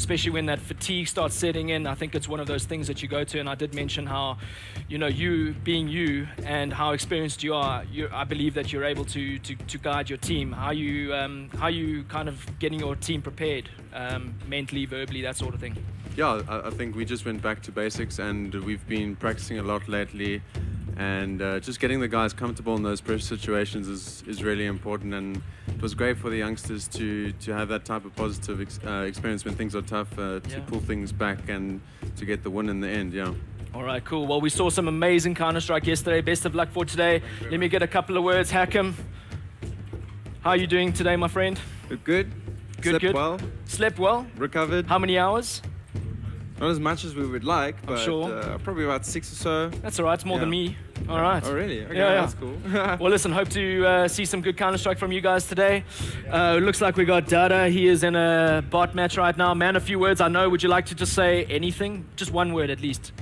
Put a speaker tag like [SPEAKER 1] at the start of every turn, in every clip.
[SPEAKER 1] especially when that fatigue starts setting in. I think it's one of those things that you go to, and I did mention how, you being you and how experienced you are, I believe that you're able to guide your team. How you kind of getting your team prepared, mentally, verbally, that sort of thing.
[SPEAKER 2] Yeah, I think we just went back to basics, and we've been practicing a lot lately, and just getting the guys comfortable in those pressure situations is really important, and it was great for the youngsters to have that type of positive experience when things are tough, to pull things back and to get the win in the end, yeah.
[SPEAKER 1] All right, cool. Well, we saw some amazing Counter-Strike yesterday. Best of luck for today. Let me get a couple of words. Hakim, how are you doing today, my friend?
[SPEAKER 3] Good. Slept well.
[SPEAKER 1] Slept well?
[SPEAKER 3] Recovered.
[SPEAKER 1] How many hours?
[SPEAKER 3] Not as much as we would like, but
[SPEAKER 1] sure.
[SPEAKER 3] Probably about 6 or so.
[SPEAKER 1] That's all right. It's more than me. All right.
[SPEAKER 3] Oh, really? Okay,
[SPEAKER 1] yeah.
[SPEAKER 3] That's cool.
[SPEAKER 1] Well, listen, hope to see some good Counter-Strike from you guys today. Looks like we got Dada. He is in a bot match right now. Man, a few words. I know. Would you like to just say anything? Just one word at least.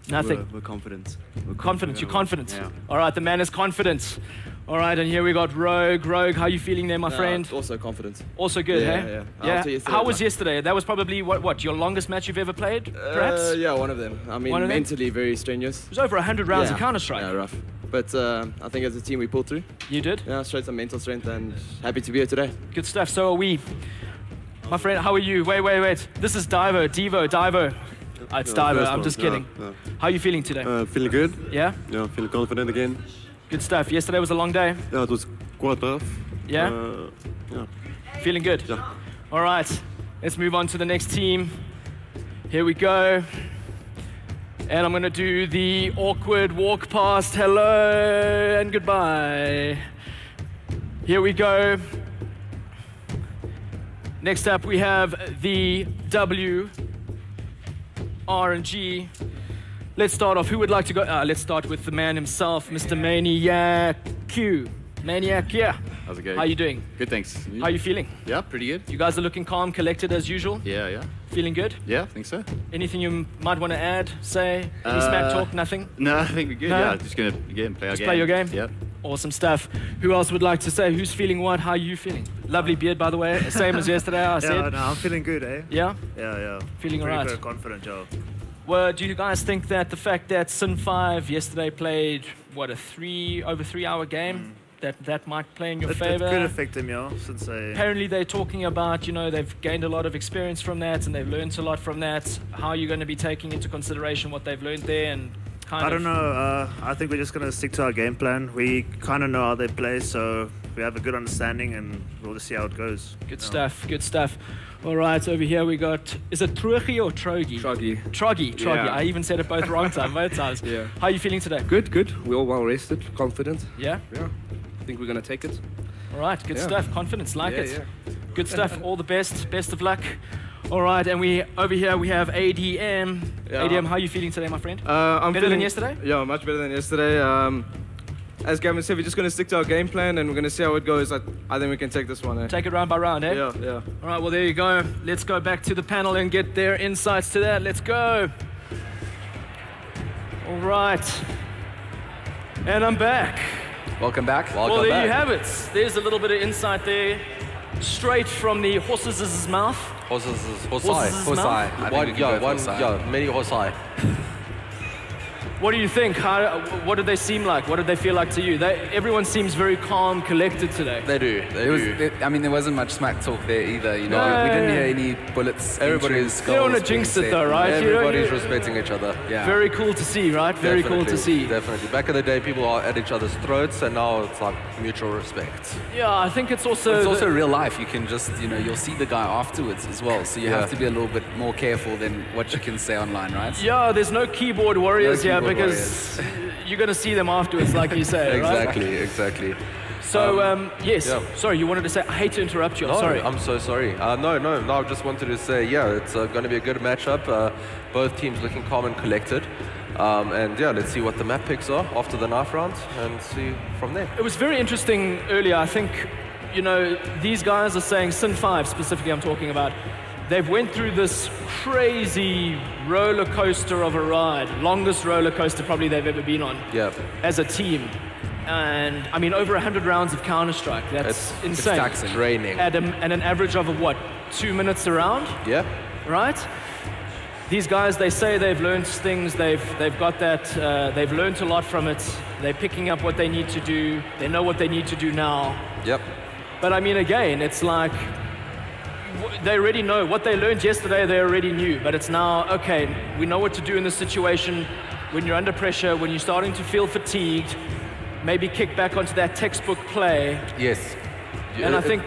[SPEAKER 1] Nothing.
[SPEAKER 3] We're confident.
[SPEAKER 1] Confident. You're confident.
[SPEAKER 3] Yeah.
[SPEAKER 1] All right. The man is confident. All right, and here we got Rogue. Rogue, how are you feeling there, my friend?
[SPEAKER 4] Also confident.
[SPEAKER 1] Also good,
[SPEAKER 4] yeah,
[SPEAKER 1] hey?
[SPEAKER 4] Yeah.
[SPEAKER 1] How was yesterday? That was probably, what, your longest match you've ever played, perhaps?
[SPEAKER 4] Yeah, one of them. I mean, mentally very strenuous.
[SPEAKER 1] It was over 100 rounds of Counter-Strike.
[SPEAKER 4] Yeah, rough. But I think as a team we pulled through.
[SPEAKER 1] You did?
[SPEAKER 4] Yeah, showed some mental strength and happy to be here today.
[SPEAKER 1] Good stuff, so are we. My friend, how are you? Wait. This is Divo. It's Divo, I'm just kidding.
[SPEAKER 2] No.
[SPEAKER 1] How are you feeling today?
[SPEAKER 2] Feeling good.
[SPEAKER 1] Yeah?
[SPEAKER 2] Yeah, feeling confident again.
[SPEAKER 1] Good stuff. Yesterday was a long day.
[SPEAKER 2] Yeah, it was quite tough.
[SPEAKER 1] Yeah?
[SPEAKER 2] Yeah.
[SPEAKER 1] Feeling good?
[SPEAKER 2] Yeah.
[SPEAKER 1] All right, let's move on to the next team. Here we go. And I'm gonna do the awkward walk past hello and goodbye. Here we go. Next up we have the W, R and G. Let's start off. Who would like to go? Let's start with the man himself, Mr. Maniac Q. Maniac, yeah.
[SPEAKER 5] How's it going?
[SPEAKER 1] How are you doing?
[SPEAKER 5] Good, thanks.
[SPEAKER 1] How are you feeling?
[SPEAKER 5] Yeah, pretty good.
[SPEAKER 1] You guys are looking calm, collected as usual?
[SPEAKER 5] Yeah.
[SPEAKER 1] Feeling good?
[SPEAKER 5] Yeah, I think so.
[SPEAKER 1] Anything you might want to add, say? Any smack talk, nothing?
[SPEAKER 5] No, I think we're good.
[SPEAKER 1] No?
[SPEAKER 5] Yeah, just going to play our game.
[SPEAKER 1] Just play your game?
[SPEAKER 5] Yeah.
[SPEAKER 1] Awesome stuff. Who else would like to say? Who's feeling what? How are you feeling? Lovely beard, by the way. Same as yesterday, I said.
[SPEAKER 6] Yeah, no, I'm feeling good, eh?
[SPEAKER 1] Yeah?
[SPEAKER 6] Yeah.
[SPEAKER 1] Feeling all right?
[SPEAKER 6] Very confident, Joe.
[SPEAKER 1] Well, do you guys think that the fact that Sin 5 yesterday played, what, over 3 hour game, that might play in your favor?
[SPEAKER 6] It could affect them, yeah, since
[SPEAKER 1] Apparently they're talking about, they've gained a lot of experience from that and they've learned a lot from that. How are you going to be taking into consideration what they've learned there and
[SPEAKER 6] I don't know. I think we're just going to stick to our game plan. We kind of know how they play, so we have a good understanding and we'll just see how it goes.
[SPEAKER 1] Good stuff. All right, over here we got, is it Trogi or Trogi? Trogi.
[SPEAKER 7] Yeah.
[SPEAKER 1] I even said it both both times.
[SPEAKER 7] Yeah.
[SPEAKER 1] How are you feeling today?
[SPEAKER 7] Good. We're all well rested, confident.
[SPEAKER 1] Yeah?
[SPEAKER 7] Yeah. I think we're going to take it.
[SPEAKER 1] All right, good stuff. Confidence, like it.
[SPEAKER 7] Yeah.
[SPEAKER 1] Good stuff. All the best. Best of luck. All right, and over here we have ADM.
[SPEAKER 7] Yeah.
[SPEAKER 1] ADM, how are you feeling today, my friend?
[SPEAKER 7] I'm
[SPEAKER 1] better than yesterday?
[SPEAKER 7] Yeah, much better than yesterday. As Gavin said, we're just going to stick to our game plan and we're going to see how it goes. I think we can take this one. Eh?
[SPEAKER 1] Take it round by round, eh?
[SPEAKER 7] Yeah.
[SPEAKER 1] All right, well, there you go. Let's go back to the panel and get their insights to that. Let's go. All right. And I'm back.
[SPEAKER 8] Welcome back.
[SPEAKER 1] Well, there you have it. There's a little bit of insight there. Straight from the horse's mouth.
[SPEAKER 8] Hosai.
[SPEAKER 9] Many Hosai.
[SPEAKER 1] What do you think? What did they seem like? What did they feel like to you? Everyone seems very calm, collected today.
[SPEAKER 9] They do.
[SPEAKER 8] There wasn't much smack talk there either. We didn't hear any bullets.
[SPEAKER 1] Everybody's. They don't want to jinx it though, right?
[SPEAKER 9] Everybody's respecting each other.
[SPEAKER 8] Yeah.
[SPEAKER 1] Very cool to see, right? Very cool to see.
[SPEAKER 9] Definitely. Back in the day, people are at each other's throats, and now it's like mutual respect.
[SPEAKER 1] Yeah, I think it's also.
[SPEAKER 8] It's also real life. You can just, you'll see the guy afterwards as well. So you have to be a little bit more careful than what you can say online, right?
[SPEAKER 1] Yeah, there's no keyboard warriors here because you're going to see them afterwards, like you say,
[SPEAKER 9] Exactly.
[SPEAKER 1] So, yes. Yeah. Sorry, you wanted to say, I hate to interrupt you. I'm sorry.
[SPEAKER 9] I'm so sorry. No, I just wanted to say, it's going to be a good matchup. Both teams looking calm and collected. And let's see what the map picks are after the knife round and see from there.
[SPEAKER 1] It was very interesting earlier. I think, these guys are saying, Sin 5 specifically I'm talking about, they've went through this crazy roller coaster of a ride, longest roller coaster probably they've ever been on as a team. And I mean, over 100 rounds of Counter-Strike. That's insane.
[SPEAKER 8] It's taxing.
[SPEAKER 9] Draining.
[SPEAKER 1] At an average of what, 2 minutes a round?
[SPEAKER 9] Yeah.
[SPEAKER 1] Right? These guys, they say they've learned things. They've got that. They've learned a lot from it. They're picking up what they need to do. They know what they need to do now.
[SPEAKER 9] Yep.
[SPEAKER 1] But I mean, again, it's like they already know what they learned yesterday. They already knew. But it's now, okay, we know what to do in this situation. When you're under pressure, when you're starting to feel fatigued, maybe kick back onto that textbook play.
[SPEAKER 9] Yes.
[SPEAKER 1] And I think,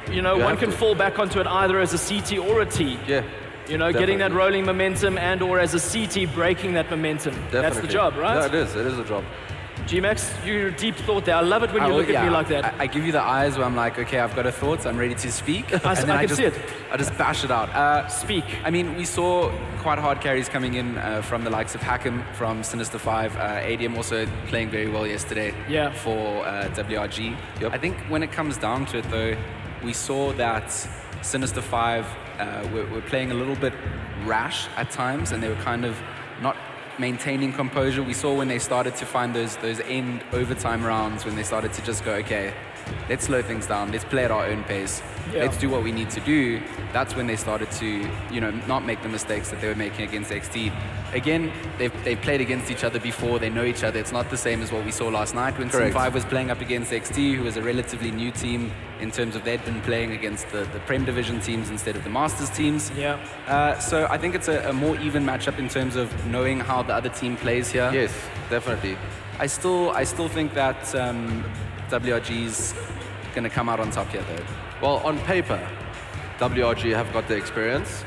[SPEAKER 1] one can fall back onto it either as a CT or a T.
[SPEAKER 9] Yeah.
[SPEAKER 1] Getting that rolling momentum and or as a CT breaking that momentum.
[SPEAKER 9] Definitely.
[SPEAKER 1] That's the job, right?
[SPEAKER 9] Yeah, it is. It is a job.
[SPEAKER 1] G-Max, you deep thought there. I love it when you look at me like that.
[SPEAKER 8] I give you the eyes where I'm like, okay, I've got a thought, I'm ready to speak.
[SPEAKER 1] I can see it.
[SPEAKER 8] I just bash it out.
[SPEAKER 1] Speak.
[SPEAKER 8] I mean, we saw quite hard carries coming in from the likes of Hacken, from Sinister 5. ADM also playing very well yesterday for WRG.
[SPEAKER 9] Yep.
[SPEAKER 8] I think when it comes down to it, though, we saw that Sinister 5 were playing a little bit rash at times, and they were kind of not maintaining composure. We saw when they started to find those end overtime rounds, when they started to just go, okay, let's slow things down, let's play at our own pace, let's do what we need to do. That's when they started to, not make the mistakes that they were making against XT. Again, they've played against each other before, they know each other. It's not the same as what we saw last night when Sin 5 was playing up against XT, who was a relatively new team in terms of they'd been playing against the Prem Division teams instead of the Masters teams.
[SPEAKER 1] Yeah.
[SPEAKER 8] So I think it's a more even matchup in terms of knowing how the other team plays here.
[SPEAKER 9] Yes, definitely.
[SPEAKER 8] I still think that WRG's going to come out on top here, though.
[SPEAKER 9] Well, on paper, WRG have got the experience.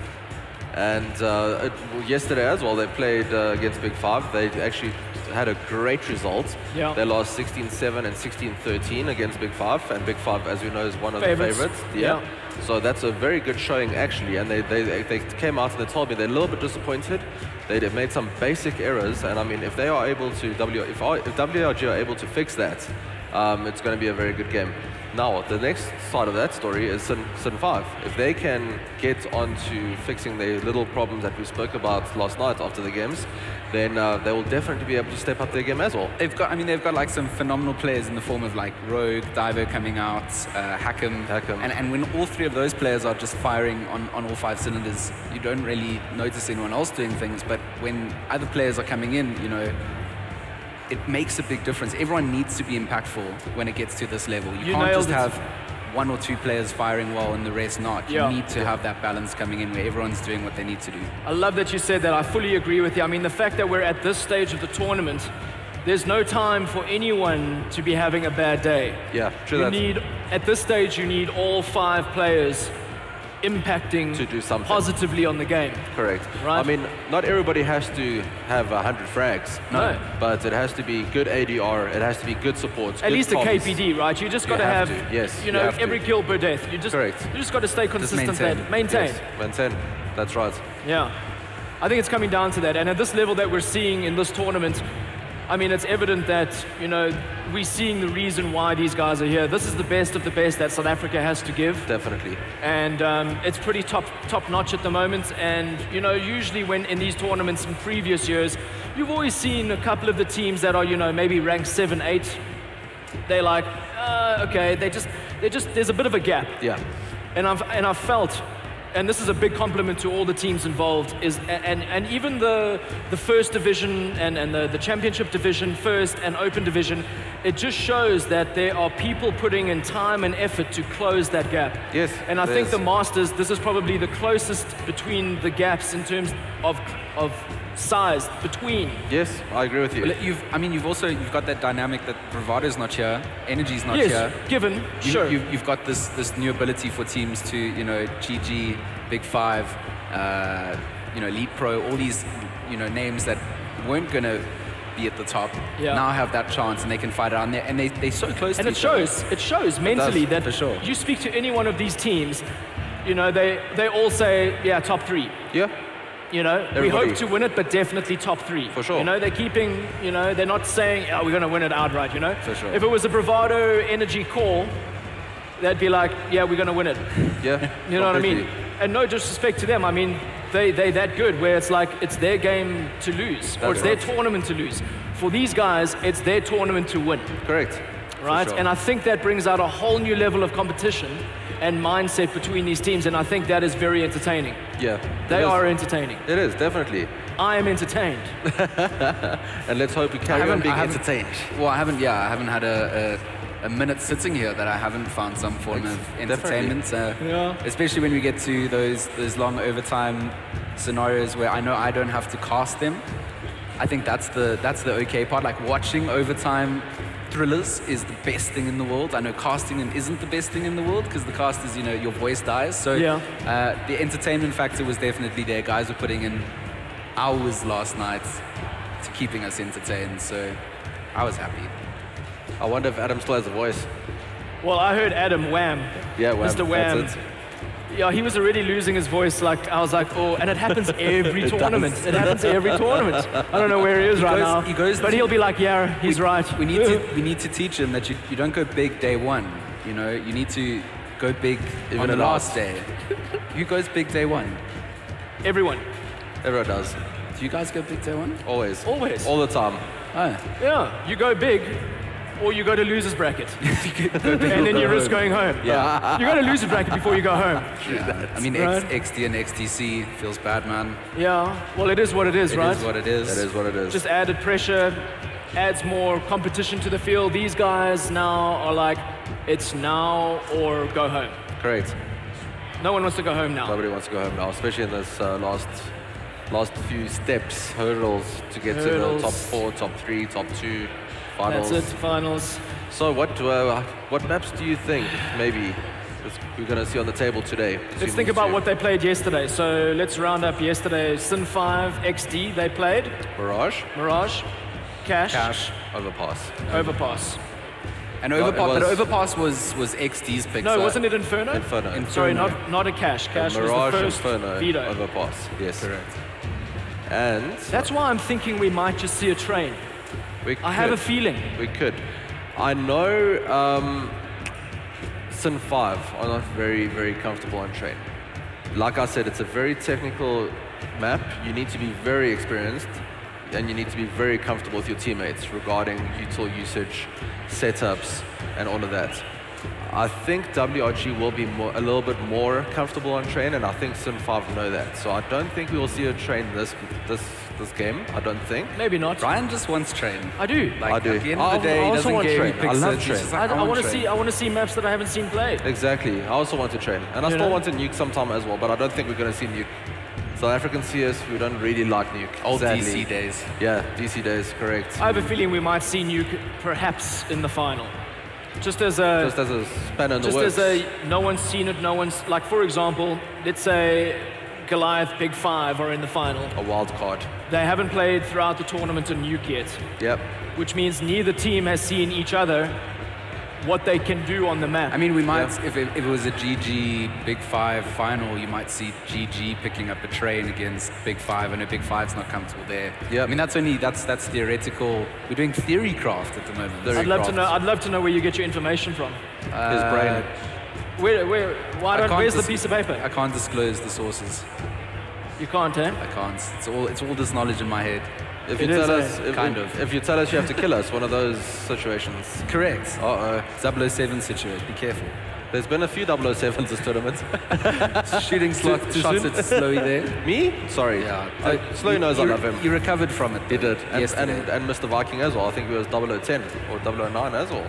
[SPEAKER 9] And yesterday as well, they played against Big 5. They actually had a great result.
[SPEAKER 1] Yeah.
[SPEAKER 9] They lost 16-7 and 16-13 against Big 5. And Big 5, as you know, is one of the favorites.
[SPEAKER 1] Yeah.
[SPEAKER 9] So that's a very good showing, actually. And they came out and they told me they're a little bit disappointed. They made some basic errors. And I mean, if they are able to, if WRG are able to fix that, it's going to be a very good game. Now, the next side of that story is Sin 5. If they can get onto fixing the little problems that we spoke about last night after the games, then they will definitely be able to step up their game as well.
[SPEAKER 8] They've got like some phenomenal players in the form of like Rogue, Divo coming out, Hacken. And when all three of those players are just firing on all 5 cylinders, you don't really notice anyone else doing things. But when other players are coming in, it makes a big difference. Everyone needs to be impactful when it gets to this level. You can't just have 1 or 2 players firing well and the rest not. You need to have that balance coming in where everyone's doing what they need to do.
[SPEAKER 1] I love that you said that. I fully agree with you. I mean, the fact that we're at this stage of the tournament, there's no time for anyone to be having a bad day.
[SPEAKER 9] Yeah, true.
[SPEAKER 1] At this stage, you need all 5 players impacting
[SPEAKER 9] to do something
[SPEAKER 1] positively on the game.
[SPEAKER 9] Correct.
[SPEAKER 1] Right?
[SPEAKER 9] I mean, not everybody has to have 100 frags.
[SPEAKER 1] No.
[SPEAKER 9] But it has to be good ADR. It has to be good support.
[SPEAKER 1] At least a KPD, right? You just got to have, every kill per death. You just got to stay consistent. Maintain.
[SPEAKER 9] Yes, maintain. That's right.
[SPEAKER 1] Yeah. I think it's coming down to that. And at this level that we're seeing in this tournament, I mean, it's evident that, we're seeing the reason why these guys are here. This is the best of the best that South Africa has to give.
[SPEAKER 9] Definitely.
[SPEAKER 1] And it's pretty top-notch at the moment. And, usually when in these tournaments in previous years, you've always seen a couple of the teams that are, maybe ranked 7, 8. They're like, okay, there's a bit of a gap.
[SPEAKER 9] Yeah.
[SPEAKER 1] And I've felt, and this is a big compliment to all the teams involved, and even the first division and the championship division, first and open division, it just shows that there are people putting in time and effort to close that gap.
[SPEAKER 9] Yes.
[SPEAKER 1] And I think the Masters, this is probably the closest between the gaps in terms of size between.
[SPEAKER 9] Yes, I agree with you.
[SPEAKER 8] You've got that dynamic that Bravado's not here, Energy's not here.
[SPEAKER 1] Yes, given, sure.
[SPEAKER 8] You've got this new ability for teams to, GG, Big 5, Elite Pro, all these, names that weren't going to be at the top, now have that chance and they can fight it out. And they're so close to each other.
[SPEAKER 1] It shows mentally that
[SPEAKER 8] for sure.
[SPEAKER 1] You speak to any one of these teams, they all say, top 3.
[SPEAKER 9] Yeah.
[SPEAKER 1] We hope to win it, but definitely top 3.
[SPEAKER 9] For sure.
[SPEAKER 1] They're keeping, they're not saying, we're going to win it outright,
[SPEAKER 9] For sure.
[SPEAKER 1] If it was a Bravado Energy call, they'd be like, we're going to win it.
[SPEAKER 9] Yeah.
[SPEAKER 1] You know what I mean? And no disrespect to them. I mean, they're that good where it's like, it's their game to lose, or it's their tournament to lose. for these guys, it's their tournament to win.
[SPEAKER 9] Correct.
[SPEAKER 1] Right?
[SPEAKER 9] Sure.
[SPEAKER 1] And I think that brings out a whole new level of competition and mindset between these teams, and I think that is very entertaining.
[SPEAKER 9] Yeah.
[SPEAKER 1] They are entertaining.
[SPEAKER 9] It is, definitely.
[SPEAKER 1] I am entertained.
[SPEAKER 9] And let's hope we carry on being entertained.
[SPEAKER 8] Well, I haven't had a minute sitting here that I haven't found some form of entertainment. Especially when we get to those long overtime scenarios where I know I don't have to cast them. I think that's the okay part. Like watching overtime thrillers is the best thing in the world. I know casting them isn't the best thing in the world because the cast is, your voice dies. So the entertainment factor was definitely there. Guys were putting in hours last night to keeping us entertained. So I was happy.
[SPEAKER 9] I wonder if Adam still has a voice.
[SPEAKER 1] Well, I heard Adam Wham.
[SPEAKER 9] Yeah, Wham.
[SPEAKER 1] Mr. Wham.
[SPEAKER 9] That's it.
[SPEAKER 1] Yeah, he was already losing his voice. Like I was like, oh, and it happens every tournament. It happens every tournament. I don't know where he is right now. But he'll be like, yeah, he's right.
[SPEAKER 8] We need to teach him that you don't go big day one. You need to go big on the last day. Who goes big day one?
[SPEAKER 1] Everyone.
[SPEAKER 9] Everyone does.
[SPEAKER 8] Do you guys go big day one?
[SPEAKER 9] Always.
[SPEAKER 1] Always.
[SPEAKER 9] All the time.
[SPEAKER 8] Oh.
[SPEAKER 1] Yeah, you go big, or you go to loser's bracket. And then you risk going home.
[SPEAKER 8] Yeah.
[SPEAKER 1] You go to loser's bracket before you go home.
[SPEAKER 8] Yeah. I mean,
[SPEAKER 1] Right.
[SPEAKER 8] XD and XTC feels bad, man.
[SPEAKER 1] Yeah, well, it is what it is, right?
[SPEAKER 8] It is what it is.
[SPEAKER 9] That is what it is.
[SPEAKER 1] Just added pressure, adds more competition to the field. These guys now are like, it's now or go home.
[SPEAKER 9] Correct.
[SPEAKER 1] No one wants to go home now.
[SPEAKER 9] Nobody wants to go home now, especially in this last few steps, hurdles to get to the top 4, top 3, top 2, finals.
[SPEAKER 1] That's it, finals.
[SPEAKER 9] So what maps do you think maybe we're going to see on the table today?
[SPEAKER 1] Let's think about what they played yesterday. So let's round up yesterday. Sin 5, XD, they played. Mirage. Cash. Overpass.
[SPEAKER 8] And Overpass was XD's pick.
[SPEAKER 1] No, wasn't it Inferno?
[SPEAKER 9] Inferno.
[SPEAKER 1] Sorry, not a Cash. Cash was
[SPEAKER 9] Mirage,
[SPEAKER 1] the first
[SPEAKER 9] Inferno,
[SPEAKER 1] veto.
[SPEAKER 9] Overpass. Yes.
[SPEAKER 8] Correct.
[SPEAKER 9] And
[SPEAKER 1] That's why I'm thinking we might just see a train. I have a feeling.
[SPEAKER 9] We could. I know Sin 5 are not very, very comfortable on train. Like I said, it's a very technical map. You need to be very experienced and you need to be very comfortable with your teammates regarding util usage, setups, and all of that. I think WRG will be a little bit more comfortable on train, and I think Sin 5 know that. So I don't think we will see a train this game. I don't think.
[SPEAKER 1] Maybe not.
[SPEAKER 8] Ryan just wants train.
[SPEAKER 1] I do.
[SPEAKER 8] Like,
[SPEAKER 9] I do.
[SPEAKER 8] At the end of the day,
[SPEAKER 9] I
[SPEAKER 8] he
[SPEAKER 9] also
[SPEAKER 8] doesn't
[SPEAKER 9] want
[SPEAKER 8] care.
[SPEAKER 9] train.
[SPEAKER 8] He picks
[SPEAKER 9] I love
[SPEAKER 8] it. He's
[SPEAKER 9] train.
[SPEAKER 8] just like,
[SPEAKER 1] I want to
[SPEAKER 8] train.
[SPEAKER 1] see. I want to see maps that I haven't seen played.
[SPEAKER 9] Exactly. I also want to train, and I still want to nuke sometime as well. But I don't think we're going to see nuke. South African CS, we don't really like nuke.
[SPEAKER 8] Old
[SPEAKER 9] sadly.
[SPEAKER 8] DC days.
[SPEAKER 9] Yeah, DC days, correct.
[SPEAKER 1] I have a feeling we might see Nuke perhaps in the final. Just as a
[SPEAKER 9] spanner in the works.
[SPEAKER 1] Just as no one's seen it, no one's, like for example, let's say Goliath, Big 5 are in the final.
[SPEAKER 9] A wild card.
[SPEAKER 1] They haven't played throughout the tournament in Nuke yet.
[SPEAKER 9] Yep.
[SPEAKER 1] Which means neither team has seen each other, what they can do on the map.
[SPEAKER 8] I mean, we might, if it was a GG Big 5 final, you might see GG picking up a train against Big 5. I know Big 5's not comfortable there.
[SPEAKER 9] Yeah.
[SPEAKER 8] I mean, that's theoretical. We're doing theory craft at the moment.
[SPEAKER 1] I'd love to know where you get your information from.
[SPEAKER 9] His brain.
[SPEAKER 1] Where's the piece of paper?
[SPEAKER 8] I can't disclose the sources.
[SPEAKER 1] You can't, eh?
[SPEAKER 8] I can't. It's all this knowledge in my head.
[SPEAKER 9] If you tell us you have to kill us, one of those situations.
[SPEAKER 8] Correct. 007 situation. Be careful.
[SPEAKER 9] There's been a few 007s this tournament.
[SPEAKER 8] Shooting shots at Slowy there.
[SPEAKER 9] Me? Sorry.
[SPEAKER 8] Yeah.
[SPEAKER 9] Slowy knows I love him.
[SPEAKER 8] He recovered from it.
[SPEAKER 9] He did. And Mr. Viking as well. I think it was 0010 or 009 as well.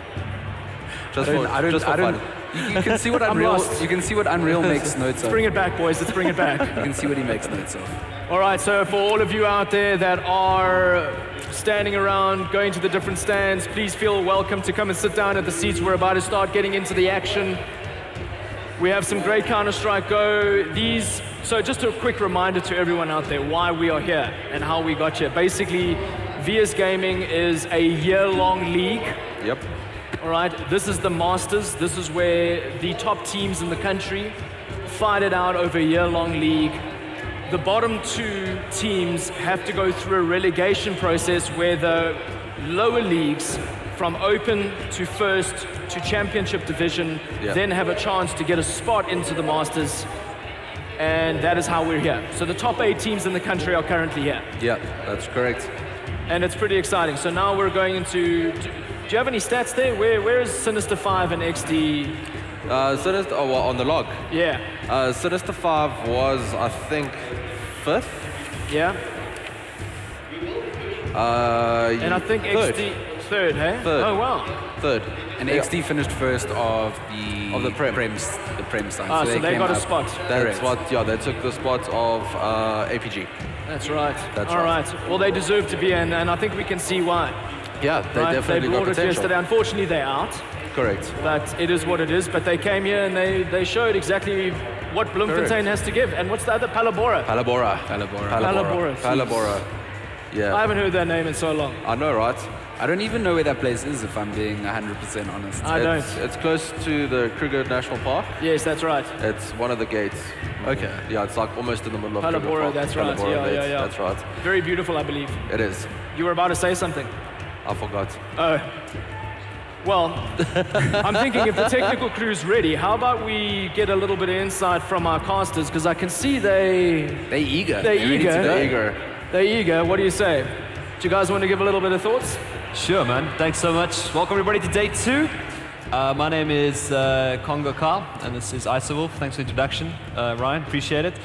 [SPEAKER 9] Just for fun.
[SPEAKER 8] You can see what Unreal. You can see what Unreal makes notes of.
[SPEAKER 1] Let's bring it back, boys. Let's bring it back.
[SPEAKER 8] You can see what he makes notes of.
[SPEAKER 1] All right, so for all of you out there that are standing around, going to the different stands, please feel welcome to come and sit down at the seats. We're about to start getting into the action. We have some great Counter-Strike Go. So just a quick reminder to everyone out there why we are here and how we got here. Basically, VS Gaming is a year-long league.
[SPEAKER 9] Yep.
[SPEAKER 1] All right, this is the Masters. This is where the top teams in the country fight it out over a year-long league. The bottom 2 teams have to go through a relegation process where the lower leagues from Open to First to Championship Division then have a chance to get a spot into the Masters. And that is how we're here. So the top 8 teams in the country are currently here.
[SPEAKER 9] Yeah, that's correct.
[SPEAKER 1] And it's pretty exciting. So now we're going into... Do you have any stats there? Where is Sinister 5 and XD?
[SPEAKER 9] Sinister, on the log.
[SPEAKER 1] Yeah.
[SPEAKER 9] Sinister 5 was, I think, 5th.
[SPEAKER 1] Yeah. And I think
[SPEAKER 9] third.
[SPEAKER 1] XD... Third, hey?
[SPEAKER 9] Third.
[SPEAKER 1] Oh, wow.
[SPEAKER 9] Third.
[SPEAKER 8] And XD finished first of the
[SPEAKER 9] Prem.
[SPEAKER 8] side.
[SPEAKER 1] Ah, so they
[SPEAKER 8] came
[SPEAKER 1] got a
[SPEAKER 8] up.
[SPEAKER 1] spot.
[SPEAKER 9] That's what, yeah, they took the spot of APG.
[SPEAKER 1] That's right.
[SPEAKER 9] That's
[SPEAKER 1] All
[SPEAKER 9] right.
[SPEAKER 1] right. Well, they deserve to be in, and I think we can see why.
[SPEAKER 9] Yeah, they
[SPEAKER 1] Right?
[SPEAKER 9] definitely
[SPEAKER 1] They
[SPEAKER 9] got
[SPEAKER 1] brought it
[SPEAKER 9] potential.
[SPEAKER 1] yesterday. Unfortunately, they're out,
[SPEAKER 9] Correct.
[SPEAKER 1] but it is what it is. But they came here and they showed exactly what Bloemfontein
[SPEAKER 9] Correct.
[SPEAKER 1] has to give. And what's the other? Palabora.
[SPEAKER 9] Palabora.
[SPEAKER 1] Palabora.
[SPEAKER 9] Yeah.
[SPEAKER 1] I haven't heard that name in so long.
[SPEAKER 9] I know, right?
[SPEAKER 8] I don't even know where that place is, if I'm being 100% honest.
[SPEAKER 1] I don't.
[SPEAKER 9] It's close to the Kruger National Park.
[SPEAKER 1] Yes, that's right.
[SPEAKER 9] It's one of the gates.
[SPEAKER 8] Okay.
[SPEAKER 9] Yeah, it's like almost in the middle of Kruger
[SPEAKER 1] Palabora,
[SPEAKER 9] Park.
[SPEAKER 1] that's right.
[SPEAKER 9] Palabora,
[SPEAKER 1] Yeah.
[SPEAKER 9] That's right.
[SPEAKER 1] Very beautiful, I believe.
[SPEAKER 9] It is.
[SPEAKER 1] You were about to say something.
[SPEAKER 9] I forgot.
[SPEAKER 1] Oh. Well, I'm thinking if the technical crew's ready, how about we get a little bit of insight from our casters? Because I can see they're
[SPEAKER 8] eager.
[SPEAKER 1] They're
[SPEAKER 8] ready
[SPEAKER 1] eager.
[SPEAKER 8] to go.
[SPEAKER 9] Eager.
[SPEAKER 1] They're eager. What do you say? Do you guys want to give a little bit of thoughts?
[SPEAKER 10] Sure, man. Thanks so much. Welcome, everybody, to day 2. My name is Congo Carl, and this is Isowolf. Thanks for the introduction, Ryan. Appreciate it.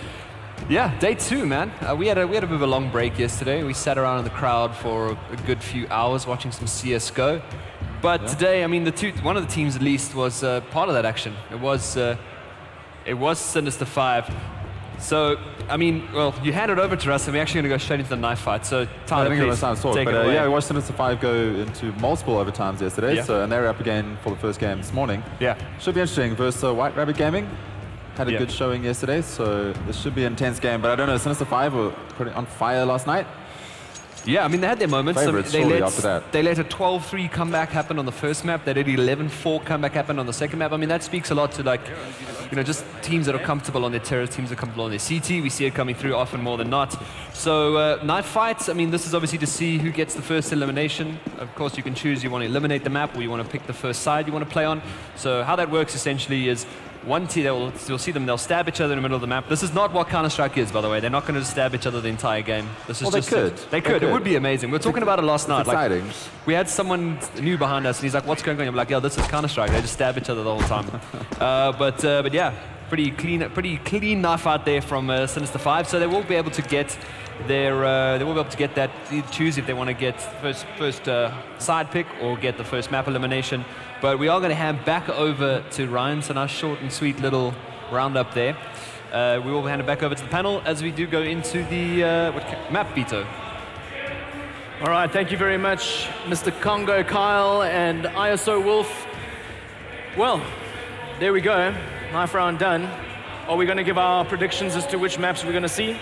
[SPEAKER 10] Yeah, day 2, man. We had a bit of a long break yesterday. We sat around in the crowd for a good few hours watching some CSGO. But today, I mean, one of the teams at least was part of that action. It was Sinister 5. So, I mean, well, you hand it over to us, and we're actually going to go straight into the knife fight. So, Tyler, please take it away.
[SPEAKER 11] Yeah, we watched Sinister 5 go into multiple overtimes yesterday,
[SPEAKER 10] Yeah.
[SPEAKER 11] and they were up again for the first game this morning.
[SPEAKER 10] Yeah.
[SPEAKER 11] Should be interesting versus White Rabbit Gaming. Had a
[SPEAKER 10] Yeah.
[SPEAKER 11] good showing yesterday, so this should be an intense game. But I don't know, Sinister 5 were putting on fire last night.
[SPEAKER 10] Yeah, I mean, they had their moments.
[SPEAKER 11] Favourites, surely, after that.
[SPEAKER 10] They let a 12-3 comeback happen on the first map. They did 11-4 comeback happen on the second map. I mean, that speaks a lot to, like, you know, just teams that are comfortable on their terrace, teams that are comfortable on their CT. We see it coming through often more than not. So, knife fights, I mean, this is obviously to see who gets the first elimination. Of course, you can choose you want to eliminate the map or you want to pick the first side you want to play on. So how that works essentially is one team, you'll see them, they'll stab each other in the middle of the map. This is not what Counter-Strike is, by the way. They're not going to stab each other the entire game. This is
[SPEAKER 11] Well,
[SPEAKER 10] just
[SPEAKER 11] they could.
[SPEAKER 10] They could. It would be amazing. We were talking about it last night.
[SPEAKER 11] exciting.
[SPEAKER 10] We had someone new behind us, and he's like, "What's going on?" I'm like, "Yeah, this is Counter-Strike. They just stab each other the whole time." But yeah, pretty clean knife out there from Sinister 5. So they will be able to get that. Choose if they want to get first side pick or get the first map elimination. But we are going to hand back over to Ryan. So nice, short and sweet little roundup there. We will hand it back over to the panel as we do go into the map veto.
[SPEAKER 1] All right, thank you very much, Mr. Congo Kyle and ISO Wolf. Well, there we go. Knife round done. Are we going to give our predictions as to which maps we're going to see?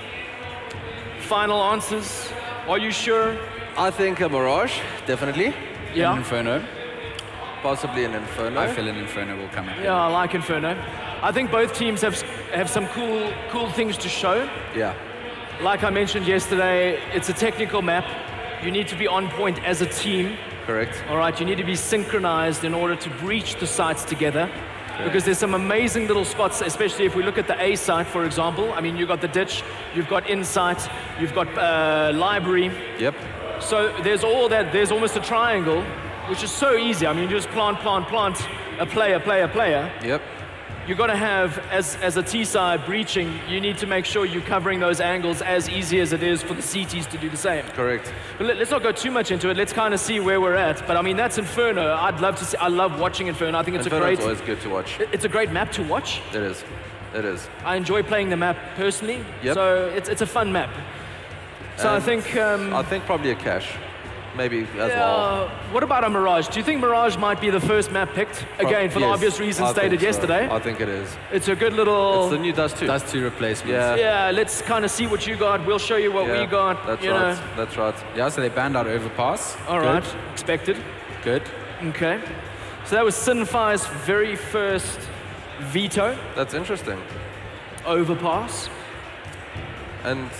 [SPEAKER 1] Final answers. Are you sure?
[SPEAKER 9] I think a Mirage, definitely.
[SPEAKER 1] Yeah.
[SPEAKER 8] An Inferno.
[SPEAKER 9] Possibly an Inferno.
[SPEAKER 8] I feel an Inferno will come up.
[SPEAKER 1] Yeah, I like Inferno. I think both teams have some cool things to show.
[SPEAKER 9] Yeah.
[SPEAKER 1] Like I mentioned yesterday, it's a technical map. You need to be on point as a team.
[SPEAKER 9] Correct.
[SPEAKER 1] All right, you need to be synchronized in order to breach the sites together. Because there's some amazing little spots, especially if we look at the A site, for example. I mean, you've got the ditch, you've got insight, you've got library.
[SPEAKER 9] Yep.
[SPEAKER 1] So there's all that, there's almost a triangle, which is so easy. I mean, you just plant, a player.
[SPEAKER 9] Yep.
[SPEAKER 1] You've got to have, as a T-side breaching, you need to make sure you're covering those angles as easy as it is for the CTs to do the same.
[SPEAKER 9] Correct.
[SPEAKER 1] But let's not go too much into it. Let's kind of see where we're at. But I mean, that's Inferno. I'd love to see. I love watching Inferno. I think it's
[SPEAKER 9] Inferno's always good to watch.
[SPEAKER 1] It's a great map to watch.
[SPEAKER 9] It is. It is.
[SPEAKER 1] I enjoy playing the map personally.
[SPEAKER 9] Yep.
[SPEAKER 1] So it's a fun map. So
[SPEAKER 9] And
[SPEAKER 1] I think
[SPEAKER 9] probably a cache. Maybe as well.
[SPEAKER 1] What about a Mirage? Do you think Mirage might be the first map picked? Again, for the
[SPEAKER 9] Yes,
[SPEAKER 1] obvious reasons
[SPEAKER 9] I
[SPEAKER 1] stated
[SPEAKER 9] think so.
[SPEAKER 1] yesterday.
[SPEAKER 9] I think it is.
[SPEAKER 1] It's a good little...
[SPEAKER 9] It's the new Dust 2.
[SPEAKER 8] Dust 2 replacement.
[SPEAKER 9] Yeah.
[SPEAKER 1] Yeah, let's kind of see what you got. We'll show you what we got.
[SPEAKER 9] That's
[SPEAKER 1] you
[SPEAKER 9] right.
[SPEAKER 1] know.
[SPEAKER 9] That's right.
[SPEAKER 8] Yeah, so they banned out Overpass.
[SPEAKER 1] All right, expected.
[SPEAKER 8] Good.
[SPEAKER 1] Okay. So that was Sinfi's very first veto.
[SPEAKER 9] That's interesting.
[SPEAKER 1] Overpass.
[SPEAKER 9] And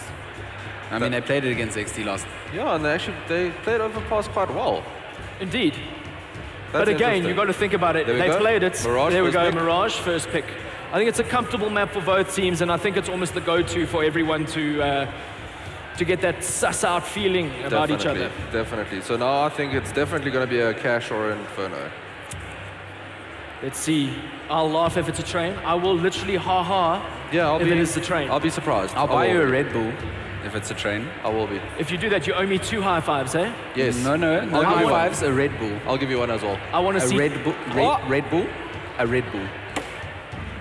[SPEAKER 8] I mean, they played it against XT last.
[SPEAKER 9] yeah, and they played Overpass quite well.
[SPEAKER 1] Indeed.
[SPEAKER 9] That's
[SPEAKER 1] But again,
[SPEAKER 9] interesting.
[SPEAKER 1] you've got to think about it.
[SPEAKER 9] There we
[SPEAKER 1] They
[SPEAKER 9] go.
[SPEAKER 1] played it.
[SPEAKER 9] Mirage
[SPEAKER 1] there we
[SPEAKER 9] first
[SPEAKER 1] go,
[SPEAKER 9] pick.
[SPEAKER 1] Mirage first pick. I think it's a comfortable map for both teams, and I think it's almost the go-to for everyone to to get that suss out feeling about each other.
[SPEAKER 9] Definitely. So now I think it's definitely going to be a Cash or an Inferno.
[SPEAKER 1] Let's see. I'll laugh if it's a train. I will literally ha-ha if it is the train.
[SPEAKER 9] I'll be surprised.
[SPEAKER 8] I'll buy you a Red Bull if it's a train.
[SPEAKER 9] I will be.
[SPEAKER 1] If you do that, you owe me 2 high fives, eh?
[SPEAKER 9] Yes.
[SPEAKER 8] No high fives, a Red Bull.
[SPEAKER 9] I'll give you one as well.
[SPEAKER 1] I want to see...
[SPEAKER 8] Red Bull, Red Bull, a Red Bull.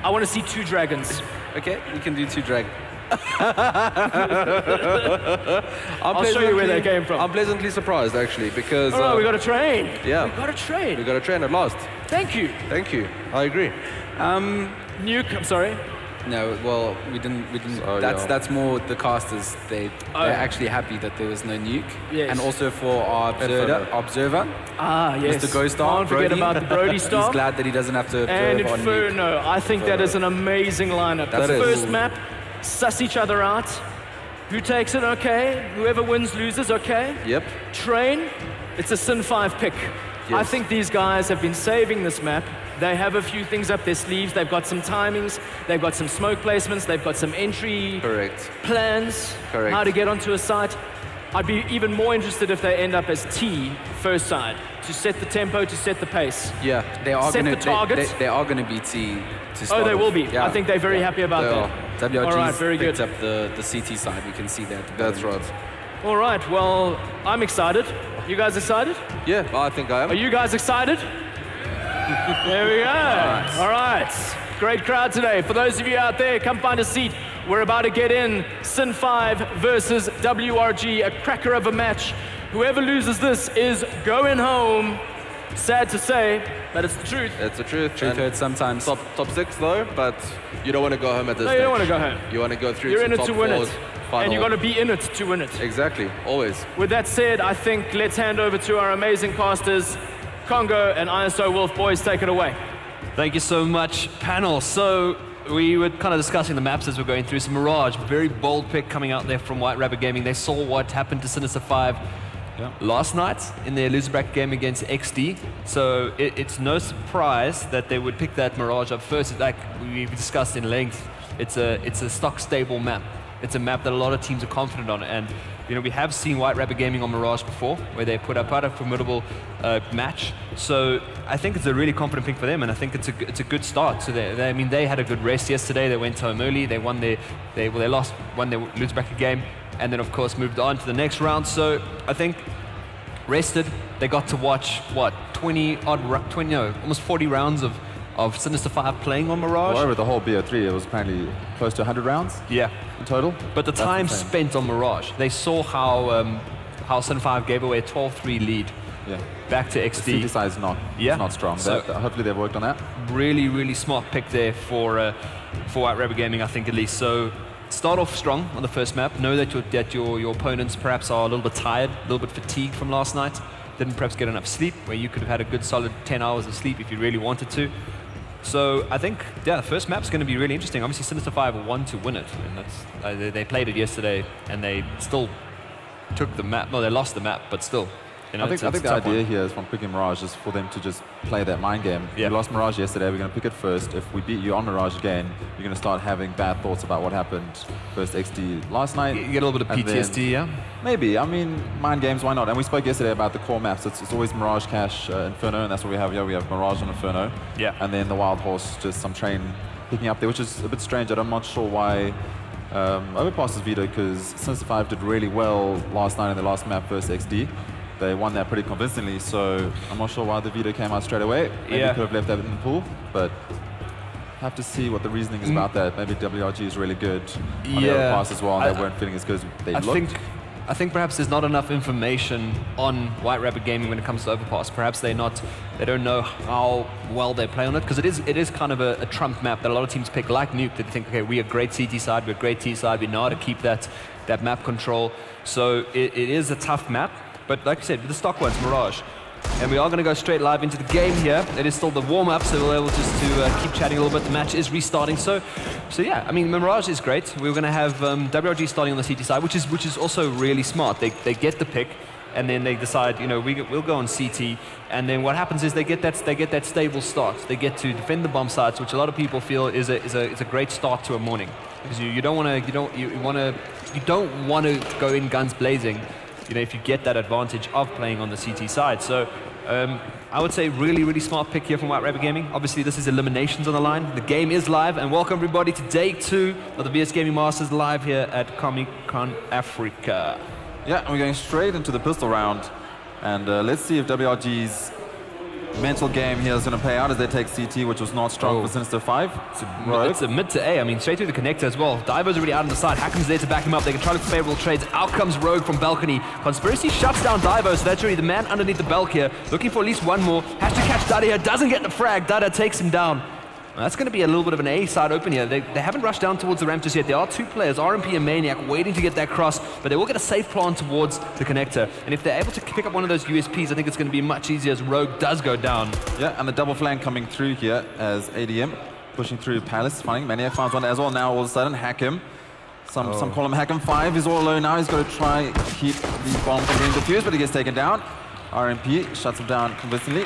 [SPEAKER 1] I want to see 2 dragons.
[SPEAKER 8] Okay, we can do 2 dragons.
[SPEAKER 1] I'll show you where they came from.
[SPEAKER 9] I'm pleasantly surprised, actually, because...
[SPEAKER 1] Oh, we got a train.
[SPEAKER 9] Yeah.
[SPEAKER 1] We got a train.
[SPEAKER 9] We got a train at last.
[SPEAKER 1] Thank you.
[SPEAKER 9] Thank you. I agree.
[SPEAKER 1] Nuke, I'm sorry.
[SPEAKER 8] No, well, we didn't. That's more the casters. They're actually happy that there was no nuke.
[SPEAKER 1] Yes.
[SPEAKER 8] And also for our observer.
[SPEAKER 1] Ah, yes.
[SPEAKER 8] Mr. Ghost Star.
[SPEAKER 1] Can't forget about the Brody Star.
[SPEAKER 8] He's glad that he doesn't have to observe
[SPEAKER 1] and
[SPEAKER 8] on nuke.
[SPEAKER 1] Inferno. I think that is an amazing lineup.
[SPEAKER 9] That
[SPEAKER 1] the
[SPEAKER 9] is.
[SPEAKER 1] First map, suss each other out. Who takes it, okay. Whoever wins loses, okay.
[SPEAKER 9] Yep.
[SPEAKER 1] Train, it's a Sin 5 pick.
[SPEAKER 9] Yes.
[SPEAKER 1] I think these guys have been saving this map. They have a few things up their sleeves. They've got some timings. They've got some smoke placements. They've got some entry plans.
[SPEAKER 9] Correct.
[SPEAKER 1] How to get onto a site. I'd be even more interested if they end up as T first side to set the tempo, to set the pace.
[SPEAKER 9] Yeah.
[SPEAKER 8] They are
[SPEAKER 1] Set the target.
[SPEAKER 8] They are going to be T to start.
[SPEAKER 1] Oh, they will be.
[SPEAKER 8] Yeah.
[SPEAKER 1] I think they're very happy about that.
[SPEAKER 8] WRG's
[SPEAKER 1] All right, very good.
[SPEAKER 8] picked up the CT side. We can see that.
[SPEAKER 9] That's right.
[SPEAKER 1] All right, well, I'm excited. You guys excited?
[SPEAKER 9] Yeah, I think I am.
[SPEAKER 1] Are you guys excited? There we go. All right. Great crowd today. For those of you out there, come find a seat. We're about to get in Sin 5 versus WRG, a cracker of a match. Whoever loses this is going home. Sad to say, but it's the truth.
[SPEAKER 9] It's the truth.
[SPEAKER 8] Truth hurts sometimes.
[SPEAKER 9] Top 6 though, but you don't want to go home at this stage.
[SPEAKER 1] No, you don't want to go home.
[SPEAKER 9] You want to go through
[SPEAKER 1] You're
[SPEAKER 9] to
[SPEAKER 1] in it
[SPEAKER 9] top
[SPEAKER 1] to win
[SPEAKER 9] 4s,
[SPEAKER 1] it.
[SPEAKER 9] final.
[SPEAKER 1] And you got to be in it to win it.
[SPEAKER 9] Exactly, always.
[SPEAKER 1] With that said, I think let's hand over to our amazing casters, Congo and ISO Wolf. Boys, take it away.
[SPEAKER 10] Thank you so much, panel. So we were kind of discussing the maps as we're going through. So Mirage, very bold pick coming out there from White Rabbit Gaming. They saw what happened to Sinister 5 last night in their loser bracket game against XD. So it's no surprise that they would pick that Mirage up first. Like we've discussed in length, it's a stock stable map. It's a map that a lot of teams are confident on, and you know we have seen White Rabbit Gaming on Mirage before, where they put up quite a formidable match. So I think it's a really confident pick for them, and I think it's a good start. So I mean they had a good rest yesterday. They went home early. They won won their lose bracket game, and then of course moved on to the next round. So I think rested. They got to watch what almost 40 rounds of Sinister 5 playing on Mirage.
[SPEAKER 11] Well, over the whole BO3, it was apparently close to 100 rounds.
[SPEAKER 10] Yeah,
[SPEAKER 11] in total.
[SPEAKER 10] But the time spent on Mirage, they saw how Sinister 5 gave away a 12-3 lead.
[SPEAKER 11] Yeah.
[SPEAKER 10] Back to XD.
[SPEAKER 11] The CT side is not strong.
[SPEAKER 10] So
[SPEAKER 11] hopefully they've worked on that.
[SPEAKER 10] Really, really smart pick there for White Rabbit Gaming, I think at least. So start off strong on the first map. Know that your opponents perhaps are a little bit tired, a little bit fatigued from last night. Didn't perhaps get enough sleep, where you could have had a good solid 10 hours of sleep if you really wanted to. So I think, the first map's going to be really interesting. Obviously, Sinister 5 won to win it. And that's, they played it yesterday, and they still took the map. No, they lost the map, but still. You know,
[SPEAKER 11] I think the idea here is from picking Mirage is for them to just play that mind game.
[SPEAKER 10] Yeah.
[SPEAKER 11] We lost Mirage yesterday, we're going to pick it first. If we beat you on Mirage again, you're going to start having bad thoughts about what happened versus XD last night.
[SPEAKER 10] You get a little bit of PTSD, yeah?
[SPEAKER 11] Maybe. I mean, mind games, why not? And we spoke yesterday about the core maps. It's always Mirage, Cash, Inferno, and that's what we have here. We have Mirage and Inferno.
[SPEAKER 10] Yeah.
[SPEAKER 11] And then the Wild Horse, just some train picking up there, which is a bit strange. I'm not sure why Overpass is vetoed, because Sinister 5 did really well last night in the last map versus XD. They won that pretty convincingly, so I'm not sure why the veto came out straight away. Maybe could have left that in the pool, but have to see what the reasoning is about that. Maybe WRG is really good on the overpass as well, and they weren't feeling as good as they looked.
[SPEAKER 10] I think perhaps there's not enough information on White Rabbit Gaming when it comes to overpass. Perhaps they don't know how well they play on it, because it is kind of a trump map that a lot of teams pick, like Nuke, that they think, okay, we're a great CT side, we're a great T side, we know how to keep that map control. So it is a tough map. But like I said, with the stock ones, Mirage. And we are going to go straight live into the game here. It is still the warm-up, so we'll be able just to keep chatting a little bit. The match is restarting. So yeah, I mean, Mirage is great. We're going to have WRG starting on the CT side, which is also really smart. They get the pick. and then they decide, you know, we'll go on CT, and then what happens is they get that stable start. They get to defend the bomb sites, which a lot of people feel is a great start to a morning, because you don't want to go in guns blazing, you know, if you get that advantage of playing on the CT side. So I would say really smart pick here from White Rabbit Gaming. Obviously this is eliminations on the line. The game is live, and welcome everybody to day 2 of the VS Gaming Masters live here at Comic-Con Africa.
[SPEAKER 11] Yeah, and we're going straight into the pistol round, and let's see if WRG's mental game here is going to pay out as they take CT, which was not strong for Sinister 5.
[SPEAKER 10] It's a mid to A. I mean, straight through the connector as well. Diver's already out on the side. Hackham's there to back him up. They can try to look for favorable trades. Out comes Rogue from balcony. Conspiracy shuts down Divo, so that's really the man underneath the belt here. Looking for at least one more. Has to catch Dada here. Doesn't get the frag. Dada takes him down. Well, that's going to be a little bit of an A side open here. They haven't rushed down towards the ramp just yet. There are 2 players, RMP and Maniac, waiting to get that cross, but they will get a safe plant towards the connector. And if they're able to pick up one of those USPs, I think it's going to be much easier as Rogue does go down. Yeah,
[SPEAKER 11] and the double flank coming through here as ADM pushing through Palace, finding Maniac finds one as well now. All of a sudden, Hackham. Some call him Hackham 5. He's all alone now. He's got to try keep the bomb from being defused, but he gets taken down. RMP shuts him down convincingly.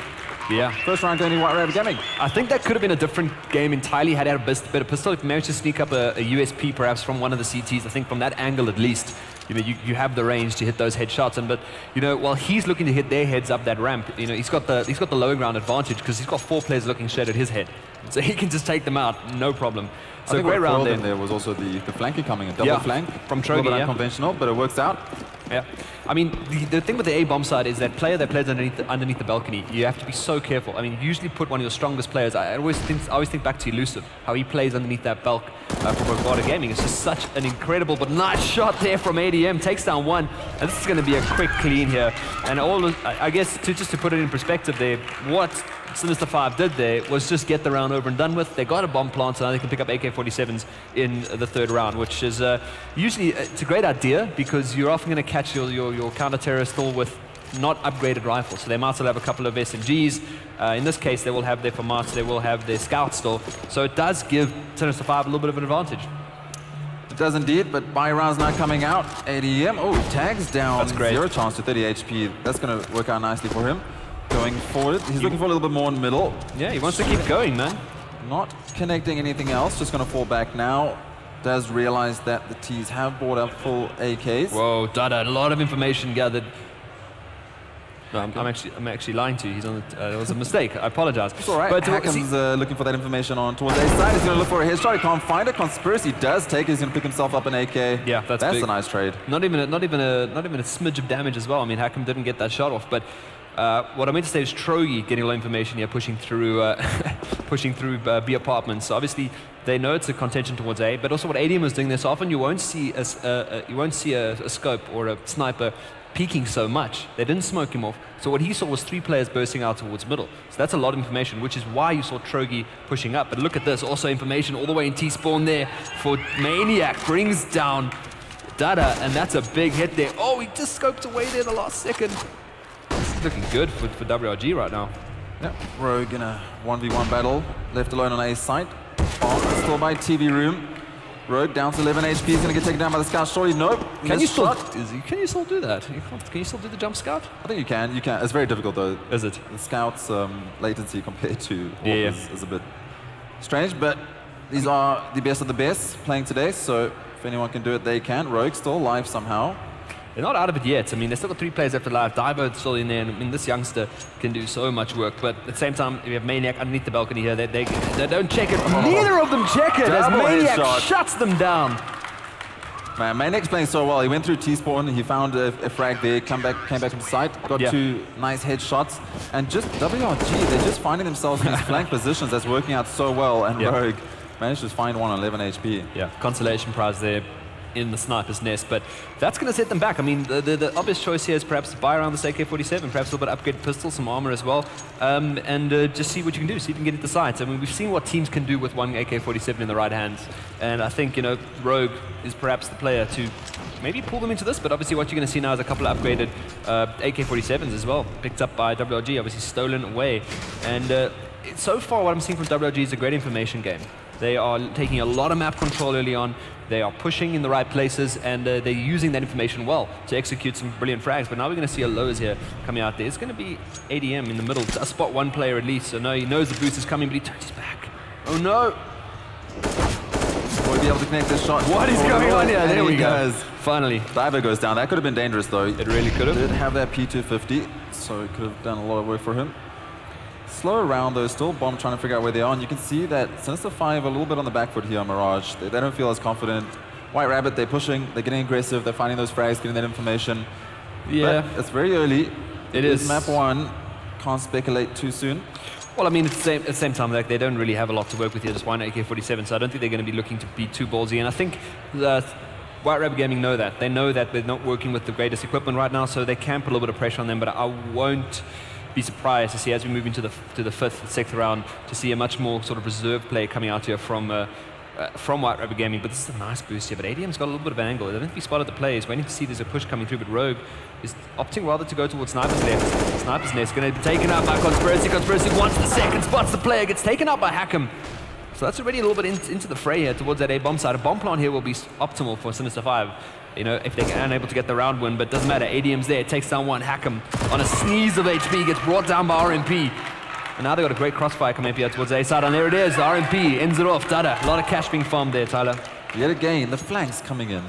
[SPEAKER 10] Yeah.
[SPEAKER 11] First round going to White Rabbit Gaming.
[SPEAKER 10] I think that could have been a different game entirely had he had a better pistol. If he managed to sneak up a USP perhaps from one of the CTs, I think from that angle at least, you know, you have the range to hit those headshots. But you know, while he's looking to hit their heads up that ramp, you know, he's got the lower ground advantage because he's got 4 players looking straight at his head, so he can just take them out, no problem. So great round there.
[SPEAKER 11] There was also the flanking coming, a double flank
[SPEAKER 10] from Trogi. A little bit
[SPEAKER 11] unconventional, but it works out.
[SPEAKER 10] Yeah, I mean, the thing with the A bomb side is that player that plays underneath the balcony, you have to be so careful. I mean, usually put one of your strongest players. I always think back to Elusive, how he plays underneath that bulk for Bogota Gaming. It's just such an incredible but nice shot there from ADM. Takes down 1, and this is going to be a quick clean here. And I guess just to put it in perspective there, what Sinister 5 did there was just get the round over and done with. They got a bomb plant, so now they can pick up AK-47s in the 3rd round, which is usually it's a great idea because you're often going to catch your counter-terrorist still with not upgraded rifles. So they might still have a couple of SMGs. In this case, they will have their FAMAS, they will have their Scout still. So it does give Sinister 5 a little bit of an advantage.
[SPEAKER 11] It does indeed, but buy rounds now coming out. ADM, tags down.
[SPEAKER 10] That's great.
[SPEAKER 11] 0 chance to 30 HP. That's going to work out nicely for him. Going forward, he's looking for a little bit more in the middle.
[SPEAKER 10] Yeah, he wants to keep going, man.
[SPEAKER 11] Not connecting anything else, just going to fall back now. Does realize that the T's have brought up full AKs.
[SPEAKER 10] Whoa, Dada, a lot of information gathered. No, I'm actually lying to you. He's on the, it was a mistake. I apologize.
[SPEAKER 11] It's all right. But Hackham's looking for that information on towards A side. He's going to look for a headshot. He can't find it. Conspiracy does take it. He's going to pick himself up an AK.
[SPEAKER 10] Yeah, that's
[SPEAKER 11] a nice trade.
[SPEAKER 10] Not even a smidge of damage as well. I mean, Hackham didn't get that shot off, but. What I meant to say is Trogi getting a lot of information here, pushing through B apartments. So obviously they know it's a contention towards A, but also what ADM was doing there. So often you won't see a scope or a sniper peeking so much. They didn't smoke him off. So what he saw was 3 players bursting out towards middle. So that's a lot of information, which is why you saw Trogi pushing up. But look at this, also information all the way in T-spawn there for Maniac. Brings down Dada, and that's a big hit there. Oh, he just scoped away there the last second. This is looking good for WRG right now.
[SPEAKER 11] Yep, Rogue in a 1v1 battle, left alone on A site. Still by TV room. Rogue down to 11 HP, he's going to get taken down by the scout shortly. Nope.
[SPEAKER 10] Can you still do that? Can you still do the jump scout?
[SPEAKER 11] I think you can. It's very difficult though.
[SPEAKER 10] Is it?
[SPEAKER 11] The scout's latency compared to is a bit strange, but these are the best of the best playing today, so if anyone can do it, they can. Rogue still alive somehow.
[SPEAKER 10] They're not out of it yet. I mean, they've still got 3 players left alive. Diver's still in there, and I mean, this youngster can do so much work. But at the same time, we have Maniac underneath the balcony here. They don't check it. Neither of them check it as Maniac shuts them down.
[SPEAKER 11] Man, Maniac's playing so well. He went through T-spawn, he found a frag there, came back to the site, got 2 nice headshots. And just WRG, they're just finding themselves in these flank positions that's working out so well. And Rogue managed to find one on 11 HP.
[SPEAKER 10] Yeah, consolation prize there in the sniper's nest, but that's going to set them back. I mean, the obvious choice here is perhaps to buy around this AK-47, perhaps a little bit of upgraded pistol, some armor as well, and just see what you can do, see if you can get it to sights. I mean, we've seen what teams can do with one AK-47 in the right hands, and I think, you know, Rogue is perhaps the player to maybe pull them into this, but obviously what you're going to see now is a couple of upgraded AK-47s as well, picked up by WRG, obviously stolen away, and so far what I'm seeing from WRG is a great information game. They are taking a lot of map control early on. They are pushing in the right places, and they're using that information well to execute some brilliant frags. But now we're going to see a Lowe's here coming out there. It's going to be ADM in the middle. A spot one player at least. So no, he knows the boost is coming, but he turns his back. Oh no!
[SPEAKER 11] Will he be able to connect this shot?
[SPEAKER 10] What is going on here? There we go. Finally.
[SPEAKER 11] Diver goes down. That could have been dangerous though.
[SPEAKER 10] It really could have.
[SPEAKER 11] Did have that P250, so it could have done a lot of work for him. Slow around though, still Bomb trying to figure out where they are, and you can see that Sinister 5 a little bit on the back foot here on Mirage. They don't feel as confident. White Rabbit, they're pushing, they're getting aggressive, they're finding those frags, getting that information.
[SPEAKER 10] Yeah.
[SPEAKER 11] But it's very early.
[SPEAKER 10] It is.
[SPEAKER 11] Map 1, can't speculate too soon.
[SPEAKER 10] Well, I mean, at the same time, like, they don't really have a lot to work with here, just one AK-47, so I don't think they're going to be looking to be too ballsy. And I think White Rabbit Gaming know that. They know that they're not working with the greatest equipment right now, so they can put a little bit of pressure on them, but I won't be surprised to see, as we move into the 5th, 6th round, to see a much more sort of reserve play coming out here from White Rabbit Gaming. But this is a nice boost here, but ADM's got a little bit of angle. I don't think he spotted the play. He's waiting to see there's a push coming through, but Rogue is opting rather to go towards Sniper's left. Sniper's nest going to be taken out by Conspiracy. Conspiracy wants the second, spots the player, gets taken out by Hackham. So that's already a little bit into the fray here towards that A-bomb side. A bomb plant here will be optimal for Sinister 5. You know, if they're unable to get the round win, but doesn't matter. ADM's there, takes down one. Hackham on a sneeze of HP, gets brought down by RMP. And now they've got a great crossfire coming up here towards the A side, and there it is. RMP ends it off. Dada, a lot of cash being farmed there, Tyler.
[SPEAKER 11] Yet again, the flanks coming in.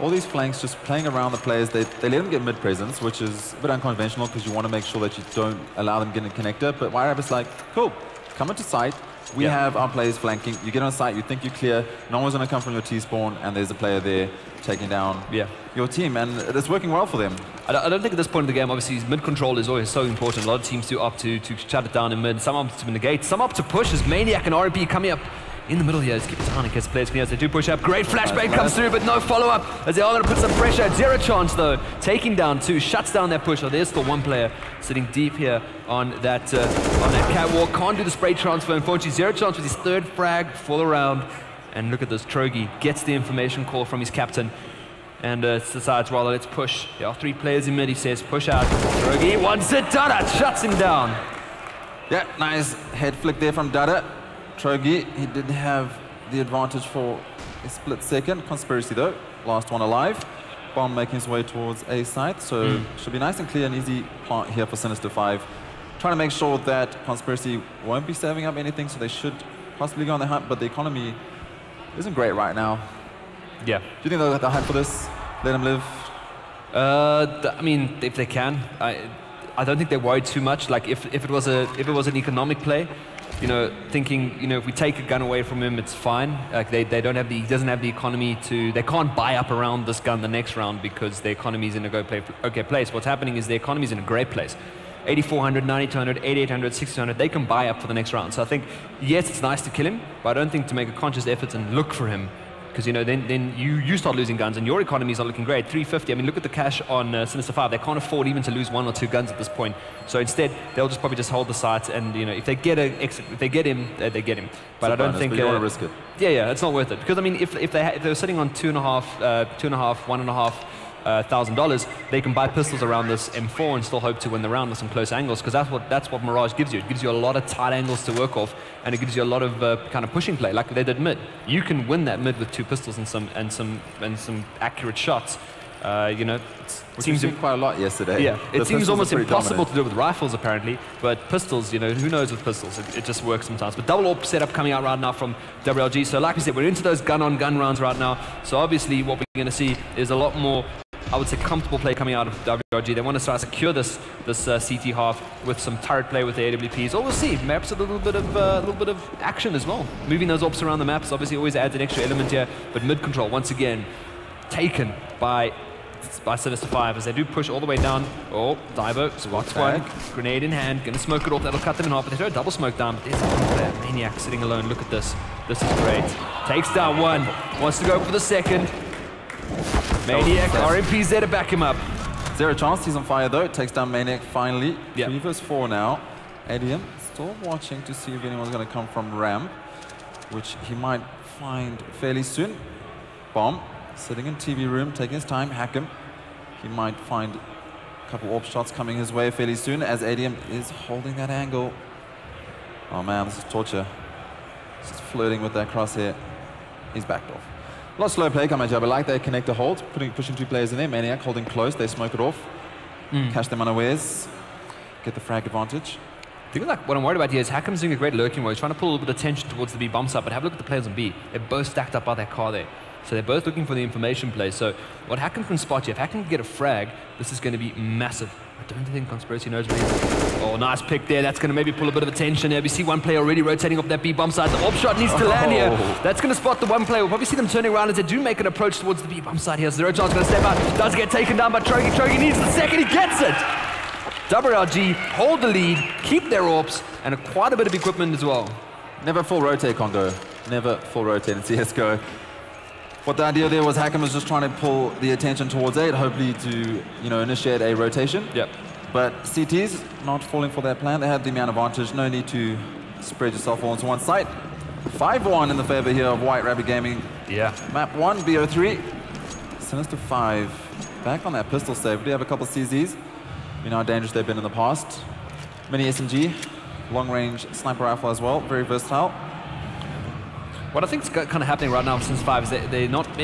[SPEAKER 11] All these flanks just playing around the players. They let them get mid-presence, which is a bit unconventional because you want to make sure that you don't allow them getting a connector. But White Rabbit's like, cool, come into sight. We have our players flanking. You get on site, you think you're clear. No one's going to come from your T-spawn, and there's a player there taking down your team, and it's working well for them.
[SPEAKER 10] I don't think at this point in the game, obviously, mid control is always so important. A lot of teams do opt to shut it down in mid. Some opt to negate, some opt to push. As Maniac and RP coming up in the middle here. Let's keep it down in case players can. They do push up. Great flashbang comes through, but no follow-up, as they are going to put some pressure. Zero chance, though. Taking down two, shuts down that push. Oh, there's still one player sitting deep here on that catwalk. Can't do the spray transfer, unfortunately. Zero chance with his third frag for the round. And look at this, Trogi gets the information call from his captain and decides, rather, let's push. There are 3 players in mid, he says, push out. Trogi wants it, Dada shuts him down.
[SPEAKER 11] Yeah, nice head flick there from Dada. Trogi, he did have the advantage for a split second. Conspiracy though, last one alive. Bomb making his way towards A site, so should be nice and clear and easy plant here for Sinister 5. Trying to make sure that Conspiracy won't be saving up anything, so they should possibly go on the hunt, but the economy isn't great right now.
[SPEAKER 10] Yeah.
[SPEAKER 11] Do you think they'll hunt for this? Let them live?
[SPEAKER 10] I mean, if they can. I don't think they're worried too much. Like if it was an economic play, you know, thinking, you know, if we take a gun away from him, it's fine. Like he doesn't have the economy to, they can't buy up around this gun the next round because the economy's in a okay place. What's happening is the economy's in a great place. 8,400, 9,200, 8,800, 6,200, they can buy up for the next round. So I think, yes, it's nice to kill him, but I don't think to make a conscious effort and look for him. Because, you know, then you start losing guns and your economies are looking great. 350, I mean, look at the cash on Sinister 5. They can't afford even to lose 1 or 2 guns at this point. So instead, they'll just probably just hold the site and, you know, if they get him, they get him. But I don't think...
[SPEAKER 11] But you want to risk it.
[SPEAKER 10] Yeah, it's not worth it. Because, I mean, if they were sitting on $1,500, they can buy pistols around this M4 and still hope to win the round with some close angles, because that's what Mirage gives you. It gives you a lot of tight angles to work off, and it gives you a lot of kind of pushing play, like they did mid. You can win that mid with 2 pistols and some accurate shots. You know,
[SPEAKER 11] it seems quite a lot yesterday.
[SPEAKER 10] Yeah, it seems almost impossible to do with rifles apparently, but pistols, you know, who knows with pistols? It just works sometimes. But double AWP setup coming out right now from WLG. So like we said, we're into those gun-on-gun rounds right now. So obviously what we're going to see is a lot more, I would say, comfortable play coming out of WRG. They want to start to secure this CT half with some turret play with the AWPs. Or we'll see, perhaps a little bit of action as well. Moving those ops around the maps obviously always adds an extra element here. But mid control once again taken by Sinister 5 as they do push all the way down. Oh, Divo spots one, grenade in hand, gonna smoke it off. That'll cut them in half. But they throw a double smoke down. But there's one player, Maniac, sitting alone. Look at this. This is great. Takes down one. Wants to go for the second. Maniac, RMP's there to back him up.
[SPEAKER 11] Zero chance, he's on fire though. Takes down Maniac finally.
[SPEAKER 10] Yep.
[SPEAKER 11] 3 vs 4 now. ADM still watching to see if anyone's going to come from ramp, which he might find fairly soon. Bomb sitting in TV room, taking his time. Hackham. He might find a couple AWP shots coming his way fairly soon as ADM is holding that angle. Oh man, this is torture. Just flirting with that crosshair. He's backed off. A lot of slow play coming at but like they connect a hold, pushing 2 players in there. Maniac holding close, they smoke it off. Catch them unawares. Get the frag advantage.
[SPEAKER 10] I think like what I'm worried about here is Hackham's doing a great lurking role. He's trying to pull a little bit of attention towards the B bomb site, but have a look at the players on B. They're both stacked up by that car there. So they're both looking for the information play. So what Hackham can spot here, if Hackham can get a frag, this is going to be massive. I don't think Conspiracy knows what he is. Oh, nice pick there. That's going to maybe pull a bit of attention here. We see one player already rotating off that B bomb side. The op shot needs to land here. That's going to spot the one player. We'll probably see them turning around as they do make an approach towards the B bomb side here. Zero Chance going to step out. Does get taken down by Trogi. Trogi needs the second. He gets it. WLG hold the lead, keep their AWPs, and quite a bit of equipment as well.
[SPEAKER 11] Never full rotate, Congo. Never full rotate in CSGO. What the idea there was Hackham was just trying to pull the attention towards 8, hopefully to initiate a rotation.
[SPEAKER 10] Yep.
[SPEAKER 11] But CT's not falling for that plan. They had the man advantage. No need to spread yourself all into one site. 5-1 in the favor here of White Rabbit Gaming.
[SPEAKER 10] Yeah.
[SPEAKER 11] Map 1, BO3. Sinister 5 back on that pistol save. We do have a couple of CZs. We know how dangerous they've been in the past. Mini SMG, long-range sniper rifle as well, very versatile.
[SPEAKER 10] What I think is kind of happening right now since 5 is they're not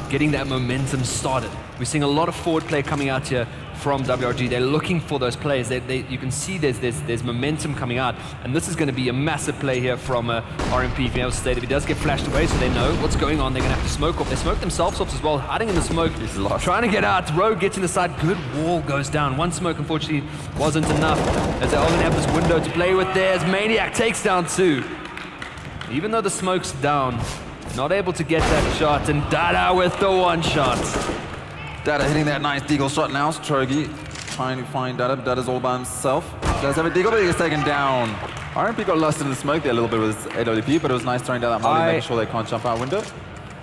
[SPEAKER 10] getting that momentum started. We're seeing a lot of forward play coming out here from WRG. They're looking for those plays. You can see there's momentum coming out, and this is going to be a massive play here from RMP. Being able to stay, if he does get flashed away, so they know what's going on. They're going to have to smoke off. They smoke themselves off as well, hiding in the smoke, trying to get out. Rogue gets in the side. Good wall goes down. One smoke, unfortunately, wasn't enough, as they only have this window to play with there. As Maniac takes down 2. Even though the smoke's down, not able to get that shot, and Dada with the one shot.
[SPEAKER 11] Dada hitting that nice deagle shot now. Trogi trying to find Dada, but Dada's all by himself. Does have a deagle, but he gets taken down. RMP got lost in the smoke there a little bit with AWP, but it was nice throwing down that molly, making sure they can't jump out window.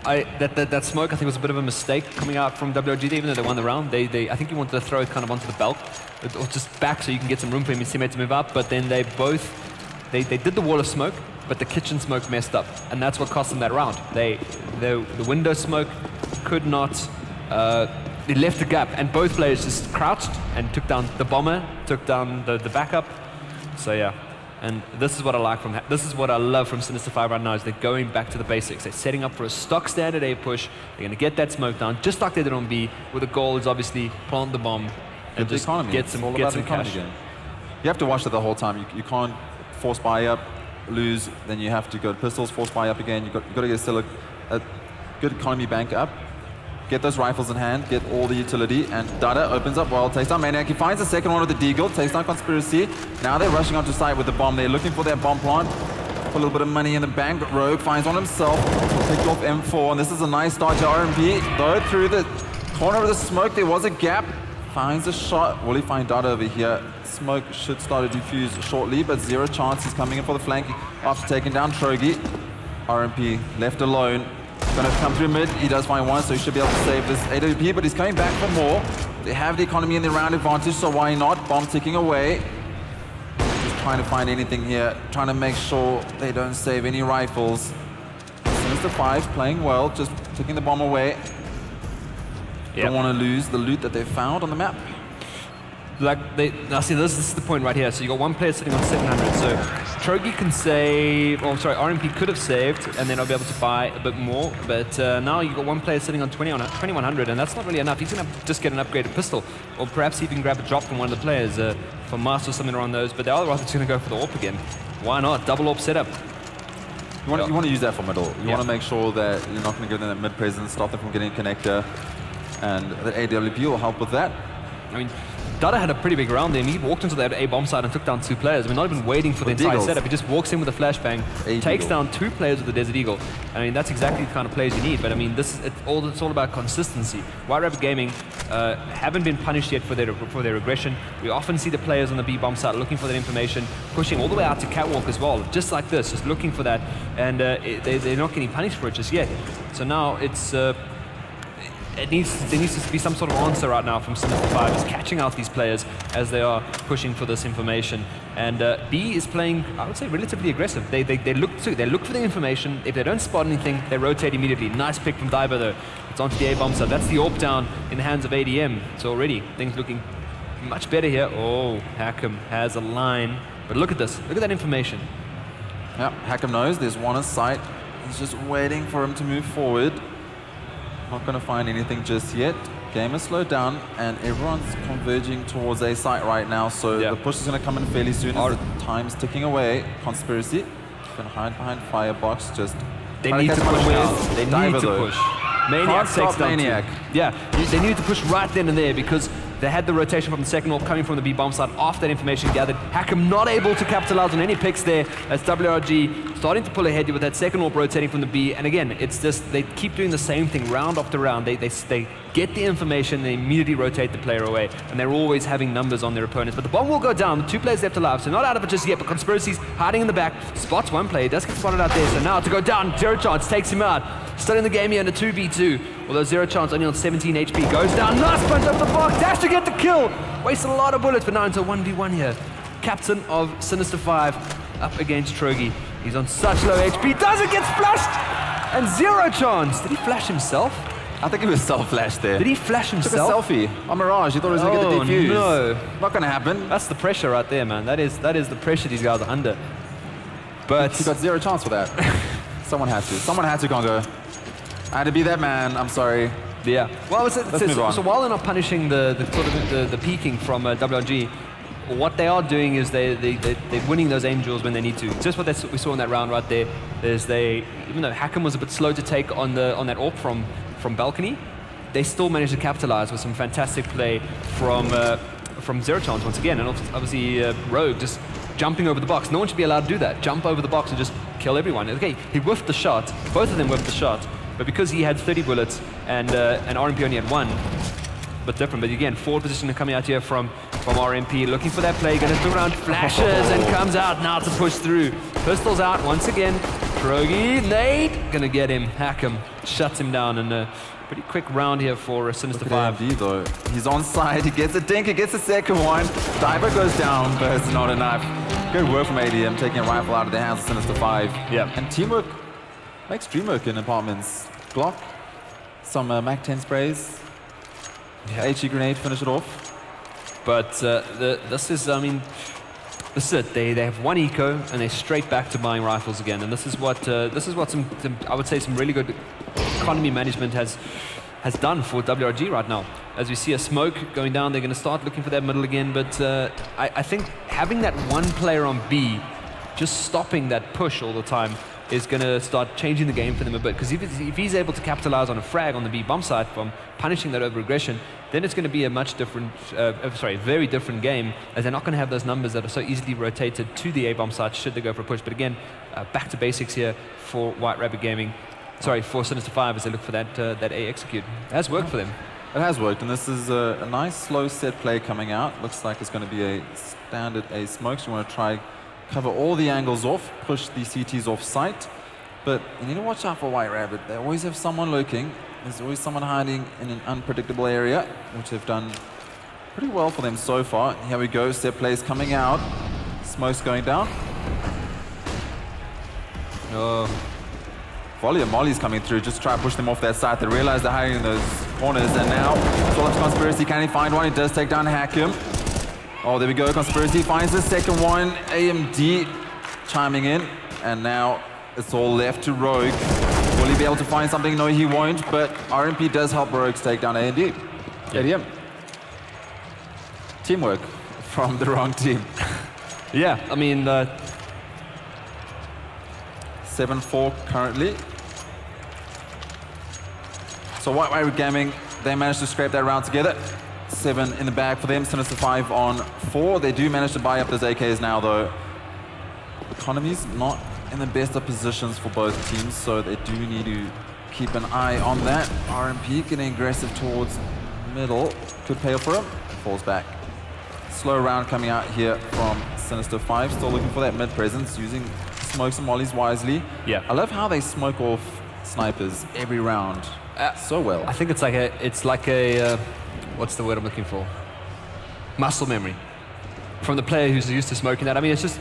[SPEAKER 10] That smoke, I think, was a bit of a mistake coming out from WRG, even though they won the round. I think he wanted to throw it kind of onto the belt, or just back so you can get some room for him and his teammate to move up, but then they did the wall of smoke, but the kitchen smoke messed up, and that's what cost them that round. The window smoke could not, it left a gap, and both players just crouched and took down the bomber, took down the backup. So yeah, and this is what I like from this is what I love from Sinister 5 right now, is they're going back to the basics. They're setting up for a stock standard A push. They're going to get that smoke down, just like they did on B, where the goal is obviously plant the bomb and just get some cash.
[SPEAKER 11] You have to watch it the whole time. You can't force buy up, lose, then you have to go to pistols, force buy up again. You've got to get still a good economy bank up. Get those rifles in hand, get all the utility, and Dada opens up well, takes down Maniac. He finds the second one with the deagle, takes down Conspiracy. Now they're rushing onto site with the bomb. They're looking for their bomb plant. Put a little bit of money in the bank, but Rogue finds one himself. Picked off M4, and this is a nice start to RMP. Though through the corner of the smoke, there was a gap. Finds a shot. Will he find Dada over here? Smoke should start to defuse shortly, but Zero Chance is coming in for the flank after taking down Trogi. RMP left alone. Gonna come through mid. He does find one, so he should be able to save this AWP, but he's coming back for more. They have the economy in the round advantage, so why not? Bomb ticking away. Just trying to find anything here, trying to make sure they don't save any rifles. Sinister 5 playing well, just ticking the bomb away. Yep. Don't want to lose the loot that they found on the map.
[SPEAKER 10] Now see, this is the point right here. So you got one player sitting on 700. So Trogi can save, RMP could have saved, and then I'll be able to buy a bit more. But now you got one player sitting on 2100, and that's not really enough. He's gonna just get an upgraded pistol, or perhaps he can grab a drop from one of the players, from Master or something around those. But the other is gonna go for the AWP again. Why not? Double AWP setup.
[SPEAKER 11] You want to use that for middle. You want to make sure that you're not going to give them that mid presence, stop them from getting a connector, and the AWP will help with that.
[SPEAKER 10] I mean, Dada had a pretty big round there. He walked into that A bomb side and took down 2 players. I mean, not even waiting for the entire setup. He just walks in with a flashbang, takes down 2 players with the Desert Eagle. I mean, that's exactly the kind of plays you need. But I mean, it's all about consistency. White Rabbit Gaming haven't been punished yet for their aggression. We often see the players on the B bomb side looking for that information, pushing all the way out to catwalk as well, just like this, just looking for that, and they're not getting punished for it just yet. So now it's. There needs to be some sort of answer right now from Sinister 5, is catching out these players as they are pushing for this information. And B is playing, I would say, relatively aggressive. They look for the information. If they don't spot anything, they rotate immediately. Nice pick from Diver though. It's onto the A bomb side. That's the AWP down in the hands of ADM. So already things looking much better here. Oh, Hackham has a line. But look at this. Look at that information.
[SPEAKER 11] Yeah, Hackham knows there's one in sight. He's just waiting for him to move forward. Not going to find anything just yet. Game has slowed down, and everyone's converging towards A site right now, so the push is going to come in fairly soon as the time's ticking away. Conspiracy can hide behind Firebox, just...
[SPEAKER 10] They need to push now. They need to push. Maniac takes down
[SPEAKER 11] Maniac.
[SPEAKER 10] Yeah, they need to push right then and there because they had the rotation from the second orb coming from the B bomb side after that information gathered. Hackham not able to capitalize on any picks there as WRG starting to pull ahead with that second orb rotating from the B. And again, it's just, they keep doing the same thing round after round. They get the information, they immediately rotate the player away, and they're always having numbers on their opponents. But the bomb will go down, the 2 players left alive, so not out of it just yet, but Conspiracy's hiding in the back, spots one player, does get spotted out there, so now to go down, Zero Chance takes him out. Still in the game here in a 2v2, although Zero Chance only on 17 HP, goes down, nice punch up the box, dash to get the kill, wasted a lot of bullets, but now into 1v1 here. Captain of Sinister 5 up against Trogi. He's on such low HP, doesn't get splashed, and Zero Chance, did he flash himself?
[SPEAKER 11] I think he was self-flashed there.
[SPEAKER 10] Did he flash himself?
[SPEAKER 11] Took a selfie on Mirage. He thought he was going to get the defuse.
[SPEAKER 10] No.
[SPEAKER 11] Not going to happen.
[SPEAKER 10] That's the pressure right there, man. That is the pressure these guys are under. But
[SPEAKER 11] he got 0 chance for that. Someone had to. Someone had to, Congo. I had to be that man. I'm sorry.
[SPEAKER 10] Yeah. Well,
[SPEAKER 11] Let's move on.
[SPEAKER 10] So while they're not punishing the peeking from WRG, what they are doing is they're winning those aim duels when they need to. Just what we saw in that round right there is even though Hackham was a bit slow to take on that AWP from balcony, they still managed to capitalize with some fantastic play from Zero Chance once again, and obviously Rogue just jumping over the box. No one should be allowed to do that. Jump over the box and just kill everyone. Okay, he whiffed the shot. Both of them whiffed the shot, but because he had 30 bullets and RMP only had 1, but different. But again, forward position coming out here from RMP, looking for that play, going to throw around flashes and comes out now to push through. Pistols out once again. Trogi, nade, gonna get him. Hackham shuts him down, and a pretty quick round here for Sinister 5.
[SPEAKER 11] AMD though, he's on side, he gets a dink, he gets the second one. Diver goes down, but it's not enough. Good work from ADM, taking a rifle out of the hands of Sinister 5.
[SPEAKER 10] Yeah.
[SPEAKER 11] And teamwork makes dream work in apartments. Glock, some Mac 10 sprays, HE grenade, finish it off.
[SPEAKER 10] But this is, I mean, this is it. They have 1 eco and they're straight back to buying rifles again. And this is what some I would say some really good economy management has done for WRG right now. As we see a smoke going down, they're going to start looking for that middle again. But I think having that 1 player on B, just stopping that push all the time, is going to start changing the game for them a bit. Because if he's able to capitalize on a frag on the B bomb site from punishing that over aggression, then it's going to be a much different, very different game, as they're not going to have those numbers that are so easily rotated to the A bomb site should they go for a push. But again, back to basics here for White Rabbit Gaming. Sorry, for Sinister 5 as they look for that A execute. It has worked for them.
[SPEAKER 11] It has worked, and this is a nice slow set play coming out. Looks like it's going to be a standard A smoke. So you want to try cover all the angles off, push the CTs off site. But you need to watch out for White Rabbit. They always have someone lurking. There's always someone hiding in an unpredictable area, which they've done pretty well for them so far. Here we go, set plays coming out. Smoke's going down.
[SPEAKER 10] Oh.
[SPEAKER 11] Volley of mollies coming through, just try to push them off that side. They realize they're hiding in those corners, and now Solom's Conspiracy, can he find one? He does take down Hackham. Oh, there we go, Conspiracy finds the second one. AMD chiming in, and now it's all left to Rogue. Will he be able to find something? No, he won't, but RMP does help Rogues take down AMD. ADM. Teamwork from the wrong team.
[SPEAKER 10] Yeah, I mean...
[SPEAKER 11] 7-4 currently. So White Rabbit Gaming, they managed to scrape that round together. 7 in the bag for them, Sinister 5 on 4. They do manage to buy up those AKs now though. Economy's not in the best of positions for both teams, so they do need to keep an eye on that. RMP getting aggressive towards middle. Could pay off for him. Falls back. Slow round coming out here from Sinister 5. Still looking for that mid presence, using smokes and mollies wisely.
[SPEAKER 10] Yeah.
[SPEAKER 11] I love how they smoke off snipers every round so well.
[SPEAKER 10] I think it's like a what's the word I'm looking for? Muscle memory from the player who's used to smoking that. I mean, it's just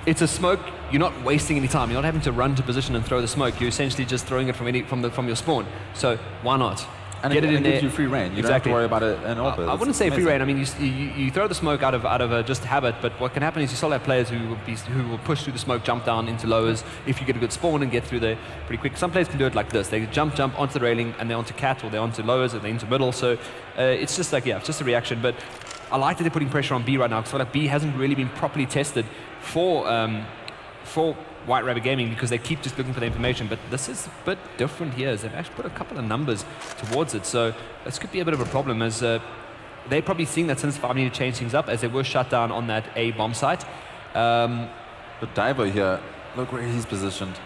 [SPEAKER 10] it's a smoke. You're not wasting any time. You're not having to run to position and throw the smoke. You're essentially just throwing it from your spawn. So why not?
[SPEAKER 11] And
[SPEAKER 10] get it in there.
[SPEAKER 11] gives you free reign. You
[SPEAKER 10] Exactly.
[SPEAKER 11] don't have to worry about it in orbit.
[SPEAKER 10] I wouldn't say free reign. I mean, you throw the smoke out of just habit, but what can happen is you still have players who will push through the smoke, jump down into lowers if you get a good spawn and get through there pretty quick. Some players can do it like this. They jump onto the railing and they're onto cat, or they're onto lowers, or they're into middle. So it's just like, it's just a reaction. But I like that they're putting pressure on B right now, because I feel like B hasn't really been properly tested for White Rabbit Gaming, because they keep just looking for the information. But this is a bit different here, as they've actually put a couple of numbers towards it. So this could be a bit of a problem, as they're probably seeing that Since5 need to change things up, as they were shut down on that A bomb site.
[SPEAKER 11] But Divo here, look where he's positioned.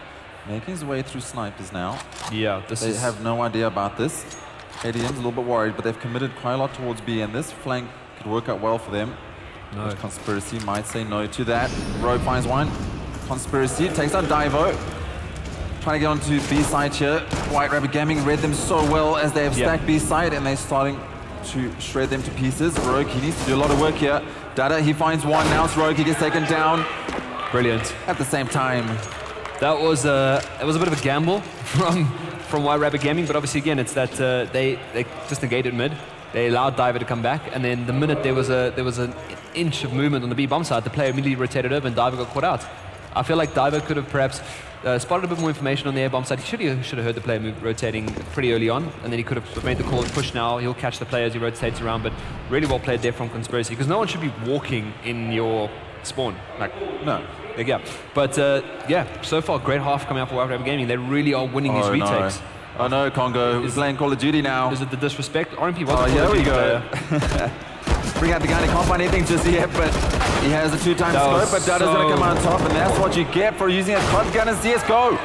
[SPEAKER 11] Making his way through snipers now.
[SPEAKER 10] Yeah,
[SPEAKER 11] they have no idea about this. ADM's a little bit worried, but they've committed quite a lot towards B, and this flank could work out well for them.
[SPEAKER 10] No.
[SPEAKER 11] Which Conspiracy might say no to that. Rogue finds one. Conspiracy takes out Divo. Trying to get onto B side here. White Rabbit Gaming read them so well as they have stacked B side, and they're starting to shred them to pieces. Rogue, he needs to do a lot of work here. Dada, he finds one. Now it's Rogue, he gets taken down.
[SPEAKER 10] Brilliant.
[SPEAKER 11] At the same time.
[SPEAKER 10] That was a bit of a gamble from White Rabbit Gaming, but obviously again, it's that they just negated mid. They allowed Diver to come back, and then the minute there was an inch of movement on the B bomb side, the player immediately rotated over and Diver got caught out. I feel like Diver could have perhaps spotted a bit more information on the air bomb side. He should have heard the player rotating pretty early on, and then he could have made the call and push now. He'll catch the player as he rotates around, but really well played there from Conspiracy, because no one should be walking in your spawn. Like, no. Yeah. But so far, great half coming out for White Rabbit Gaming. They really are winning these retakes.
[SPEAKER 11] Oh no, Congo is playing Call of Duty now.
[SPEAKER 10] Is it the disrespect? RMP was
[SPEAKER 11] here we go. Bring out the gun, he can't find anything just yet, but he has a 2-time scope, but Dada's going to come on top, and that's what you get for using a COD gun in CSGO.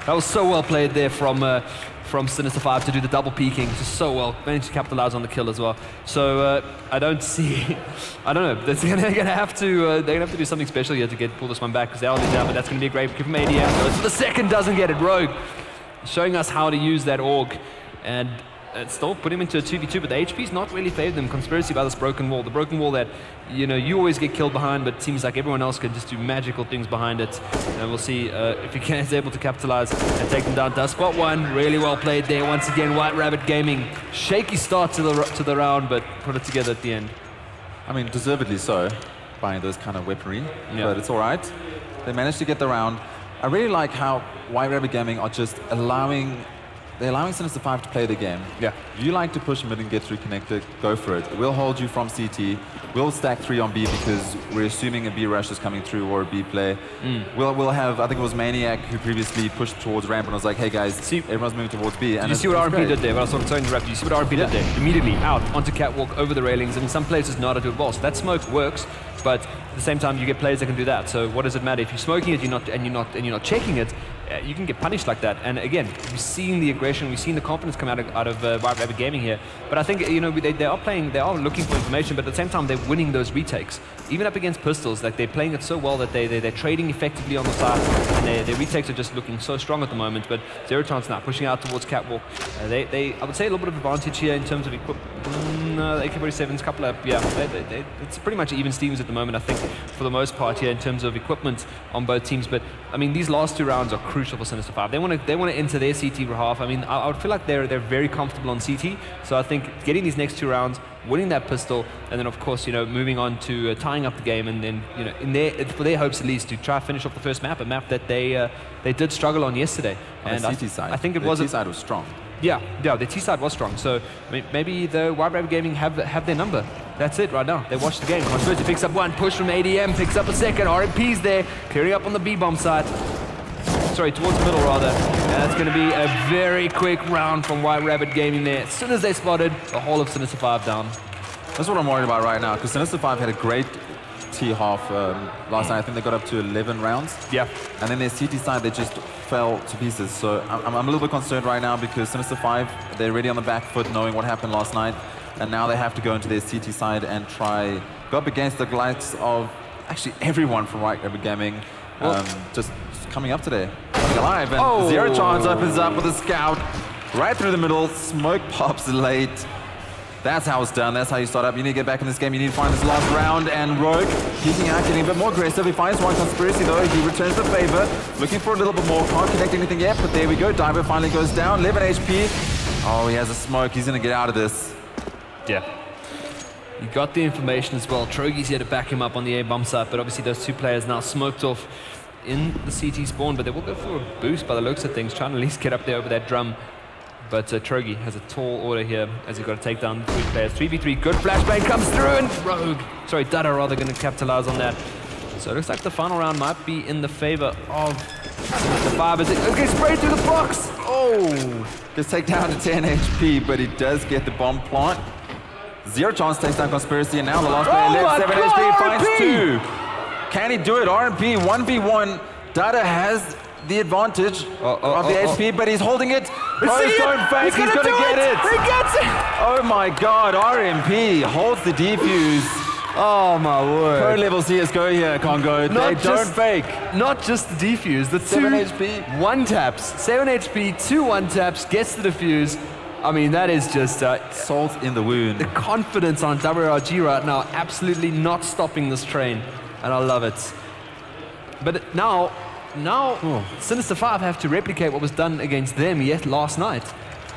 [SPEAKER 10] That was so well played there from Sinistr5 to do the double peeking. Just so well. Managed to capitalize on the kill as well. So I don't know. They're gonna have to do something special here to pull this one back, because they're already down, but that's gonna be a great kick from ADM. Goes for the second, doesn't get it. Rogue showing us how to use that AUG, and still put him into a 2v2, but the HP's not really favored them. Conspiracy by this broken wall. The broken wall that, you always get killed behind, but it seems like everyone else can just do magical things behind it. And we'll see if he is able to capitalize and take them down. Does spot one. Really well played there. Once again, White Rabbit Gaming. Shaky start to the round, but put it together at the end.
[SPEAKER 11] I mean, deservedly so, buying those kind of weaponry, but it's all right. They managed to get the round. I really like how White Rabbit Gaming are just allowing Sinistr5 to play the game. Yeah. You like to push mid and get through connector, go for it. We'll hold you from CT. We'll stack 3 on B, because we're assuming a B rush is coming through, or a B play. We'll have, I think it was Maniac who previously pushed towards ramp and was like, hey guys, everyone's moving towards B. And
[SPEAKER 10] you see what RMP did there? But I was sorry to interrupt you. You see what RMP did there? Immediately out onto catwalk, over the railings, and in some places know how to do it well. So that smoke works, but at the same time you get players that can do that. So what does it matter if you're smoking it, you're not checking it? You can get punished like that. And again, we've seen the aggression, we've seen the confidence come out of White Rabbit Gaming here. But I think they are looking for information, but at the same time they're winning those retakes. Even up against pistols, like they're playing it so well that they're trading effectively on the side, and their retakes are just looking so strong at the moment. But Zero Chance now pushing out towards catwalk. I would say a little bit of advantage here in terms of equipment. No, the AK-47's couple of it's pretty much even Stevens at the moment, I think, for the most part here in terms of equipment on both teams. But I mean, these last 2 rounds are crucial for Sinistr5. They want to enter their CT half. I mean, I would feel like they're very comfortable on CT. So I think getting these next 2 rounds, winning that pistol, and then of course moving on to tying up the game, and then for their hopes at least to try to finish off the first map, a map that they did struggle on yesterday.
[SPEAKER 11] And the CT side,
[SPEAKER 10] I think the T
[SPEAKER 11] side was strong.
[SPEAKER 10] Yeah, the T side was strong. So maybe the White Rabbit Gaming have their number. That's it right now. They watch the game. Conspiracy picks up one, push from ADM, picks up a second. RMP's there, clearing up on the B bomb side. Sorry, towards the middle rather. And that's going to be a very quick round from White Rabbit Gaming there. As soon as they spotted, the whole of Sinistr5 down.
[SPEAKER 11] That's what I'm worried about right now, because Sinistr5 had a great T half last night. I think they got up to 11 rounds. Yeah. And then their CT side, they just fell to pieces. So I'm a little bit concerned right now, because Sinistr5, they're already on the back foot knowing what happened last night. And now they have to go into their CT side and try go up against the likes of actually everyone from White Rabbit Gaming. Just coming up today, coming alive, and Zero Chance opens up with a scout right through the middle. Smoke pops late. That's how it's done. That's how you start up. You need to get back in this game. You need to find this last round. And Rogue peeking out, getting a bit more aggressive. He finds one. Conspiracy though, he returns the favor, looking for a little bit more. Can't connect anything yet, but there we go. Diver finally goes down. 11 HP. Oh, he has a smoke. He's going to get out of this.
[SPEAKER 10] Yeah. You got the information as well. Trogi's here to back him up on the A bomb site, but obviously those two players now smoked off in the CT spawn, but they will go for a boost by the looks of things, trying to at least get up there over that drum. But Trogi has a tall order here as he's got to take down the 3 players. 3v3, good flashbang comes through, and Rogue, sorry, Dada rather, going to capitalize on that. So it looks like the final round might be in the favor of the 5 as it gets sprayed through the box.
[SPEAKER 11] Oh, gets taken down to 10 HP, but he does get the bomb plant. 0 chance takes down Conspiracy, and now the last player left, 7 HP, finds 2. Can he do it? RMP 1v1. Dada has the advantage of the HP, but he's holding it. Close, don't fake, he's gonna get it.
[SPEAKER 10] He gets it!
[SPEAKER 11] Oh my god, RMP holds the defuse.
[SPEAKER 10] Oh my word.
[SPEAKER 11] Pro level CSGO here, Congo. They don't fake.
[SPEAKER 10] Not just the defuse, the
[SPEAKER 11] 7 HP.
[SPEAKER 10] 1 taps. 7 HP, 2 1 taps, gets the defuse. I mean, that is just
[SPEAKER 11] salt in the wound.
[SPEAKER 10] The confidence on WRG right now, absolutely not stopping this train, and I love it. But now Sinister 5 have to replicate what was done against them last night.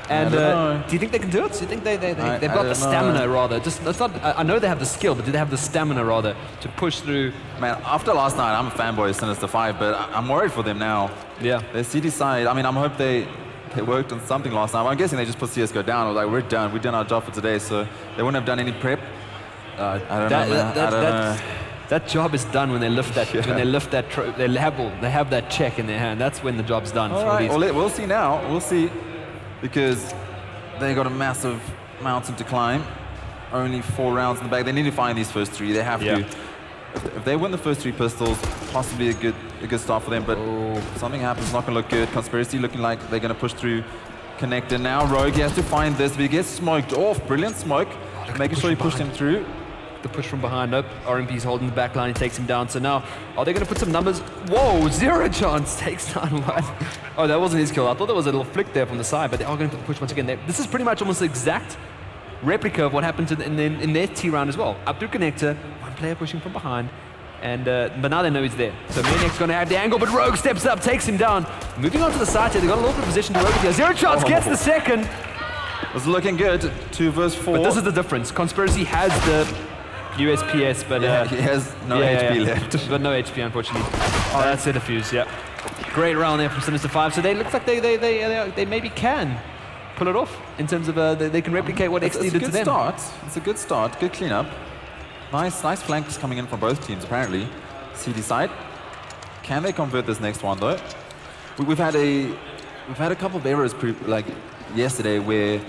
[SPEAKER 10] And do you think they can do it? Do you think they've got the stamina rather? I know they have the skill, but do they have the stamina rather to push through?
[SPEAKER 11] Man, after last night, I'm a fanboy of Sinister 5, but I'm worried for them now.
[SPEAKER 10] Yeah.
[SPEAKER 11] Their CD side, I mean, I hope they worked on something last night. I'm guessing they just put CSGO down. Or like, we're done. We've done our job for today, so they wouldn't have done any prep. I don't know.
[SPEAKER 10] That job is done when they lift that. When they lift that, they have that check in their hand. That's when the job's done.
[SPEAKER 11] All right. Well, we'll see now. We'll see, because they got a massive mountain to climb. Only 4 rounds in the bag. They need to find these first 3. They have to. If they win the first 3 pistols, possibly a good start for them. But something happens, not gonna look good. Conspiracy looking like they're gonna push through. Connector now. Rogue, he has to find this, but he gets smoked off. Brilliant smoke, making sure he pushed him through.
[SPEAKER 10] The push from behind. Nope. RMP's holding the back line. He takes him down. So now, are they going to put some numbers? Whoa, 0 chance. Takes down 1. Oh, that wasn't his kill. I thought there was a little flick there from the side, but they are going to put the push once again. This is pretty much almost the exact replica of what happened in their T round as well. Up through connector, 1 player pushing from behind, and but now they know he's there. So Maniac's going to have the angle, but Rogue steps up, takes him down. Moving on to the side here, they got a little bit of position to Rogue here. 0 chance, gets the second.
[SPEAKER 11] Was looking good. 2 versus 4.
[SPEAKER 10] But this is the difference. Conspiracy has the USPS, but
[SPEAKER 11] he has no HP left.
[SPEAKER 10] But no HP, unfortunately. Oh, that's it, a fuse. Yeah, great round there from Sinister 5. So they look like they maybe can pull it off in terms of they can replicate what XD did to them.
[SPEAKER 11] It's a good start. Good cleanup. Nice flanks coming in from both teams. Apparently, CD side. Can they convert this next one though? We've had a couple of errors like yesterday where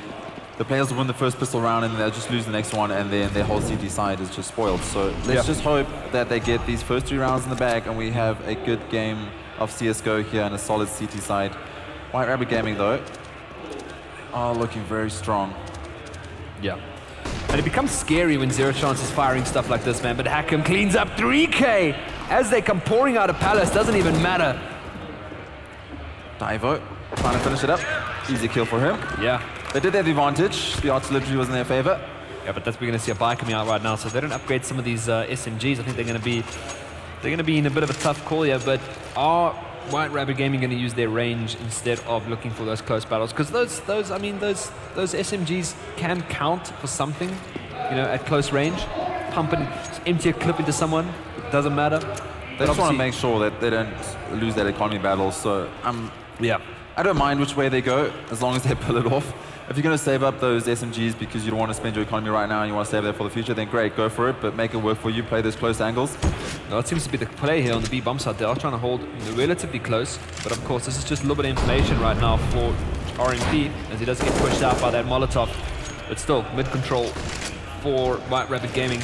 [SPEAKER 11] the players will win the first pistol round and they'll just lose the next one, and then their whole CT side is just spoiled. So let's just hope that they get these first 3 rounds in the bag and we have a good game of CSGO here and a solid CT side. White Rabbit Gaming though, are looking very strong.
[SPEAKER 10] Yeah. And it becomes scary when 0 chance is firing stuff like this, man. But Hackham cleans up 3K as they come pouring out of Palace. Doesn't even matter.
[SPEAKER 11] Divo trying to finish it up. Easy kill for him.
[SPEAKER 10] Yeah.
[SPEAKER 11] They did have the advantage. The artillery was in their favor.
[SPEAKER 10] Yeah, but we're going to see a buy coming out right now. So if they don't upgrade some of these SMGs, I think they're going to be in a bit of a tough call here. But are White Rabbit Gaming going to use their range instead of looking for those close battles? Because those SMGs can count for something, you know, at close range. Pump and empty a clip into someone, it doesn't matter.
[SPEAKER 11] They just want to make sure that they don't lose that economy battle. So I don't mind which way they go as long as they pull it off. If you're going to save up those SMGs because you don't want to spend your economy right now and you want to save that for the future, then great, go for it, but make it work for you. Play those close angles.
[SPEAKER 10] Well, it seems to be the play here on the B bomb side. They are trying to hold relatively close, but of course this is just a little bit of information right now for RMP as he doesn't get pushed out by that Molotov. But still, mid-control for White Rabbit Gaming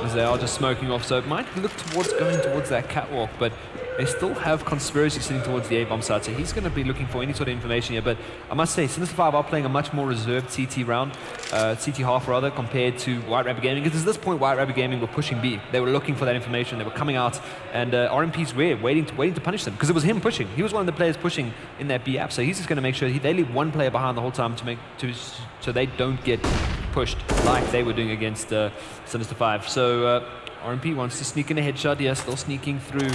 [SPEAKER 10] as they are just smoking off. So it might look towards going towards that catwalk, but they still have Conspiracy sitting towards the A-bomb side, so he's going to be looking for any sort of information here. But I must say, Sinister 5 are playing a much more reserved CT round, CT half rather, compared to White Rabbit Gaming. Because at this point, White Rabbit Gaming were pushing B. They were looking for that information. They were coming out, and RMP's waiting to punish them because it was him pushing. He was one of the players pushing in that B app, so he's just going to make sure they leave one player behind the whole time so they don't get pushed like they were doing against Sinister 5. So RMP wants to sneak in a headshot. Yeah, still sneaking through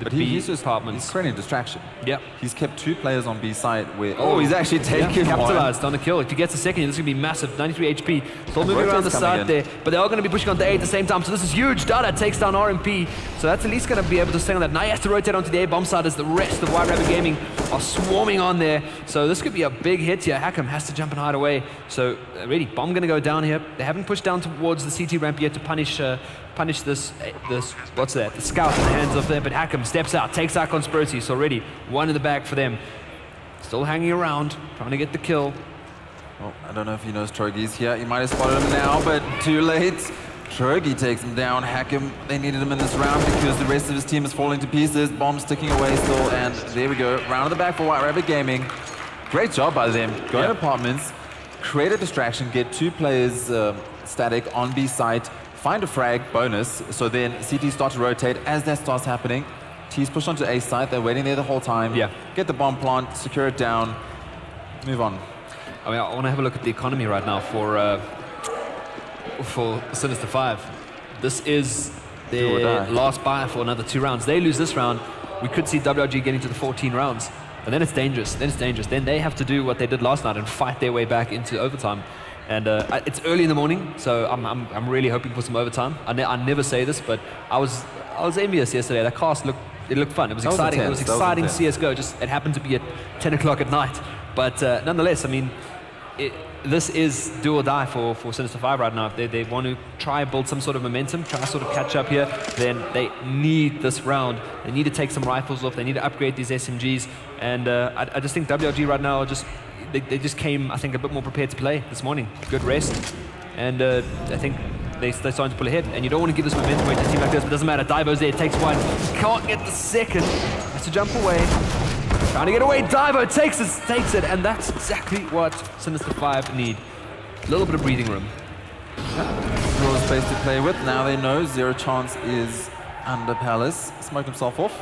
[SPEAKER 11] But he's just he's creating a distraction.
[SPEAKER 10] Yeah.
[SPEAKER 11] He's kept 2 players on B side where he's actually taken
[SPEAKER 10] capitalized on the kill. If he gets a second, this is going to be massive. 93 HP. Still moving around the side there, but they are going to be pushing onto A at the same time. So this is huge. Dada takes down RMP. So that's at least going to be able to stay on that. Now he has to rotate onto the A bomb side as the rest of White Rabbit Gaming are swarming on there. So this could be a big hit here. Hackham has to jump and hide away. So really, bomb going to go down here. They haven't pushed down towards the CT ramp yet to punish this what's that? The scout in the hands of them. But Hackham steps out, takes out Conspiracy. So already 1 in the bag for them. Still hanging around, trying to get the kill.
[SPEAKER 11] Well, I don't know if he knows Trogi's here. He might have spotted him now, but too late. Trogi takes him down. Hackham, they needed him in this round because the rest of his team is falling to pieces. Bomb's ticking away still, and there we go. Round of the back for White Rabbit Gaming. Great job by them. Go in apartments, create a distraction, get 2 players static on B site, find a frag bonus, so then CT start to rotate. As that starts happening, T's push onto A site. They're waiting there the whole time.
[SPEAKER 10] Yeah.
[SPEAKER 11] Get the bomb plant, secure it down, move on.
[SPEAKER 10] I mean, I want to have a look at the economy right now for Sinister 5. This is their last buy for another 2 rounds. They lose this round, we could see WRG getting to the 14 rounds. And then it's dangerous. Then they have to do what they did last night and fight their way back into overtime. And it's early in the morning, so I'm really hoping for some overtime. I never say this, but I was envious yesterday. That cast looked fun. It was exciting. It was exciting CSGO. Just it happened to be at 10 o'clock at night. But nonetheless, I mean, this is do or die for Sinister 5 right now. If they want to try build some sort of momentum, try to sort of catch up here, then they need this round. They need to take some rifles off. They need to upgrade these SMGs. And I just think WRG right now they just came, I think, a bit more prepared to play this morning. Good rest. And I think they're starting to pull ahead. And you don't want to give this momentum away to a team like this, but it doesn't matter. Divo's there, takes 1. Can't get the second. Has to jump away. Trying to get away, Divo takes it, and that's exactly what Sinister 5 need. A little bit of breathing room.
[SPEAKER 11] Draw space to play with. Now they know Zero Chance is under Palace. Smoked himself off.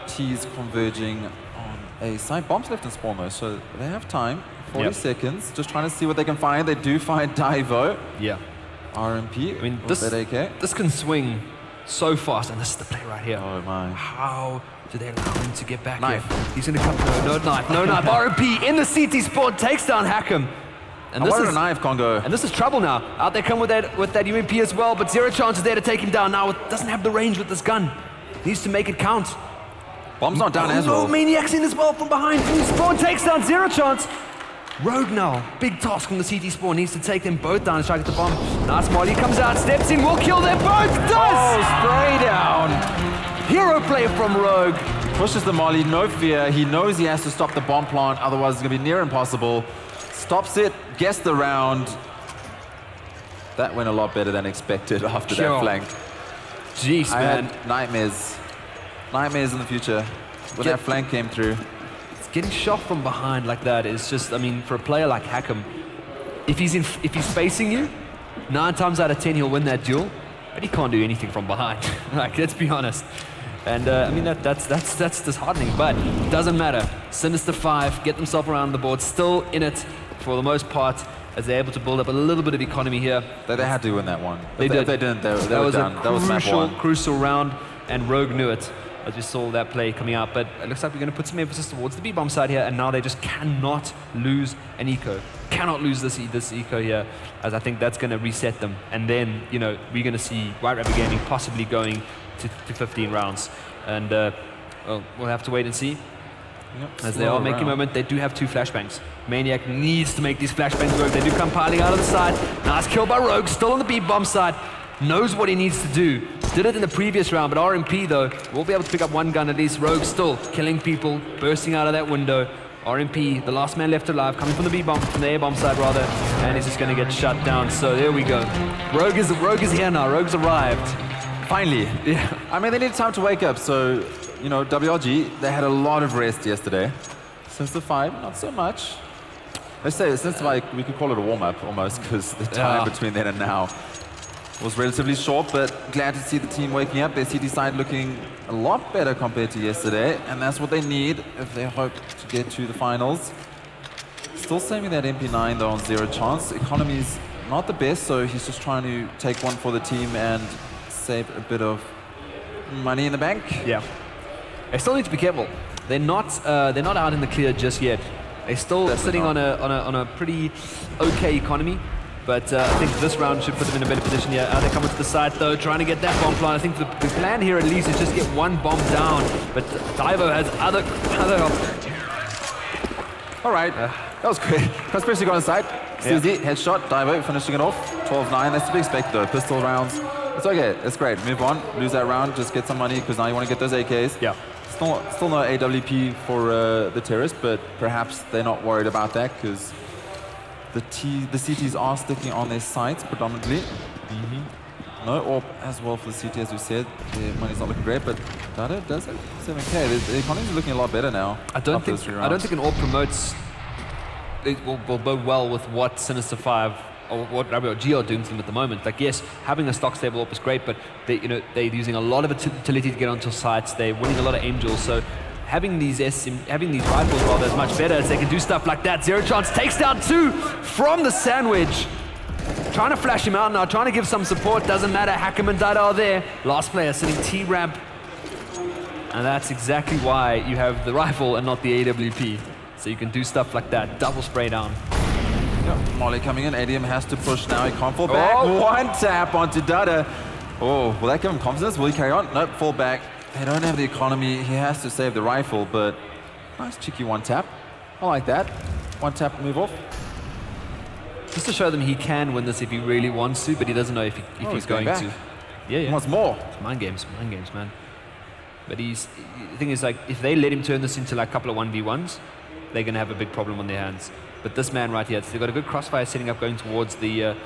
[SPEAKER 11] T's converging on A side. Bombs left in spawn though, so they have time. 40 seconds. Just trying to see what they can find. They do find Divo.
[SPEAKER 10] Yeah.
[SPEAKER 11] RMP.
[SPEAKER 10] I mean, this can swing so fast, and this is the play right here.
[SPEAKER 11] Oh my.
[SPEAKER 10] How do they allow him to get back here? He's going to come. No knife. RMP in the CT spawn takes down Hackham.
[SPEAKER 11] And this is a knife, Congo.
[SPEAKER 10] And this is trouble now. Out they come with that UMP as well, but Zero Chance is there to take him down. Now it doesn't have the range with this gun. Needs to make it count.
[SPEAKER 11] Bomb's not down as well.
[SPEAKER 10] Maniac's in as well from behind. Spawn takes down Zero Chance. Rogue now, big task from the CT spawn, needs to take them both down and try to get the bomb. Nice Molly comes out, steps in, will kill them both, does!
[SPEAKER 11] Oh, spray down!
[SPEAKER 10] Hero play from Rogue.
[SPEAKER 11] Pushes the Molly, no fear, he knows he has to stop the bomb plant, otherwise it's going to be near impossible. Stops it, gets the round. That went a lot better than expected after that flank.
[SPEAKER 10] Jeez, man.
[SPEAKER 11] Had nightmares. Nightmares in the future when that flank came through.
[SPEAKER 10] Getting shot from behind like that is just, I mean, for a player like Hackham, if he's facing you, 9 times out of 10 he'll win that duel, but he can't do anything from behind. Like, let's be honest. And I mean that's disheartening, but it doesn't matter. Sinister 5 get themselves around the board, still in it for the most part, as they're able to build up a little bit of economy here.
[SPEAKER 11] They had to win that one.
[SPEAKER 10] They did.
[SPEAKER 11] If they didn't, they
[SPEAKER 10] that
[SPEAKER 11] were
[SPEAKER 10] was
[SPEAKER 11] done. That was map 1.
[SPEAKER 10] Crucial round, and Rogue knew it. As we saw that play coming out, but it looks like we're going to put some emphasis towards the B-bomb side here, and now they just cannot lose an eco. Cannot lose this eco here, as I think that's going to reset them. And then, you know, we're going to see White Rabbit Gaming possibly going to 15 rounds. And well, we'll have to wait and see. Yep, as they are making moment, they do have 2 flashbangs. Maniac needs to make these flashbangs work. They do come piling out of the side. Nice kill by Rogue, still on the B-bomb side. Knows what he needs to do. Did it in the previous round, but RMP though will be able to pick up 1 gun at least. Rogue still killing people, bursting out of that window. RMP, the last man left alive, coming from the B-bomb, from the A-bomb side rather, and he's just going to get shut down. So there we go. Rogue is here now. Rogue's arrived.
[SPEAKER 11] Finally. Yeah. I mean, they need time to wake up. So, you know, WRG, they had a lot of rest yesterday. Sinister 5, not so much. Let's say Sinister 5, we could call it a warm-up almost, because the time between then and now was relatively short, but glad to see the team waking up. Their CT side looking a lot better compared to yesterday, and that's what they need if they hope to get to the finals. Still saving that MP9 though on Zero Chance. Economy's not the best, so he's just trying to take one for the team and save a bit of money in the bank.
[SPEAKER 10] Yeah. They still need to be careful. They're not out in the clear just yet. They're still sitting on a pretty okay economy. But I think this round should put them in a better position here. They're coming to the side though, trying to get that bomb plant. I think the plan here at least is just get one bomb down. But Divo has other
[SPEAKER 11] All right, that was great. Conspiracy got inside. CZ, headshot, Divo finishing it off. 12-9, that's to be expected though. Pistol rounds. It's okay, it's great. Move on, lose that round, just get some money because now you want to get those AKs.
[SPEAKER 10] Yeah.
[SPEAKER 11] Still no AWP for the terrorists, but perhaps they're not worried about that because the CTs are sticking on their sites predominantly. No AWP as well for the CT, as we said. Their money's not looking great, but Dada does it. 7K. The economy's looking a lot better now.
[SPEAKER 10] I don't think an AWP promotes. It will bode well with what Sinister 5 or what WRG are doing to them at the moment. Like, yes, having a stock stable AWP is great, but they're using a lot of utility to get onto sites. They're winning a lot of angels, so having these rifles rather is much better as they can do stuff like that. Zero Chance takes down 2 from the sandwich. Trying to flash him out now, trying to give some support. Doesn't matter, Hakim and Dada are there. Last player sitting T-ramp. And that's exactly why you have the rifle and not the AWP. So you can do stuff like that. Double spray down.
[SPEAKER 11] Yeah, Molly coming in. ADM has to push now. He can't fall back. One tap onto Dada. Oh, will that give him confidence? Will he carry on? Nope, fall back. They don't have the economy. He has to save the rifle, but nice cheeky one tap. I like that. One tap, move off.
[SPEAKER 10] Just to show them he can win this if he really wants to, but he doesn't know if he's going to. Yeah.
[SPEAKER 11] He wants more.
[SPEAKER 10] It's mind games, man. But the thing is, like, if they let him turn this into like a couple of 1v1s, they're going to have a big problem on their hands. But this man right here, they've got a good crossfire setting up going towards the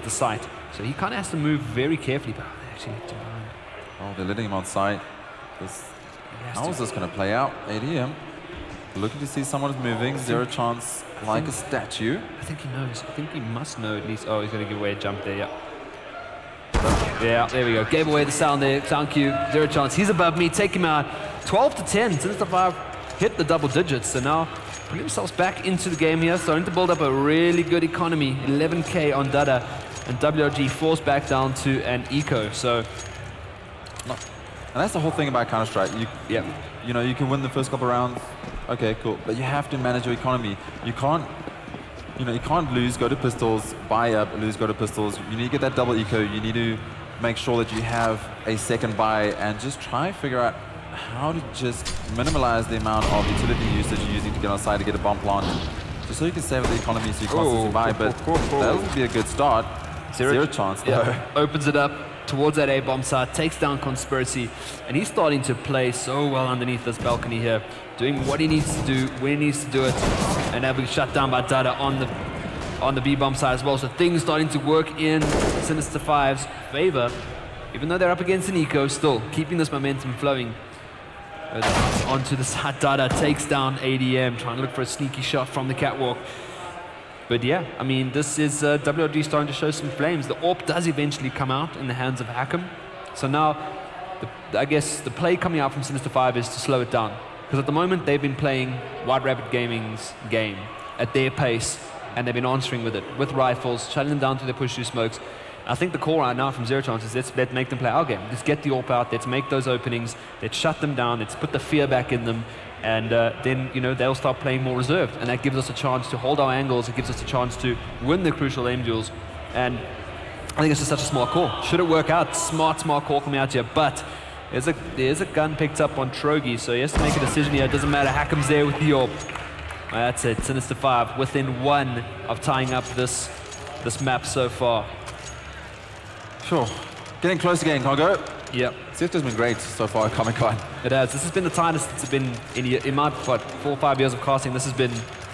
[SPEAKER 10] site. So he kind of has to move very carefully. But they actually left him behind.
[SPEAKER 11] Oh, they're letting him on site. How is this going to play out? ADM looking to see someone's moving. Zero Chance like a statue.
[SPEAKER 10] I think he knows. I think he must know at least. Oh, he's going to give away a jump there, yeah. Yeah, there we go. Gave away the sound there. Sound cue. Zero Chance. He's above me. Take him out. 12 to 10. Sinister 5 hit the double digits. So now put themselves back into the game here. Starting to build up a really good economy. 11K on Dada. And WRG falls back down to an eco. So...
[SPEAKER 11] And that's the whole thing about Counter-Strike. You know, you can win the first couple of rounds. Okay, cool. But you have to manage your economy. You can't lose, go to pistols, buy up, lose, go to pistols. You need to get that double eco. You need to make sure that you have a second buy and just try and figure out how to just minimize the amount of utility usage you're using to get on site to get a bomb plant. Just so you can save the economy so you constantly buy. But that would be a good start. Zero Chance.
[SPEAKER 10] Yeah. Opens it up towards that A-bomb side, takes down Conspiracy, and he's starting to play so well underneath this balcony here, doing what he needs to do, when he needs to do it, and now being shut down by Dada on the B-bomb side as well, so things starting to work in Sinister 5's favor, even though they're up against an eco, still keeping this momentum flowing. Onto the side, Dada takes down ADM, trying to look for a sneaky shot from the catwalk. But yeah, I mean, this is WRG starting to show some flames. The AWP does eventually come out in the hands of Hakim. So now, I guess the play coming out from Sinister 5 is to slow it down. Because at the moment, they've been playing White Rabbit Gaming's game at their pace, and they've been answering with it, with rifles, shutting them down to their push through smokes. I think the call right now from Zero Chance is let's make them play our game. Let's get the AWP out, let's make those openings, let's shut them down, let's put the fear back in them. And then, you know, they'll start playing more reserved. And that gives us a chance to hold our angles. It gives us a chance to win the crucial aim duels. And I think it's just such a smart call. Should it work out? Smart call coming out here. But there's a gun picked up on Trogi. So he has to make a decision here. It doesn't matter. Hakim's there with the AWP. That's it. Sinister 5 within 1 of tying up this map so far.
[SPEAKER 11] Sure. Getting close again, Congo.
[SPEAKER 10] Yep.
[SPEAKER 11] CSGO's been great so far at Comic-Con.
[SPEAKER 10] It has. This has been the tightest it's been in my 4 or 5 years of casting. This has been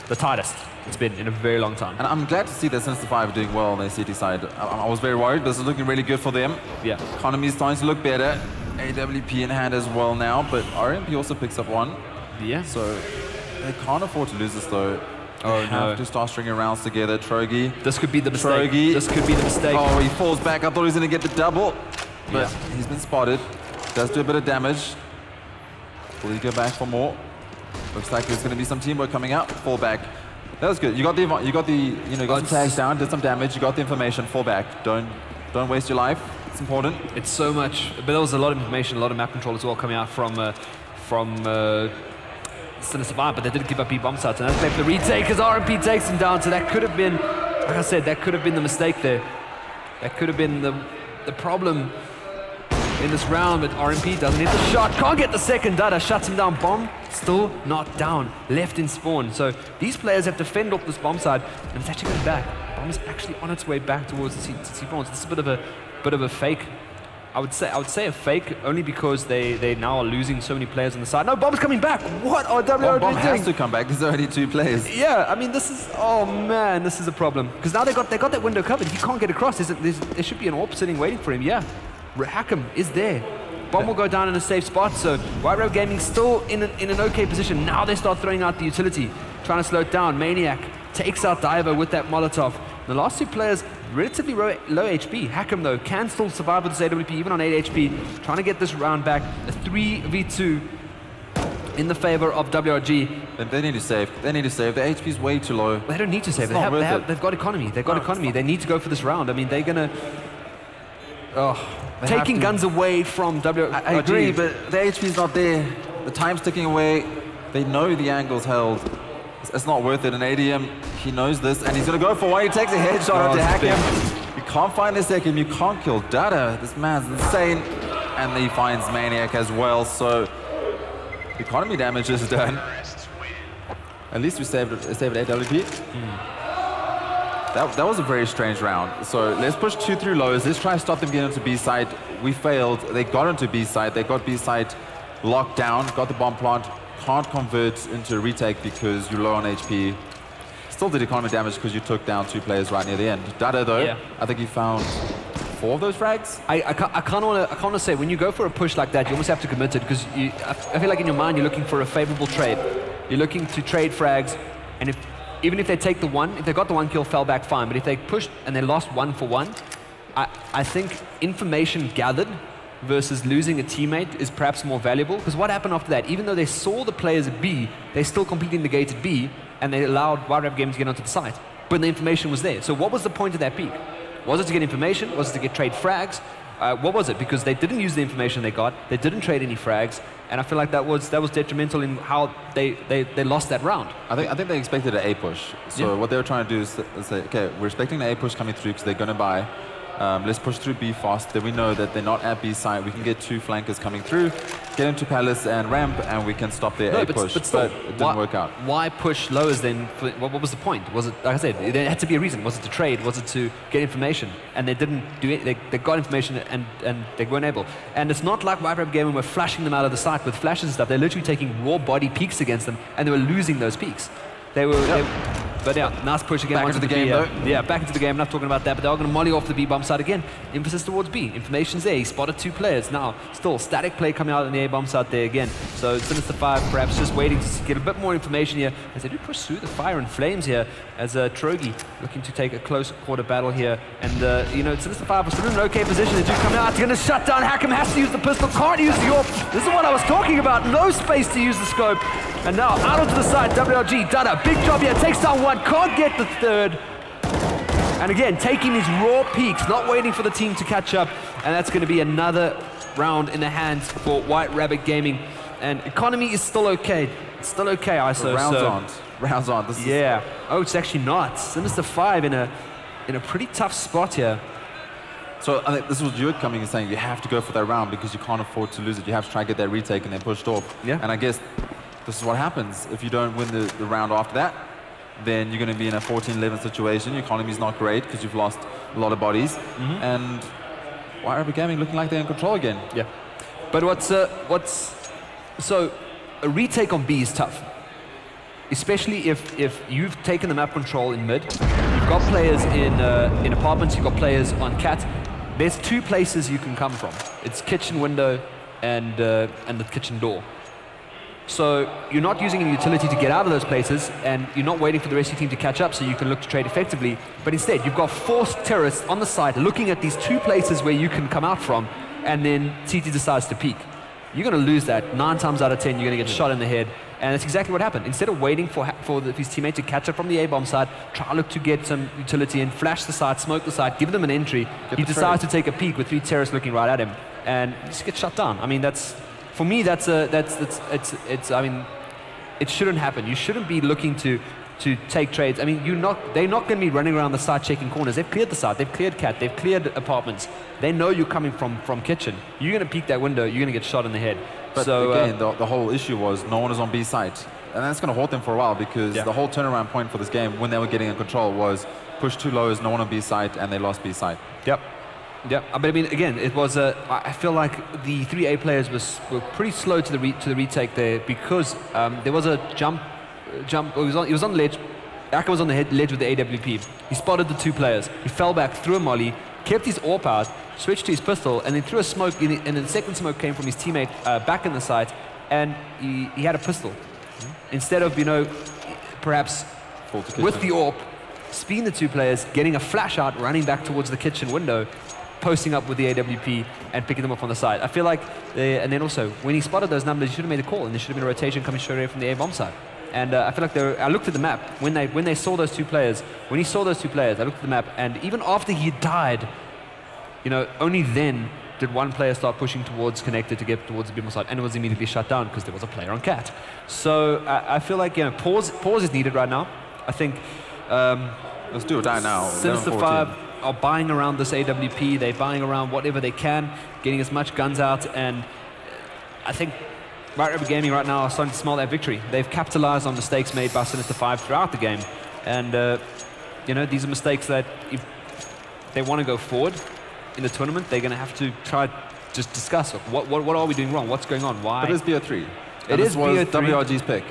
[SPEAKER 10] the tightest it's been in a very long time.
[SPEAKER 11] And I'm glad to see that Sinister 5 are doing well on their CT side. I was very worried, but this is looking really good for them.
[SPEAKER 10] Yeah.
[SPEAKER 11] Economy is starting to look better. AWP in hand as well now, but RMP also picks up 1.
[SPEAKER 10] Yeah.
[SPEAKER 11] So they can't afford to lose this though.
[SPEAKER 10] Oh,
[SPEAKER 11] they have to start stringing rounds together. Trogi.
[SPEAKER 10] This could be the mistake.
[SPEAKER 11] Trogi.
[SPEAKER 10] This could be the mistake.
[SPEAKER 11] Oh, he falls back. I thought he was going to get the double. But he's been spotted. Does do a bit of damage. Will he go back for more? Looks like there's going to be some teamwork coming out. Fall back. That was good. You got some tags down, did some damage. You got the information. Fall back. Don't Don't waste your life. It's important.
[SPEAKER 10] It's so much, but there was a lot of information, a lot of map control as well coming out from Sinister Five, but they didn't give up B bomb sites, and that's left the retake as RMP takes him down. So that could have been, like I said, that could have been the mistake there. That could have been the problem in this round, but RMP doesn't hit the shot, can't get the second. Dada shuts him down. Bomb still not down, left in spawn. So these players have to fend off this bomb side, and it's actually going back. Bomb is actually on its way back towards the C4. So this is a bit of a fake. I would say a fake only because they now are losing so many players on the side. No, Bomb's coming back. What are WRG doing?
[SPEAKER 11] Bomb has to come back. There's already 2 players.
[SPEAKER 10] Yeah, I mean, this is, oh man, this is a problem. Because now they got that window covered. He can't get across. There should be an AWP sitting waiting for him. Yeah, Hack'em is there. Bomb will go down in a safe spot. So White Rabbit Gaming still in an okay position. Now they start throwing out the utility, trying to slow it down. Maniac takes out Diver with that Molotov. The last 2 players, relatively low HP. Hack'em, though, can still survive with this AWP, even on 8 HP. Trying to get this round back. A 3v2 in the favor of WRG.
[SPEAKER 11] They need to save. They need to save. The HP is way too low.
[SPEAKER 10] They don't need to save. They've got economy. They've got economy. They need to go for this round. I mean, they're going to... taking guns away from WRG.
[SPEAKER 11] I agree, but the HP is not there. The time's ticking away. They know the angle's held. It's not worth it. An ADM, he knows this, and he's going to go for one. He takes a headshot onto Hack'em. You can't find the second. You can't kill Dada. This man's insane. And he finds Maniac as well, so economy damage is done. At least we saved AWP. That was a very strange round. So let's push 2 through lows. Let's try and stop them getting into B side. We failed. They got into B side. They got B side locked down, got the bomb plant. Can't convert into a retake because you're low on HP. Still did economy damage because you took down 2 players right near the end. Dada, though, yeah. I think he found 4 of those frags.
[SPEAKER 10] I can't want to say, when you go for a push like that, you almost have to commit it, because I feel like in your mind you're looking for a favorable trade. You're looking to trade frags, and even if they take the 1, if they got the 1 kill, fell back, fine. But if they pushed and they lost 1 for 1, I think information gathered versus losing a teammate is perhaps more valuable, because what happened after that, even though they saw the players at B, they still completely negated B, and they allowed White Rabbit Gaming to get onto the site. But the information was there. So what was the point of that peak? Was it to get information? Was it to get trade frags? What was it? Because they didn't use the information they got, they didn't trade any frags, and I feel like that was detrimental in how they lost that round.
[SPEAKER 11] I think they expected an A push. So what they were trying to do is say, okay, we're expecting an A push coming through because they're going to buy. Let's push through B fast. Then we know that they're not at B side. We can get 2 flankers coming through, get into Palace and Ramp, and we can stop their A push. But still, it didn't work out.
[SPEAKER 10] Why push lowers then? What was the point? Was it, like I said, there had to be a reason. Was it to trade? Was it to get information? And they didn't do it. They got information and they weren't able. And it's not like White Rabbit Gaming were flashing them out of the site with flashes and stuff. They're literally taking raw body peaks against them, and they were losing those peaks. But yeah, nice push again.
[SPEAKER 11] Back into the game, though.
[SPEAKER 10] Yeah, back into the game. Not talking about that, but they're going to molly off the B bomb side again. Emphasis towards B. Information's there. He spotted 2 players. Now, still static play coming out on the A bomb side there again. So Sinister 5 perhaps just waiting to get a bit more information here as they do push through the fire and flames here. As Trogi looking to take a close quarter battle here, and you know, Sinister 5 are still in an okay position. They do come out. They're going to shut down. Hack'em has to use the pistol. Can't use the AWP. This is what I was talking about. No space to use the scope. And now out onto the side, WRG, Dada, big job here, takes down 1, can't get the 3rd. And again, taking these raw peaks, not waiting for the team to catch up. And that's going to be another round in the hands for White Rabbit Gaming. And economy is still okay. It's still okay, ISO.
[SPEAKER 11] Rounds on.
[SPEAKER 10] Oh, it's actually not. Sinister 5 in a pretty tough spot here.
[SPEAKER 11] So I think this was you coming and saying you have to go for that round because you can't afford to lose it. You have to try and get that retake and then pushed off.
[SPEAKER 10] Yeah.
[SPEAKER 11] And I guess this is what happens. If you don't win the round after that, then you're going to be in a 14-11 situation. Your economy is not great because you've lost a lot of bodies. And White Rabbit Gaming looking like they're in control again.
[SPEAKER 10] Yeah. But so a retake on B is tough. Especially if you've taken the map control in mid, you've got players in apartments, you've got players on cat. There's 2 places you can come from. It's kitchen window and the kitchen door. So you're not using any utility to get out of those places, and you're not waiting for the rest of your team to catch up so you can look to trade effectively. But instead, you've got forced terrorists on the side looking at these 2 places where you can come out from, and then TT decides to peek. You're going to lose that. 9 times out of 10, you're going to get shot in the head, And that's exactly what happened. Instead of waiting for his teammate to catch up from the A-bomb side, try look to get some utility and flash the side, smoke the side, give them an entry, he decides to take a peek with 3 terrorists looking right at him, and just get shut down. I mean, for me, I mean, it shouldn't happen. You shouldn't be looking to take trades. I mean, they're not going to be running around the side checking corners. They've cleared the side, they've cleared cat, they've cleared apartments. They know you're coming from kitchen. You're going to peek that window, you're going to get shot in the head.
[SPEAKER 11] But
[SPEAKER 10] so,
[SPEAKER 11] again, the whole issue was no one is on B site. And that's going to haunt them for a while because the whole turnaround point for this game when they were getting in control was push 2 lows, no one on B site, and they lost B site.
[SPEAKER 10] Yep. Yeah, but I mean, again, it was. I feel like the 3A players were pretty slow to the retake there because there was a jump. He was on the ledge. Aka was on the ledge with the AWP. He spotted the 2 players. He fell back, threw a molly, kept his AWP out, switched to his pistol, and then threw a smoke. And then the second smoke came from his teammate back in the site, and he had a pistol. Instead of perhaps with the AWP, speeding the 2 players, getting a flash out, running back towards the kitchen window, posting up with the AWP and picking them up on the side. I feel like, and then also, when he spotted those numbers, he should have made a call, and there should have been a rotation coming straight away from the A-bomb side. And I feel like I looked at the map, when they saw those 2 players, I looked at the map, and even after he died, only then did one player start pushing towards connected to get towards the B-bomb side, and it was immediately shut down because there was a player on cat. So I feel like, pause is needed right now. I think...
[SPEAKER 11] let's do or die now.
[SPEAKER 10] Sinister 5 are buying around this AWP, they're buying around whatever they can, getting as much guns out, and I think White Rabbit Gaming right now are starting to smell that victory. They've capitalized on mistakes made by Sinister 5 throughout the game, and these are mistakes that if they want to go forward in the tournament, they're going to have to try just discuss what are we doing wrong, what's going on, why.
[SPEAKER 11] But it's BO3.
[SPEAKER 10] It is BO3.
[SPEAKER 11] WRG's pick.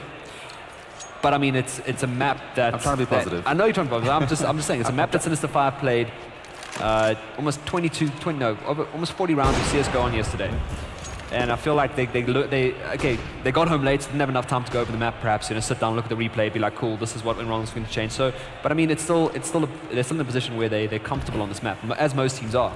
[SPEAKER 10] But I mean, it's a map that...
[SPEAKER 11] I'm trying to be positive.
[SPEAKER 10] I know you're trying to be positive. I'm just saying, it's a map that Sinister 5 played almost 40 rounds of Csgo on yesterday. And I feel like they got home late, didn't have enough time to go over the map perhaps, sit down, look at the replay, be like, cool, this is what went wrong, it's going to change. So, but I mean, they're still in a position where they're comfortable on this map, as most teams are.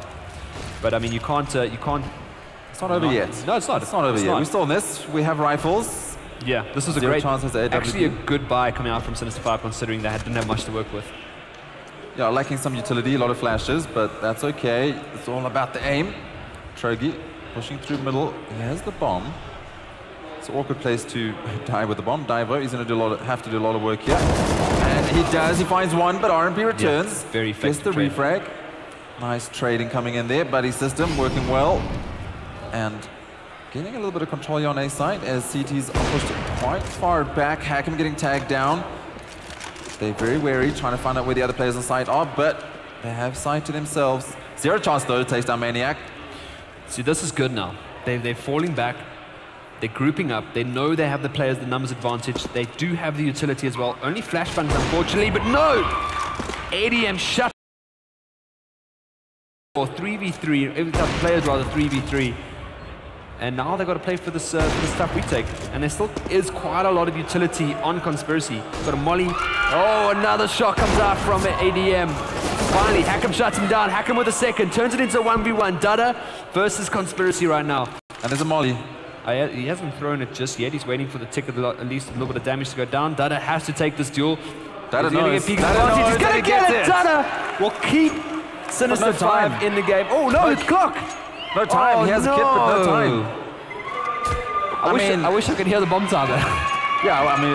[SPEAKER 10] But I mean, you can't...
[SPEAKER 11] It's not over yet.
[SPEAKER 10] No, it's not.
[SPEAKER 11] It's not over yet. We're still in this. We have rifles.
[SPEAKER 10] Yeah, this was actually a good buy coming out from Sinister 5 considering they didn't have much to work with.
[SPEAKER 11] Yeah, lacking some utility, a lot of flashes, but that's okay. It's all about the aim. Trogi pushing through middle. He has the bomb. It's an awkward place to die with the bomb. Divo, he's going to have to do a lot of work here. And he does. He finds one, but RMP returns.
[SPEAKER 10] Yeah, very effective.
[SPEAKER 11] Gets the refrag. Nice trading coming in there. Buddy system working well. And getting a little bit of control here on A side as CTs are pushed quite far back. Hack'em getting tagged down. They're very wary, trying to find out where the other players on site are, but they have sight to themselves. Zero chance though to take down Maniac.
[SPEAKER 10] See, this is good now. They're falling back. They're grouping up. They know they have the players, the numbers advantage. They do have the utility as well. Only flashbangs, unfortunately, but no! ADM shut or 3v3. Every time players rather 3v3. And now they've got to play for this tough retake. And there still is quite a lot of utility on Conspiracy. Got a molly. Oh, another shot comes out from ADM. Finally, Hack'em shuts him down. Hack'em with a second. Turns it into a 1v1. Dada versus Conspiracy right now.
[SPEAKER 11] And there's a molly.
[SPEAKER 10] He hasn't thrown it just yet. He's waiting for the tick of at least a little bit of damage to go down. Dada has to take this duel.
[SPEAKER 11] Dada knows.
[SPEAKER 10] He's going to get it. Dada will keep Sinister 5 in the game. Oh, no, it's clock.
[SPEAKER 11] No time.
[SPEAKER 10] Oh,
[SPEAKER 11] he has a kit, but no time.
[SPEAKER 10] I wish I could hear the bomb timer.
[SPEAKER 11] Yeah, I mean,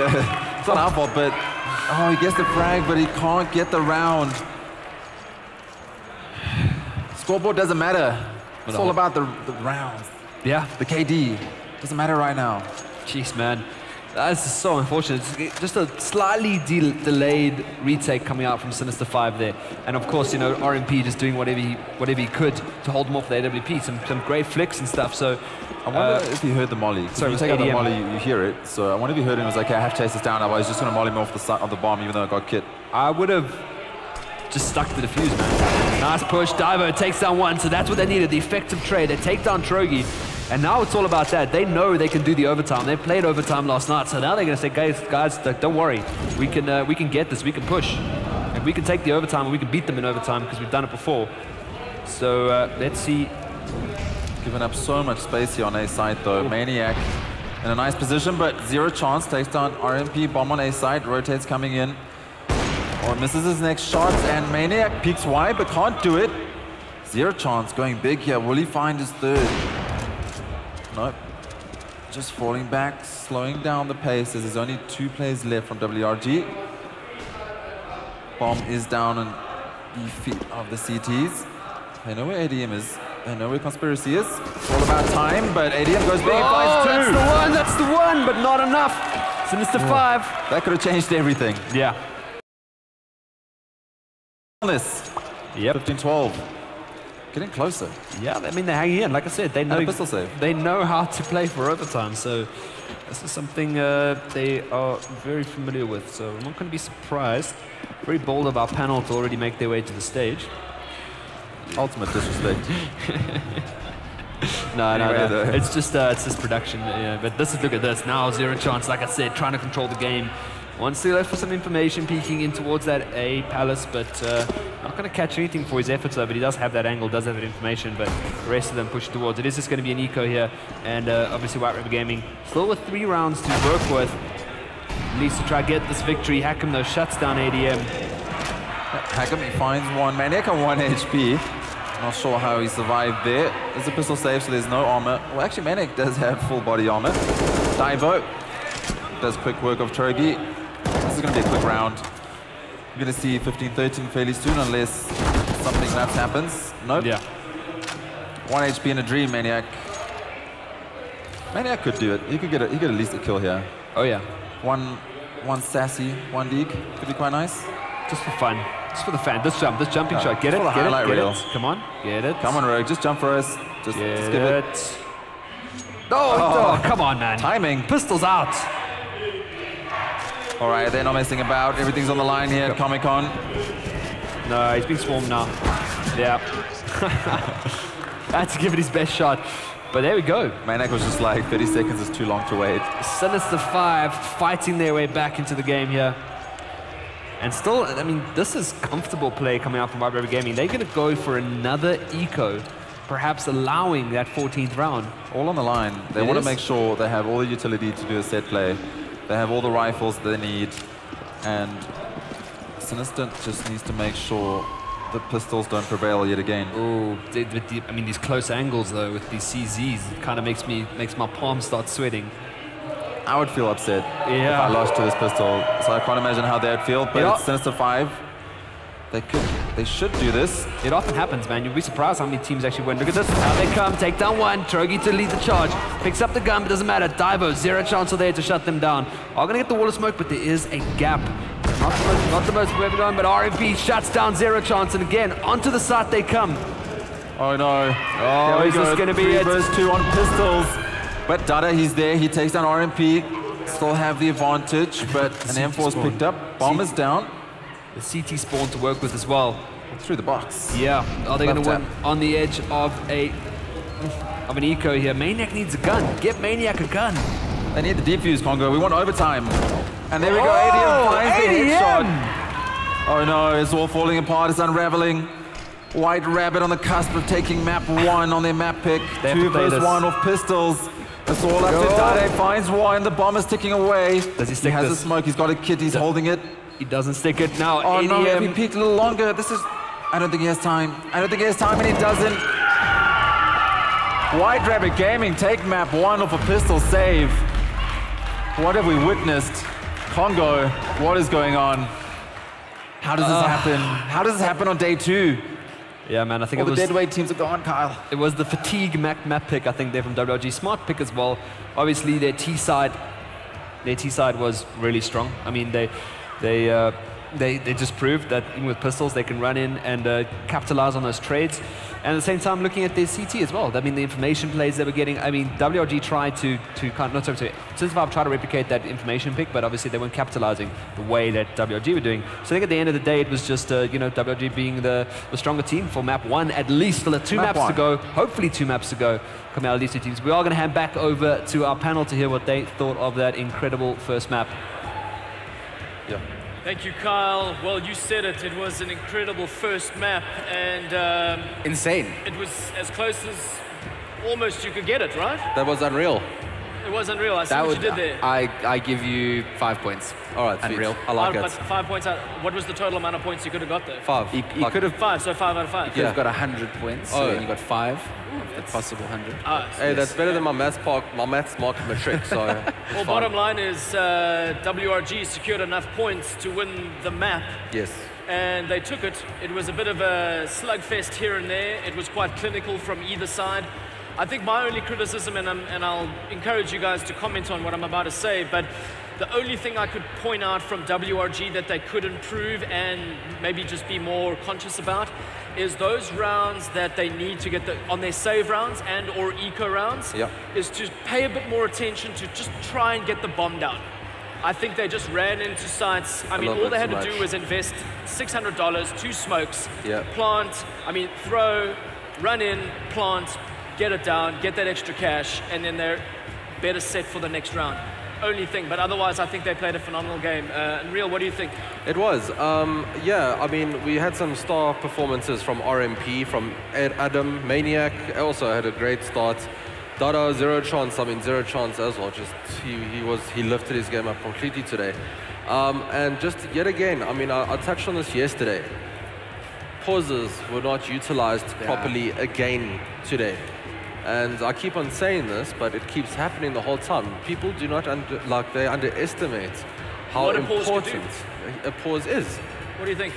[SPEAKER 11] it's not our fault, but oh, he gets the frag, but he can't get the round. Scoreboard doesn't matter. It's all about the rounds.
[SPEAKER 10] Yeah.
[SPEAKER 11] The KD. Doesn't matter right now.
[SPEAKER 10] Jeez, man. That's so unfortunate. It's just a slightly delayed retake coming out from Sinister 5 there. And of course, RMP just doing whatever he could to hold him off the AWP. Some great flicks and stuff. So
[SPEAKER 11] I wonder if you heard the molly.
[SPEAKER 10] Sorry,
[SPEAKER 11] you take out the molly, you hear it. So I wonder if you heard him and was like, okay, I have to chase this down. Otherwise, just going to molly me off the side of the bomb, even though I got kit.
[SPEAKER 10] I would have just stuck the defuse, man. Nice push. Divo takes down one. So that's what they needed. The effective trade. They take down Trogi. And now it's all about that. They know they can do the overtime. They played overtime last night, so now they're going to say, guys, don't worry. We can get this. We can push. And we can take the overtime, and we can beat them in overtime because we've done it before. So let's see.
[SPEAKER 11] Giving up so much space here on A side, though. Maniac in a nice position, but zero chance. Takes down RMP, bomb on A side, rotates coming in. Or misses his next shot, and Maniac peeks wide, but can't do it. Zero chance, going big here. Will he find his third? Nope. Just falling back, slowing down the pace as there's only 2 players left from WRG. Bomb is down on the feet of the CTs. They know where ADM is. They know where Conspiracy is. It's all about time, but ADM goes big.
[SPEAKER 10] Oh, that's the one, but not enough. Sinister 5.
[SPEAKER 11] That could have changed everything.
[SPEAKER 10] Yeah.
[SPEAKER 11] This.
[SPEAKER 10] Yep.
[SPEAKER 11] 15-12. Getting closer.
[SPEAKER 10] Yeah, I mean, they're hanging in. Like I said, they know,
[SPEAKER 11] pistol save.
[SPEAKER 10] They know how to play for overtime, so this is something they are very familiar with. So I'm not going to be surprised. Very bold of our panel to already make their way to the stage.
[SPEAKER 11] Ultimate disrespect.
[SPEAKER 10] No. It's just production. Yeah. But look at this. Now zero chance, like I said, trying to control the game. Wants to left for some information, peeking in towards that A palace, but not going to catch anything for his efforts though, but he does have that angle, does have that information, but the rest of them push towards. It is just going to be an eco here, and obviously White River Gaming still with 3 rounds to work with. Needs to try get this victory. Hack'em though shuts down ADM.
[SPEAKER 11] Hack'em, he finds one. Maniac on 1 HP. Not sure how he survived there. There's a pistol save, so there's no armor. Well, actually, Maniac does have full body armor. Divo does quick work of Trogi. This is going to be a quick round. You're going to see 15-13 fairly soon, unless something nuts happens. Nope.
[SPEAKER 10] Yeah.
[SPEAKER 11] 1 HP in a dream, Maniac. Maniac could do it. He could get at least a kill here.
[SPEAKER 10] Oh yeah.
[SPEAKER 11] One sassy, 1 deek. Could be quite nice.
[SPEAKER 10] Just for fun. Just for the fan. This jumping shot. Get it,
[SPEAKER 11] get it.
[SPEAKER 10] Come on, get it.
[SPEAKER 11] Come on, Rogue. Just jump for us. Just give it.
[SPEAKER 10] Oh, come on, man.
[SPEAKER 11] Timing.
[SPEAKER 10] Pistols out.
[SPEAKER 11] All right, they're not messing about. Everything's on the line here at Comic-Con.
[SPEAKER 10] No, he's being swarmed now. Yeah. Had to give it his best shot. But there we go.
[SPEAKER 11] Maniac was just like, 30 seconds is too long to wait.
[SPEAKER 10] Sinister 5 fighting their way back into the game here. And still, I mean, this is comfortable play coming out from White River Gaming. They're going to go for another eco, perhaps allowing that 14th round.
[SPEAKER 11] All on the line. They want to make sure they have all the utility to do a set play. They have all the rifles they need. And Sinister just needs to make sure the pistols don't prevail yet again.
[SPEAKER 10] Oh, I mean, these close angles, though, with these CZs, it kind of makes my palms start sweating.
[SPEAKER 11] I would feel upset if I lost to this pistol, so I can't imagine how they'd feel, but it's Sinister 5. They should do this.
[SPEAKER 10] It often happens, man. You'll be surprised how many teams actually win. Look at this. How they come. Take down 1. Trogi to lead the charge. Picks up the gun, but doesn't matter. Divo, zero chance there to shut them down. Are going to get the wall of smoke, but there is a gap. Not the most we've ever done, but RMP shuts down zero chance. And again, onto the site they come.
[SPEAKER 11] Oh, no.
[SPEAKER 10] Oh, is this going to be
[SPEAKER 11] 3
[SPEAKER 10] it?
[SPEAKER 11] versus 2 on pistols. But Dada, he's there. He takes down RMP. Still have the advantage, but an M4 is picked up. Bomb is down.
[SPEAKER 10] The CT spawn to work with as well.
[SPEAKER 11] Through the box.
[SPEAKER 10] Yeah. Are they going to win on the edge of an eco here? Maniac needs a gun. Get Maniac a gun.
[SPEAKER 11] They need the defuse, Congo. We want overtime. And there we go. ADM finds the headshot. Oh no, it's all falling apart. It's unraveling. White Rabbit on the cusp of taking map 1 on their map pick. 2 versus 1 off pistols. It's all up to Dade. Finds 1. The bomb is ticking away.
[SPEAKER 10] Does he stick
[SPEAKER 11] He has
[SPEAKER 10] this?
[SPEAKER 11] a smoke. He's got a kit. He's holding it.
[SPEAKER 10] He doesn't stick it now.
[SPEAKER 11] Oh
[SPEAKER 10] ADM.
[SPEAKER 11] no, if he peeked a little longer. This is... I don't think he has time. I don't think he has time, and he doesn't. White Rabbit Gaming take map 1 off a pistol save. What have we witnessed? Congo, what is going on? How does this happen? How does this happen on day 2?
[SPEAKER 10] Yeah, man, I think
[SPEAKER 11] All
[SPEAKER 10] it was...
[SPEAKER 11] the deadweight teams are gone, Kyle.
[SPEAKER 10] It was the fatigue map pick, I think, there from WRG. Smart pick as well. Obviously, their T side was really strong. I mean, they just proved that even with pistols, they can run in and capitalize on those trades. And at the same time, looking at their CT as well. I mean, the information plays they were getting. I mean, WRG tried to kind of, not sorry, Sinister tried to replicate that information pick, but obviously they weren't capitalizing the way that WRG were doing. So I think at the end of the day, it was just WRG being the stronger team for map 1 at least. Still 2 maps to go. Hopefully 2 maps to go. Coming out of these 2 teams. We are going to hand back over to our panel to hear what they thought of that incredible first map.
[SPEAKER 11] Yeah.
[SPEAKER 1] Thank you, Kyle. Well, you said it. It was an incredible first map, and
[SPEAKER 8] insane.
[SPEAKER 1] It was as close as almost you could get it, right?
[SPEAKER 9] That was unreal.
[SPEAKER 1] It was Unreal. I see
[SPEAKER 8] That
[SPEAKER 1] what
[SPEAKER 8] would,
[SPEAKER 1] you did there.
[SPEAKER 8] I give you 5 points.
[SPEAKER 9] All right,
[SPEAKER 8] Unreal.
[SPEAKER 9] sweet. I like
[SPEAKER 1] But
[SPEAKER 9] it.
[SPEAKER 1] 5 points out. What was the total amount of points you could have got there?
[SPEAKER 9] 5.
[SPEAKER 8] He could have
[SPEAKER 1] 5, so 5 out of 5.
[SPEAKER 8] could have got 100 points, so
[SPEAKER 9] Oh.
[SPEAKER 8] then you got 5 of the possible 100.
[SPEAKER 9] Hey, that's better than my maths mark matric. So.
[SPEAKER 1] Well, bottom line is WRG secured enough points to win the map.
[SPEAKER 9] Yes.
[SPEAKER 1] And they took it. It was a bit of a slugfest here and there. It was quite clinical from either side. I think my only criticism, and I'll encourage you guys to comment on what I'm about to say, but the only thing I could point out from WRG that they could improve and maybe just be more conscious about is those rounds that they need to get on their save rounds and or eco rounds, is to pay a bit more attention to just try and get the bomb down. I think they just ran into sites. I mean, all they had to do was invest $600, 2 smokes, plant, throw, run in, plant, get it down, get that extra cash, and then they're better set for the next round. Only thing, but otherwise I think they played a phenomenal game. Unreal, what do you think?
[SPEAKER 9] It was. Yeah, I mean, we had some star performances from RMP, from Adam, Maniac, also had a great start. Dada, zero chance as well. Just he lifted his game up completely today. And just yet again, I mean, I touched on this yesterday. Pauses were not utilized properly again today. And I keep on saying this, but it keeps happening the whole time. People do not they underestimate how important a pause is.
[SPEAKER 1] What do you think?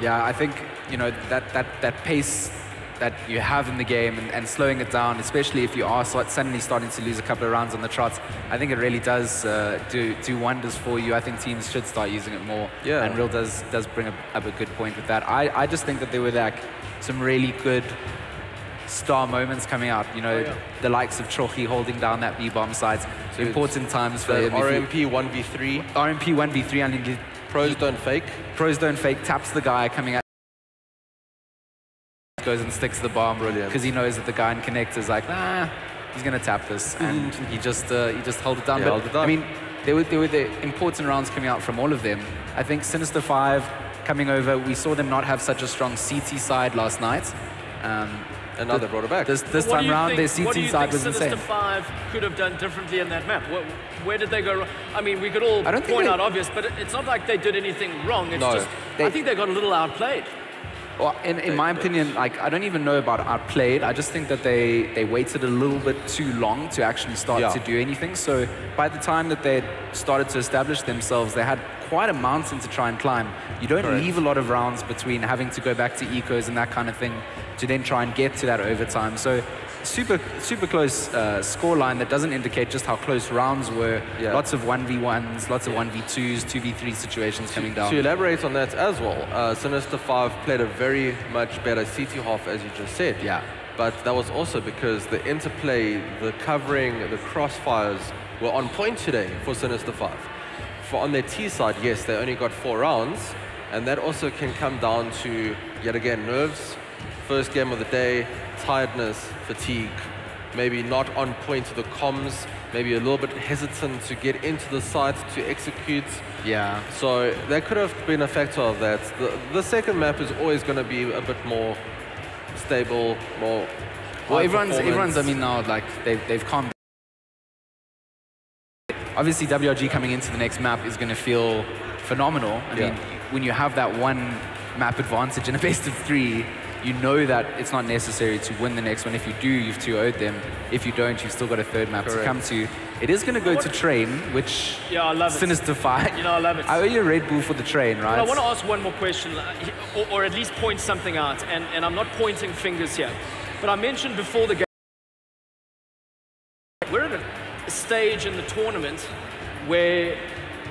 [SPEAKER 8] Yeah, I think, you know, that pace that you have in the game and slowing it down, especially if you are suddenly starting to lose a couple of rounds on the trot, I think it really does do wonders for you. I think teams should start using it more.
[SPEAKER 9] Yeah.
[SPEAKER 8] And Real does bring up a good point with that. I just think that there were like some really good star moments coming out. You know, the likes of Trochi holding down that B-bomb site. Important times for him.
[SPEAKER 9] RMP 1v3.
[SPEAKER 8] RMP 1v3, I mean,
[SPEAKER 9] Pros don't fake.
[SPEAKER 8] Pros don't fake, taps the guy coming out. Goes and sticks the bomb because he knows that the guy in Connect is like, he's going to tap this, and he just hold it down. But I mean, there were the important rounds coming out from all of them. I think Sinister 5 coming over, we saw them not have such a strong CT side last night.
[SPEAKER 9] And now they brought it back.
[SPEAKER 8] This time around, their CT side was
[SPEAKER 1] Sinister
[SPEAKER 8] insane.
[SPEAKER 1] 5 could have done differently in that map? Where did they go wrong? I mean, we could all point out obvious, but it's not like they did anything wrong. It's just, I think they got a little outplayed.
[SPEAKER 8] Well, in my opinion, like, I don't even know about outplayed. I just think that they waited a little bit too long to actually start to do anything. So by the time that they started to establish themselves, they had quite a mountain to try and climb. You don't leave a lot of rounds between having to go back to ecos and that kind of thing to then try and get to that overtime. So super close scoreline that doesn't indicate just how close rounds were. Lots of 1v1s, lots of 1v2s, 2v3 situations coming down.
[SPEAKER 9] To elaborate on that as well, Sinister 5 played a very much better CT half, as you just said.
[SPEAKER 8] Yeah.
[SPEAKER 9] But that was also because the interplay, the covering, the crossfires were on point today for Sinister 5. For on their T side, yes, they only got 4 rounds, and that also can come down to, yet again, nerves. First game of the day, tiredness, fatigue, maybe not on point to the comms, maybe a little bit hesitant to get into the site to execute.
[SPEAKER 8] Yeah.
[SPEAKER 9] So that could have been a factor of that. The second map is always going to be a bit more stable, more.
[SPEAKER 8] Well, everyone's. I mean, now like they've calmed. Obviously, WRG coming into the next map is going to feel phenomenal. I mean, when you have that one map advantage in a best of 3. You know that it's not necessary to win the next one. If you do, you've 2-0'd them. If you don't, you've still got a third map to come to. It is going to go to train, which
[SPEAKER 1] I love it.
[SPEAKER 8] Sinister 5.
[SPEAKER 1] You know, I love it.
[SPEAKER 8] I owe you a Red Bull for the train, right?
[SPEAKER 1] Well, I want to ask one more question, or at least point something out. And I'm not pointing fingers here. But I mentioned before the game, we're at a stage in the tournament where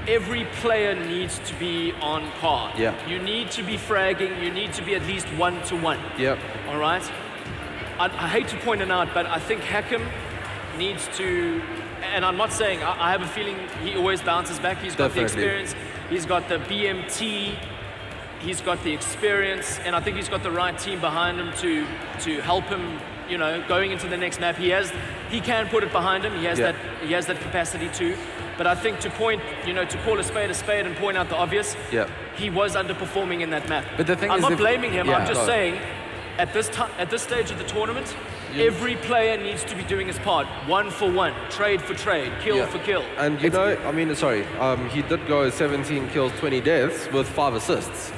[SPEAKER 1] every player needs to be on par. You need to be fragging. You need to be at least 1-to-1. All right? I hate to point it out, but I think Hakim needs to, and I'm not saying, I have a feeling he always bounces back. He's got the experience. He's got the BMT. He's got the experience. And I think he's got the right team behind him to help him, you know, going into the next map. He can put it behind him. He has that capacity too. But I think to point, you know, to call a spade and point out the obvious, he was underperforming in that map.
[SPEAKER 8] But the thing
[SPEAKER 1] I'm
[SPEAKER 8] is,
[SPEAKER 1] not blaming him. I'm just saying at this stage of the tournament, every player needs to be doing his part, 1 for 1, trade for trade, kill for kill.
[SPEAKER 9] And you know, I mean, sorry, he did go 17 kills, 20 deaths with 5 assists.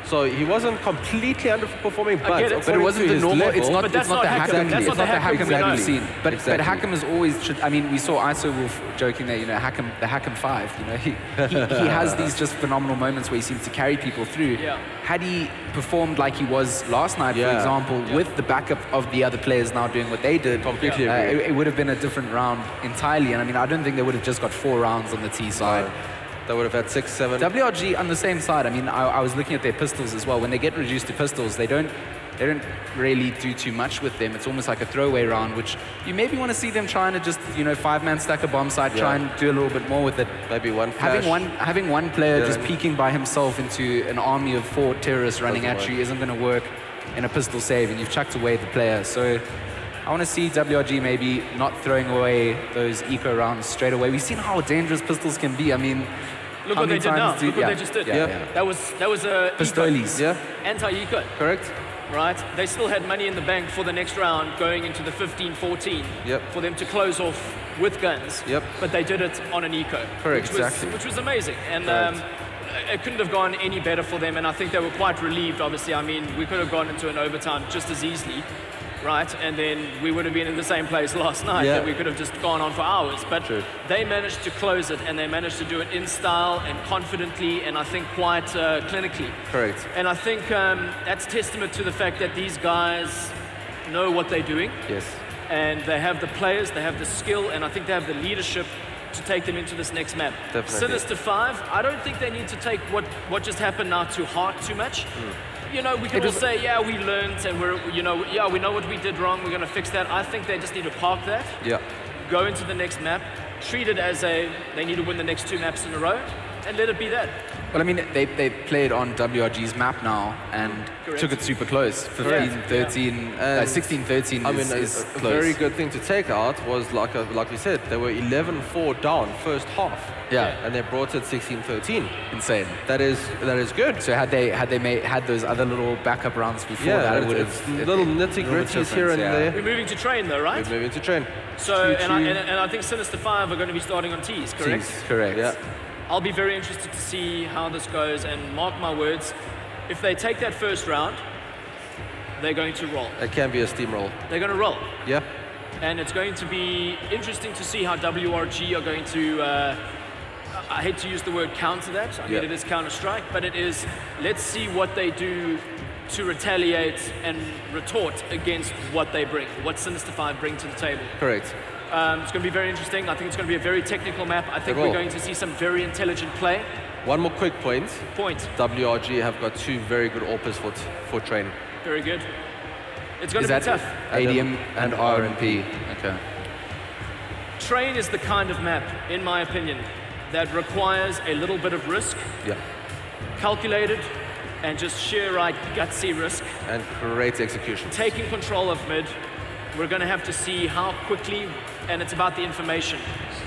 [SPEAKER 9] So he wasn't completely underperforming, but
[SPEAKER 8] it wasn't the normal.
[SPEAKER 9] Level,
[SPEAKER 8] it's not the Hakim.
[SPEAKER 1] That's not the Hakim
[SPEAKER 8] we've seen. But Hakim is always. I mean, we saw Wolf joking there. You know, the Hakim 5. You know, he has these just phenomenal moments where he seems to carry people through.
[SPEAKER 1] Yeah.
[SPEAKER 8] Had he performed like he was last night, for example, with the backup of the other players now doing what they did,
[SPEAKER 9] completely
[SPEAKER 8] it would have been a different round entirely. And I mean, I don't think they would have just got 4 rounds on the T side.
[SPEAKER 9] They would have had 6, 7.
[SPEAKER 8] WRG on the same side. I mean, I was looking at their pistols as well. When they get reduced to pistols, they don't really do too much with them. It's almost like a throwaway round, which you maybe want to see them trying to just, you know, 5-man stack a bomb site, try and do a little bit more with it.
[SPEAKER 9] Maybe one flash.
[SPEAKER 8] Having one player just peeking by himself into an army of 4 terrorists running at you isn't going to work in a pistol save, and you've chucked away the player. So I want to see WRG maybe not throwing away those eco rounds straight away. We've seen how dangerous pistols can be. I mean,
[SPEAKER 1] look what they did now. Look what they just did. That was a
[SPEAKER 8] Pistolis.
[SPEAKER 1] Anti-eco.
[SPEAKER 9] Correct.
[SPEAKER 1] Right. They still had money in the bank for the next round, going into the 15-14. For them to close off with guns. But they did it on an eco.
[SPEAKER 9] Correct.
[SPEAKER 1] Which was amazing. And it couldn't have gone any better for them. And I think they were quite relieved. Obviously, I mean, we could have gone into an overtime just as easily. Right, and then we would have been in the same place last night, that we could have just gone on for hours. But they managed to close it, and they managed to do it in style and confidently, and I think quite clinically.
[SPEAKER 9] Correct.
[SPEAKER 1] And I think that's testament to the fact that these guys know what they're doing.
[SPEAKER 9] Yes.
[SPEAKER 1] And they have the players, they have the skill, and I think they have the leadership to take them into this next map.
[SPEAKER 9] Definitely.
[SPEAKER 1] Sinister 5, I don't think they need to take what just happened now to heart too much. You know, we can all say, yeah, we learned, and we know what we did wrong, we're going to fix that. I think they just need to park that, go into the next map, treat it as they need to win the next 2 maps in a row, and let it be that.
[SPEAKER 8] Well, I mean, they played on WRG's map now and took it super close. 15-13, 16-13
[SPEAKER 9] I mean,
[SPEAKER 8] is
[SPEAKER 9] a
[SPEAKER 8] close.
[SPEAKER 9] very good thing to take out was, like we said, they were 11-4 down first half. And they brought it 16-13.
[SPEAKER 8] Insane.
[SPEAKER 9] That is good.
[SPEAKER 8] So had they had those other little backup rounds before that, it would have
[SPEAKER 9] little nitty-gritties here and there.
[SPEAKER 1] We're moving to train though, right?
[SPEAKER 9] We're moving to train.
[SPEAKER 1] So and I think Sinister 5 are going to be starting on T's, correct?
[SPEAKER 8] T's, correct.
[SPEAKER 9] Yeah.
[SPEAKER 1] I'll be very interested to see how this goes, and mark my words, if they take that first round, they're going to roll.
[SPEAKER 9] It can be a steamroll.
[SPEAKER 1] They're going to roll.
[SPEAKER 9] Yeah.
[SPEAKER 1] And it's going to be interesting to see how WRG are going to, I hate to use the word counter that, I mean it is Counter-Strike, but it is, let's see what they do to retaliate and retort against what they bring, what Sinister 5 bring to the table.
[SPEAKER 9] Correct.
[SPEAKER 1] It's going to be very interesting. I think it's going to be a very technical map. I think we're going to see some very intelligent play.
[SPEAKER 9] One more quick point.
[SPEAKER 1] WRG
[SPEAKER 9] have got 2 very good AWPers for training.
[SPEAKER 1] Very good. It's going to be tough.
[SPEAKER 8] ADM and RMP. Okay.
[SPEAKER 1] Train is the kind of map, in my opinion, that requires a little bit of risk. Calculated and just sheer gutsy risk.
[SPEAKER 9] And great execution.
[SPEAKER 1] Taking control of mid. We're going to have to see how quickly, and it's about the information.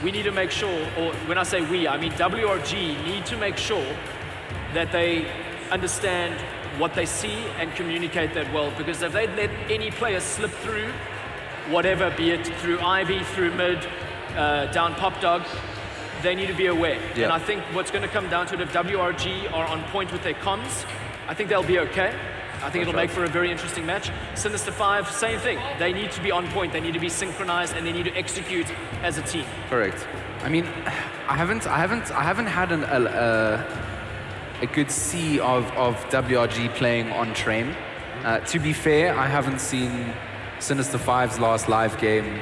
[SPEAKER 1] We need to make sure, or when I say we, I mean WRG need to make sure that they understand what they see and communicate that well, because if they let any player slip through, whatever, be it through Ivy, through mid, down Pop Dog, they need to be aware. And I think what's going to come down to it, if WRG are on point with their comms, I think they'll be okay. I think it'll make for a very interesting match. Sinister 5, same thing. They need to be on point. They need to be synchronized, and they need to execute as a team.
[SPEAKER 9] Correct.
[SPEAKER 8] I mean, I haven't had a good see of WRG playing on train. To be fair, I haven't seen Sinister 5's last live game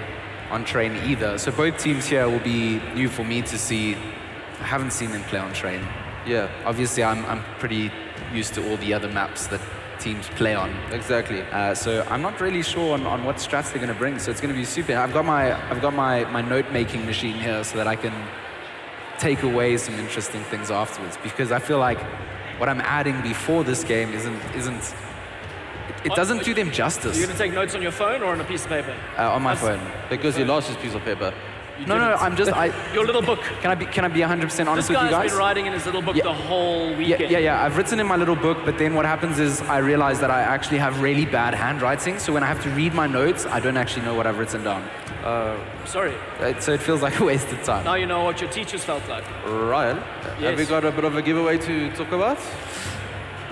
[SPEAKER 8] on train either. So both teams here will be new for me to see. I haven't seen them play on train.
[SPEAKER 9] Yeah.
[SPEAKER 8] Obviously, I'm pretty used to all the other maps that teams play on.
[SPEAKER 9] Exactly.
[SPEAKER 8] So I'm not really sure on what strats they're going to bring. So it's going to be super. I've got my note-making machine here so that I can take away some interesting things afterwards, because I feel like what I'm adding before this game it doesn't do them justice.
[SPEAKER 1] You're going to take notes on your phone or on a piece of paper?
[SPEAKER 8] On my phone.
[SPEAKER 9] Because you lost this piece of paper.
[SPEAKER 8] No, I'm just
[SPEAKER 1] your little book.
[SPEAKER 8] Can I be 100% honest with you
[SPEAKER 1] This
[SPEAKER 8] guys?
[SPEAKER 1] guy's been writing in his little book the whole weekend.
[SPEAKER 8] Yeah. I've written in my little book, but then what happens is I realize that I actually have really bad handwriting. So when I have to read my notes, I don't actually know what I've written down.
[SPEAKER 1] Sorry.
[SPEAKER 8] So it feels like a wasted time.
[SPEAKER 1] Now you know what your teachers felt like.
[SPEAKER 9] Ryan, have we got a bit of a giveaway to talk about?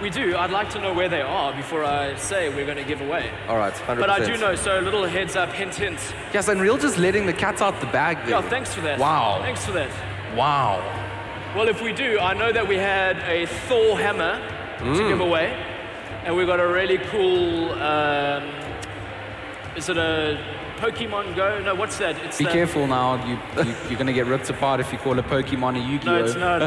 [SPEAKER 1] We do. I'd like to know where they are before I say we're going to give away.
[SPEAKER 9] All right, 100%.
[SPEAKER 1] But I do know, so a little heads up, hint, hint.
[SPEAKER 8] Yes, Unreal just letting the cat out the bag there.
[SPEAKER 1] Yeah, thanks for that.
[SPEAKER 8] Wow.
[SPEAKER 1] Thanks for that.
[SPEAKER 8] Wow.
[SPEAKER 1] Well, if we do, I know that we had a Thor hammer to give away. And we got a really cool, is it a Pokemon Go? No, what's that? It's
[SPEAKER 8] Be careful now. You're going to get ripped apart if you call a Pokemon a Yu-Gi-Oh.
[SPEAKER 1] No, it's not.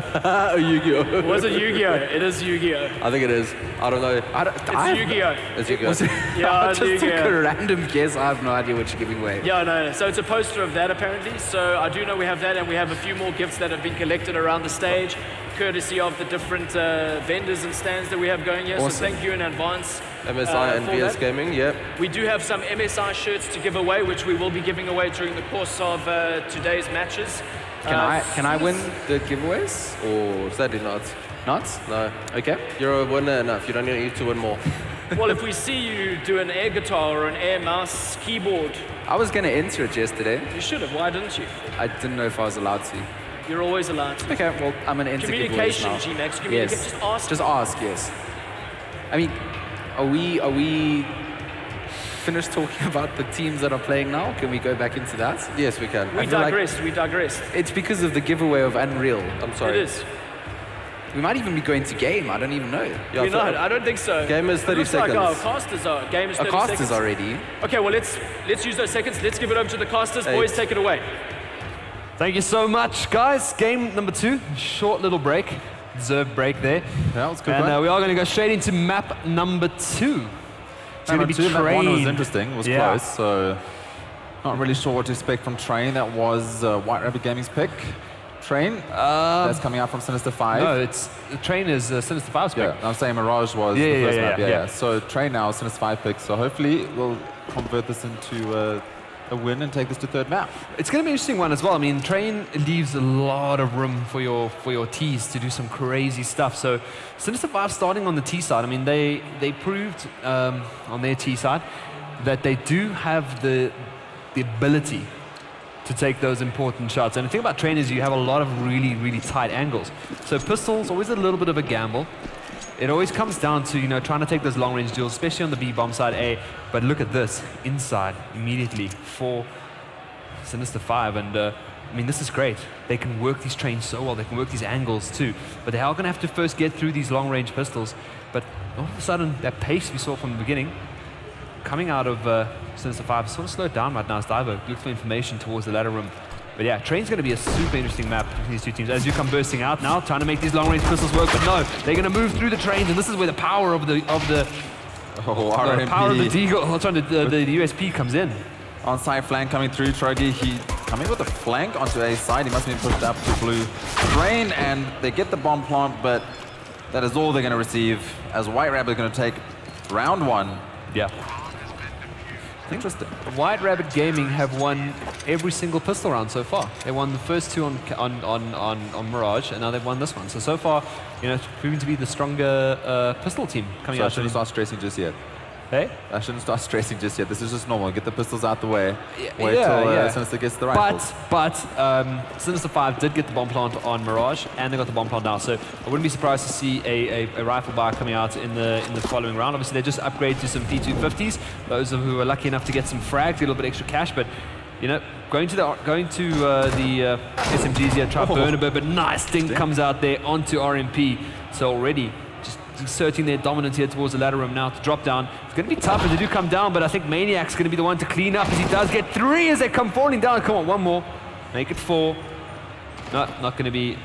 [SPEAKER 9] A Yu-Gi-Oh.
[SPEAKER 1] Was it Yu-Gi-Oh? It is Yu-Gi-Oh.
[SPEAKER 9] I think it is. I don't know.
[SPEAKER 1] It's Yu-Gi-Oh.
[SPEAKER 9] It's Yu-Gi-Oh.
[SPEAKER 1] Yeah,
[SPEAKER 8] I
[SPEAKER 1] it's
[SPEAKER 8] just took
[SPEAKER 1] Yu-Gi-Oh.
[SPEAKER 8] a random guess. I have no idea what you're giving away.
[SPEAKER 1] Yeah, no. So it's a poster of that apparently. So I do know we have that, and we have a few more gifts that have been collected around the stage, courtesy of the different vendors and stands that we have going here.
[SPEAKER 8] Awesome.
[SPEAKER 1] So thank you in advance.
[SPEAKER 9] MSI and
[SPEAKER 1] for
[SPEAKER 9] VS
[SPEAKER 1] that.
[SPEAKER 9] Gaming, yeah.
[SPEAKER 1] We do have some MSI shirts to give away, which we will be giving away during the course of today's matches.
[SPEAKER 8] Can I win the giveaways?
[SPEAKER 9] Or sadly not.
[SPEAKER 8] Not?
[SPEAKER 9] No.
[SPEAKER 8] Okay.
[SPEAKER 9] You're a winner enough. You don't need to win more.
[SPEAKER 1] Well, if we see you do an air guitar or an air mouse keyboard,
[SPEAKER 8] I was going to enter it yesterday.
[SPEAKER 1] you should have. Why didn't you?
[SPEAKER 8] I didn't know if I was allowed to.
[SPEAKER 1] You're always allowed to.
[SPEAKER 8] Okay, well, I'm going to enter giveaways
[SPEAKER 1] Communication,
[SPEAKER 8] now.
[SPEAKER 1] G-Max.
[SPEAKER 8] Yes.
[SPEAKER 1] Just ask.
[SPEAKER 8] Just ask, yes. I mean, are we finished talking about the teams that are playing now? Can we go back into that?
[SPEAKER 9] Yes, we can.
[SPEAKER 1] We digressed.
[SPEAKER 8] It's because of the giveaway of Unreal.
[SPEAKER 9] I'm sorry.
[SPEAKER 1] It is.
[SPEAKER 8] We might even be going to game. I don't even know.
[SPEAKER 9] Yeah,
[SPEAKER 1] We're not. I don't think so.
[SPEAKER 9] Game is 30
[SPEAKER 1] Looks
[SPEAKER 9] seconds.
[SPEAKER 1] like our casters are. Game is 30
[SPEAKER 8] Our casters
[SPEAKER 1] seconds.
[SPEAKER 8] already.
[SPEAKER 1] Okay, well, let's use those seconds. Let's give it over to the casters. Boys, take it away.
[SPEAKER 10] Thank you so much, guys. Game number 2, short little break. Deserved break there.
[SPEAKER 11] Yeah, that was good.
[SPEAKER 10] And we are going to go straight into map number 2. It's going to be
[SPEAKER 11] Map 1 was
[SPEAKER 10] Train.
[SPEAKER 11] interesting. It was
[SPEAKER 10] Yeah.
[SPEAKER 11] close, so not really sure what to expect from Train. That was White Rabbit Gaming's pick. Train, that's coming out from Sinister 5.
[SPEAKER 10] No, it's Train is Sinister 5's pick.
[SPEAKER 11] Yeah, I'm saying Mirage was
[SPEAKER 10] Yeah,
[SPEAKER 11] the
[SPEAKER 10] yeah,
[SPEAKER 11] first
[SPEAKER 10] yeah,
[SPEAKER 11] map.
[SPEAKER 10] yeah.
[SPEAKER 11] So Train now is Sinister 5 pick. So hopefully we'll convert this into a win and take this to third map.
[SPEAKER 10] It's going to be an interesting one as well. I mean, Train leaves a lot of room for your T's to do some crazy stuff. So Sinister 5 starting on the T side, I mean, they proved on their T side that they do have the ability to take those important shots. And the thing about Train is you have a lot of really, really tight angles. So Pistol's always a little bit of a gamble. It always comes down to, trying to take those long-range duels, especially on the B-bomb side A. But look at this, inside immediately for Sinister 5. And I mean, this is great. They can work these trains so well. They can work these angles too. But they are going to have to first get through these long-range pistols. But all of a sudden, that pace we saw from the beginning, coming out of Sinister 5, sort of slowed down right now as Divo looks for information towards the ladder room. But yeah, Train's going to be a super interesting map between these two teams. As you come bursting out now, trying to make these long-range pistols work, but no, they're going to move through the trains, and this is where the power of the power of the Deagle, the USP comes in.
[SPEAKER 11] On-side flank coming through. Trogi, he coming with a flank onto A side. He must be pushed up to blue. Train, and they get the bomb plant, but that is all they're going to receive as White Rabbit are going to take round 1.
[SPEAKER 10] Yeah.
[SPEAKER 11] Interesting.
[SPEAKER 10] White Rabbit Gaming have won every single pistol round so far. They won the first 2 on Mirage, and now they've won this one. So far, it's proving to be the stronger pistol team coming
[SPEAKER 11] So I
[SPEAKER 10] out.
[SPEAKER 11] shouldn't start stressing just yet.
[SPEAKER 10] Hey?
[SPEAKER 11] I shouldn't start stressing just yet. This is just normal. Get the pistols out the way.
[SPEAKER 10] Yeah,
[SPEAKER 11] Wait till
[SPEAKER 10] yeah.
[SPEAKER 11] Sinister gets the rifles.
[SPEAKER 10] But Sinister 5 did get the bomb plant on Mirage, and they got the bomb plant now. So I wouldn't be surprised to see a rifle bar coming out in the following round. Obviously, they just upgrade to some P250s. Those who are lucky enough to get some frags, get a little bit extra cash. But going to the SMGs here, try to burn a bit. But nice thing comes out there onto RMP. So already just inserting their dominance here towards the ladder room now to drop down. It's going to be tough as they do come down, but I think Maniac's going to be the one to clean up as he does get 3 as they come falling down. Come on, one more. Make it 4. No, not going to be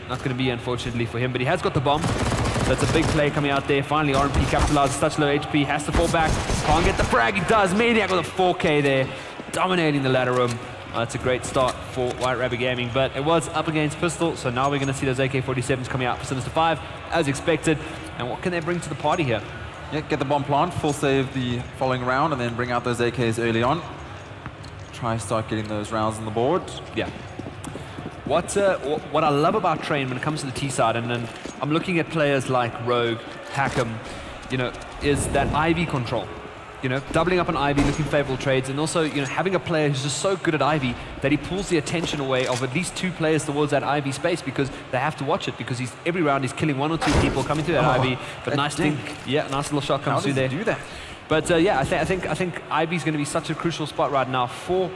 [SPEAKER 10] unfortunately for him, but he has got the bomb. That's a big play coming out there. Finally, RMP capitalizes, such low HP, has to fall back. Can't get the frag, he does. Maniac with a 4K there, dominating the ladder room. That's a great start for White Rabbit Gaming, but it was up against Pistol, so now we're going to see those AK-47s coming out for Sinister 5, as expected. And what can they bring to the party here?
[SPEAKER 11] Yeah, get the bomb plant, full save the following round, and then bring out those AKs early on. Try start getting those rounds on the board.
[SPEAKER 10] Yeah. What I love about Train when it comes to the T side, and then I'm looking at players like Rogue, Hackham, you know, is that Ivy control. You know, doubling up on Ivy, looking favorable trades, and also, you know, having a player who's just so good at Ivy that he pulls the attention away of at least 2 players towards that Ivy space because they have to watch it because every round he's killing 1 or 2 people coming through that Ivy. But nice thing, yeah, nice little shot comes through there.
[SPEAKER 11] How does he do that?
[SPEAKER 10] But yeah, I think Ivy's going to be such a crucial spot right now for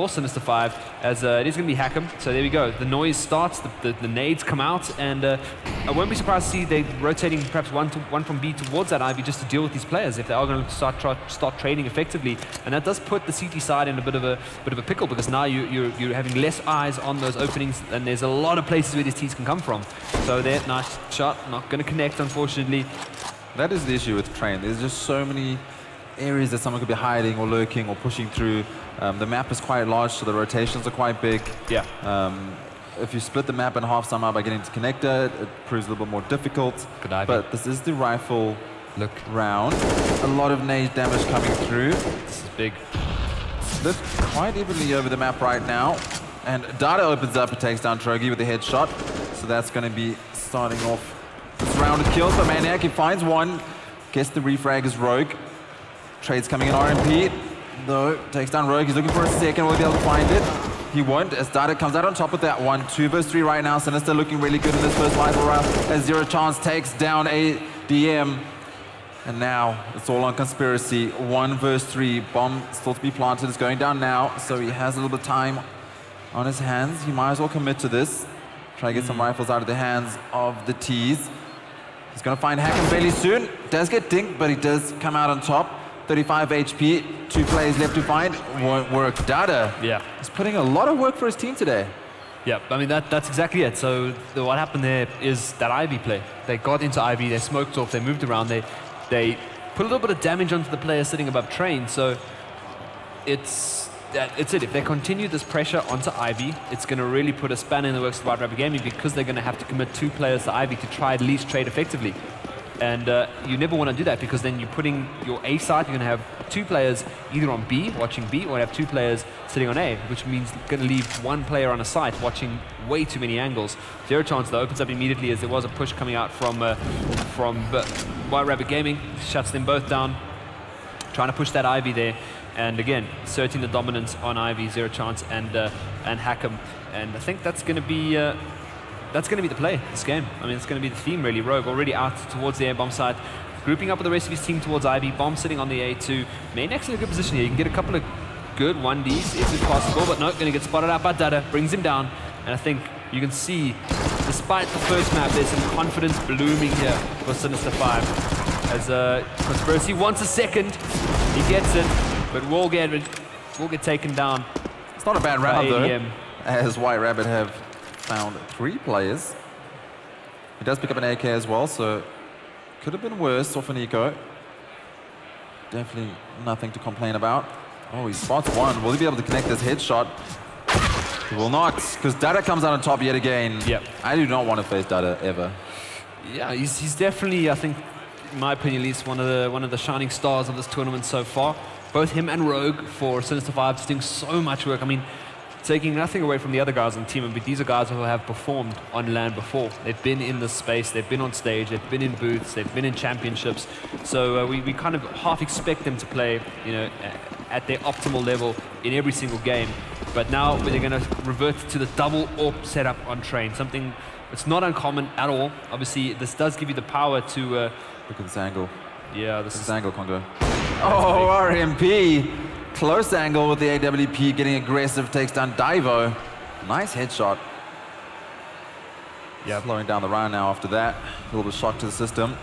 [SPEAKER 10] Sinister 5, as it is going to be Hackham. So there we go. The noise starts, the nades come out, and I won't be surprised to see they rotating perhaps one from B towards that Ivy just to deal with these players if they are going to start trading effectively. And that does put the CT side in a bit of a pickle because now you're having less eyes on those openings, and there's a lot of places where these teams can come from. So there, nice shot, not going to connect unfortunately.
[SPEAKER 11] That is the issue with Train. There's just so many areas that someone could be hiding or lurking or pushing through. The map is quite large, so the rotations are quite big.
[SPEAKER 10] Yeah.
[SPEAKER 11] If you split the map in half somehow by getting to connector, it proves a little bit more difficult.
[SPEAKER 10] Good idea.
[SPEAKER 11] But this is the rifle round. A lot of nade damage coming through.
[SPEAKER 10] This is big.
[SPEAKER 11] Split quite evenly over the map right now. And Dada opens up and takes down Trogi with a headshot. So that's going to be starting off this round of kills. But Maniac, he finds one. Gets the refrag as Rogue. Trades coming in RMP. No, takes down Rogue. He's looking for a second. Will he be able to find it? He won't, as Dada comes out on top with that one. 2 versus 3 right now. Sinister looking really good in this first rifle round as Zero Chance takes down ADM. And now it's all on Conspiracy. 1 versus 3. Bomb still to be planted. It's going down now, so he has a little bit of time on his hands. He might as well commit to this. Try to get some rifles out of the hands of the T's. He's going to find Hackham fairly soon. Does get dinked, but he does come out on top. 35 HP, 2 players left to find. Won't work. Dada.
[SPEAKER 10] Yeah.
[SPEAKER 11] He's putting a lot of work for his team today.
[SPEAKER 10] Yeah, I mean, that's exactly it. So what happened there is that Ivy play. They got into Ivy, they smoked off, they moved around, they put a little bit of damage onto the player sitting above Train. So it's it. If they continue this pressure onto Ivy, it's going to really put a spanner in the works of White Rabbit Gaming because they're going to have to commit 2 players to Ivy to try at least trade effectively. And you never want to do that because then you're putting your A side, you're going to have 2 players either on B, watching B, or have 2 players sitting on A, which means going to leave 1 player on a site watching way too many angles. Zero Chance, though, opens up immediately as there was a push coming out from White Rabbit Gaming, shuts them both down, trying to push that Ivy there. And again, asserting the dominance on Ivy, Zero Chance, and Hackham. And I think that's going to be the play this game. I mean, it's going to be the theme, really. Rogue already out towards the air bomb side, grouping up with the rest of his team towards Ivy. Bomb sitting on the A2. Maniac's in a good position here. You can get a couple of good 1Ds if it's possible, but no, going to get spotted out by Dada. Brings him down. And I think you can see, despite the first map, there's some confidence blooming here for Sinister 5. As Conspiracy wants a second. He gets it, but will get taken down.
[SPEAKER 11] It's not a bad round, though, as White Rabbit have found 3 players. He does pick up an AK as well, so could have been worse off an eco. Definitely nothing to complain about. Oh, he spots one. Will he be able to connect this headshot? He will not, because Dada comes out on top yet again.
[SPEAKER 10] Yep.
[SPEAKER 11] I do not want to face Dada ever.
[SPEAKER 10] Yeah, he's definitely, I think, in my opinion, at least one of the shining stars of this tournament so far. Both him and Rogue for Sinister 5 just doing so much work. I mean, taking nothing away from the other guys on the team, but these are guys who have performed on LAN before. They've been in this space, they've been on stage, they've been in booths, they've been in championships. So we kind of half expect them to play, you know, at their optimal level in every single game. But now they're going to revert to the double AWP setup on Train, something that's not uncommon at all. Obviously, this does give you the power to...
[SPEAKER 11] Look at this angle.
[SPEAKER 10] Yeah, this
[SPEAKER 11] angle, Congo. Oh, RMP! Close angle with the AWP, getting aggressive, takes down Divo. Nice headshot.
[SPEAKER 10] Yeah,
[SPEAKER 11] slowing down the round now after that. A little bit of shock to the system.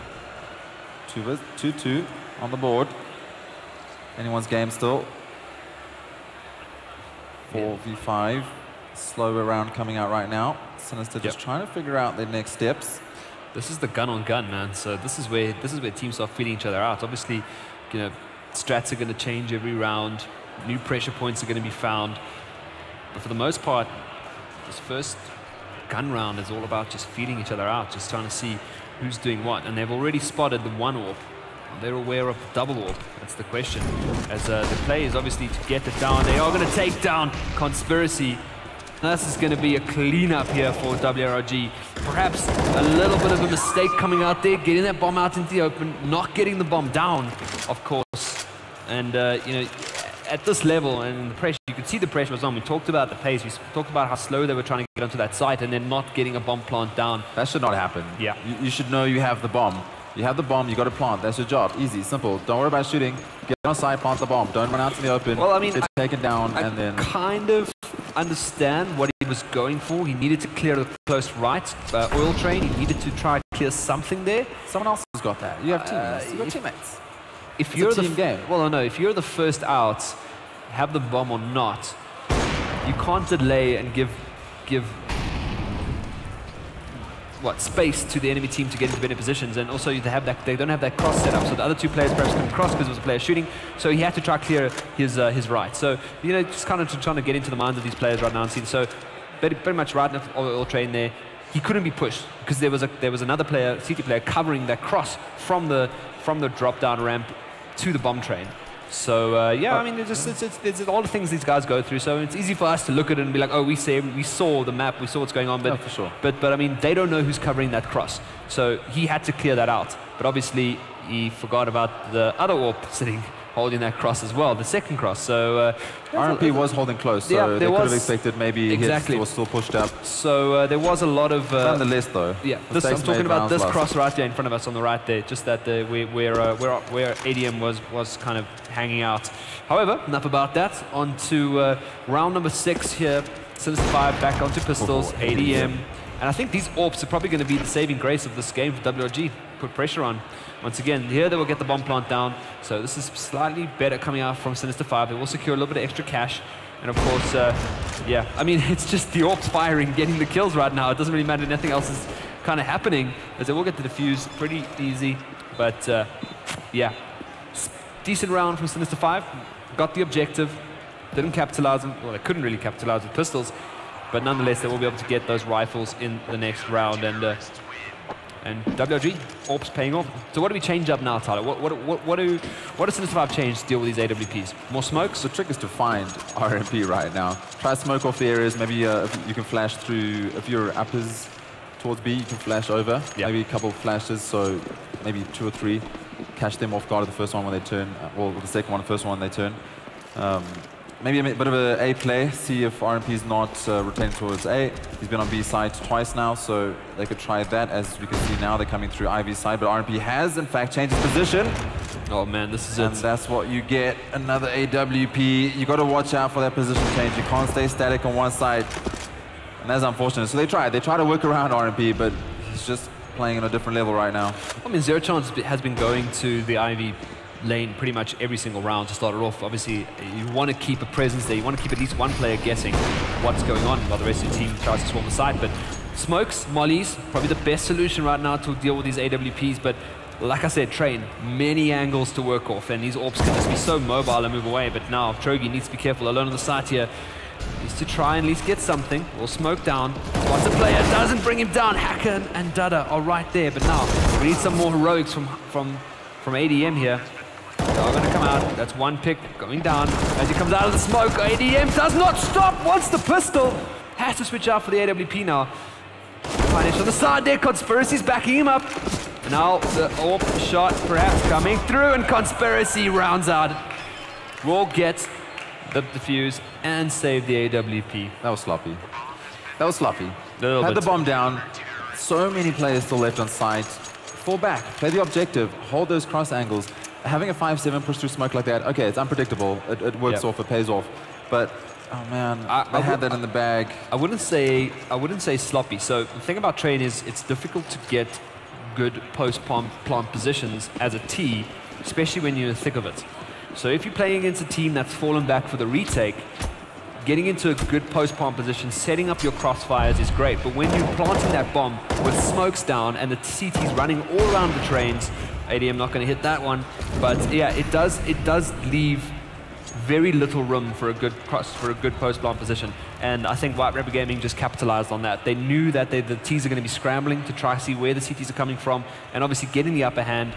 [SPEAKER 11] 2-2 on the board. Anyone's game still. 4v5. Slower round coming out right now. Sinister just trying to figure out their next steps.
[SPEAKER 10] This is the gun on gun, man. So this is where teams start feeding each other out. Obviously, you know, strats are going to change every round. New pressure points are going to be found. But for the most part, this first gun round is all about just feeding each other out, just trying to see who's doing what. And they've already spotted the 1 AWP. They're aware of the double AWP. That's the question. As the play is obviously to get it down. They are going to take down Conspiracy. This is going to be a cleanup here for WRG. Perhaps a little bit of a mistake coming out there, getting that bomb out into the open, not getting the bomb down, of course. And, you know, at this level and the pressure, you could see the pressure was on. We talked about the pace. We talked about how slow they were trying to get onto that site and then not getting a bomb plant down.
[SPEAKER 11] That should not happen.
[SPEAKER 10] Yeah.
[SPEAKER 11] You should know you have the bomb. You have the bomb, you got to plant. That's your job. Easy, simple. Don't worry about shooting. Get on site, plant the bomb. Don't run out to the open.
[SPEAKER 10] Well, I mean,
[SPEAKER 11] it's taken down and then...
[SPEAKER 10] kind of understand what he was going for. He needed to clear the close right oil train. He needed to try to clear something there.
[SPEAKER 11] Someone else has got that. You have teammates. You got teammates.
[SPEAKER 10] If
[SPEAKER 11] you're the team game.
[SPEAKER 10] Well, no. If you're the first out, have the bomb or not, you can't delay and give space to the enemy team to get into better positions, and also they don't have that cross set up, so the other two players perhaps couldn't cross because there was a player shooting, so he had to try to clear his right. So, you know, just kind of trying to get into the minds of these players right now and see. So pretty much right enough oil train there. He couldn't be pushed because there was another player, CT player, covering that cross from the drop down ramp to the bomb train. So yeah, I mean, it's all the things these guys go through. So it's easy for us to look at it and be like, oh, we saw the map, we saw what's going on. But
[SPEAKER 11] for sure.
[SPEAKER 10] But I mean, they don't know who's covering that cross. So he had to clear that out. But obviously, he forgot about the other AWP sitting holding that cross as well, the second cross. So
[SPEAKER 11] RMP was holding close, so
[SPEAKER 10] yeah,
[SPEAKER 11] they could have expected maybe hits was still pushed up.
[SPEAKER 10] So there was a lot of...
[SPEAKER 11] nonetheless, though.
[SPEAKER 10] Yeah, I'm talking about this cross right there in front of us on the right there, just that where ADM was kind of hanging out. However, enough about that. On to round number 6 here. Sinister 5 back onto pistols, ADM. And I think these AWPs are probably going to be the saving grace of this game for WRG. Put pressure on. Once again, here they will get the bomb plant down. So this is slightly better coming out from Sinister 5. They will secure a little bit of extra cash. And of course, yeah, I mean, it's just the AWPs firing, getting the kills right now. It doesn't really matter. Nothing else is kind of happening, as they will get the defuse pretty easy. But yeah, decent round from Sinister 5. Got the objective. Didn't capitalize on, well, they couldn't really capitalize with pistols. But nonetheless, they will be able to get those rifles in the next round. And WRG, AWPs paying off. So what do we change up now, Tyler? What does Sinister 5 change to deal with these AWPs? More smokes?
[SPEAKER 11] The trick is to find RMP right now. Try to smoke off the areas. Maybe if you can flash through, if you're uppers towards B, you can flash over. Yeah. Maybe a couple of flashes, so maybe 2 or 3. Catch them off guard at the first one when they turn, well, the second one, the first one when they turn. Maybe a bit of an A play, see if RMP is not rotating towards A. He's been on B side twice now, so they could try that. As we can see now, they're coming through Ivy side, but RMP has, in fact, changed his position.
[SPEAKER 10] Oh man, this is
[SPEAKER 11] and that's what you get, another AWP. You got to watch out for that position change. You can't stay static on one side, and that's unfortunate. So they try to work around RMP, but he's just playing on a different level right now.
[SPEAKER 10] I mean, Zero Chance has been going to the Ivy lane pretty much every single round to start it off. Obviously, you want to keep a presence there. You want to keep at least one player guessing what's going on while the rest of the team tries to swarm the site. But smokes, mollies, probably the best solution right now to deal with these AWPs. But like I said, train, many angles to work off, and these AWPs can just be so mobile and move away. But now Trogi needs to be careful alone on the site here. Needs to try and at least get something. Will smoke down. Once the player doesn't bring him down, Hacker and Dada are right there. But now we need some more heroics from ADM here. Are going to come out. That's one pick going down. As he comes out of the smoke, ADM does not stop. Wants the pistol. Has to switch out for the AWP now. Punish on the side there. Conspiracy's backing him up. And now the AWP shot perhaps coming through, and Conspiracy rounds out. Will get the defuse and save the AWP.
[SPEAKER 11] That was sloppy. That was sloppy. Had the bomb down. So many players still left on site. Fall back. Play the objective. Hold those cross angles. Having a 5-7 push through smoke like that, okay, it's unpredictable. It works off, it pays off. But oh man, I had that in the bag.
[SPEAKER 10] I wouldn't say sloppy. So the thing about Train is it's difficult to get good post-plant positions as a T, especially when you're in the thick of it. So if you're playing against a team that's fallen back for the retake, getting into a good post-plant position, setting up your crossfires is great. But when you're planting that bomb with smokes down and the CT's running all around the trains, ADM not going to hit that one, but yeah, it does leave very little room for a good post-plant position, and I think White Rabbit Gaming just capitalized on that. They knew that the Ts are going to be scrambling to try to see where the CTs are coming from, and obviously getting the upper hand,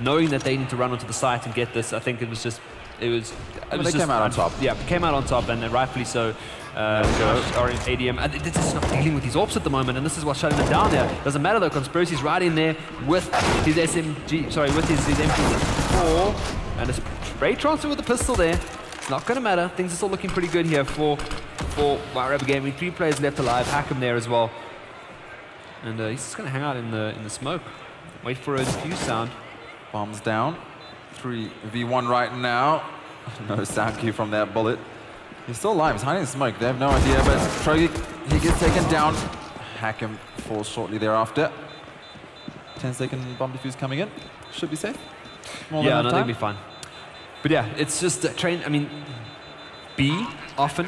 [SPEAKER 10] knowing that they need to run onto the site and get this. I think it was just It was.
[SPEAKER 11] Well, they came out on top.
[SPEAKER 10] Yeah, came out on top, and rightfully so. ADM. They're just not dealing with these AWPs at the moment, and this is what's shutting them down there. Doesn't matter though. Conspiracy's right in there with his SMG. Sorry, with his MP4 and a spray transfer with the pistol there. It's not going to matter. Things are still looking pretty good here for White Rabbit Gaming. 3 players left alive. Hackham there as well, and he's just going to hang out in the smoke. Wait for a defuse sound.
[SPEAKER 11] Bombs down. 3v1 right now. No sound cue from that bullet. He's still alive. He's hiding in smoke. They have no idea, but Trogi, he gets taken down. Hackham falls shortly thereafter. 10-second bomb defuse coming in. Should be safe.
[SPEAKER 10] Yeah, no, they'll be fine. But yeah, it's just a train. I mean, B often,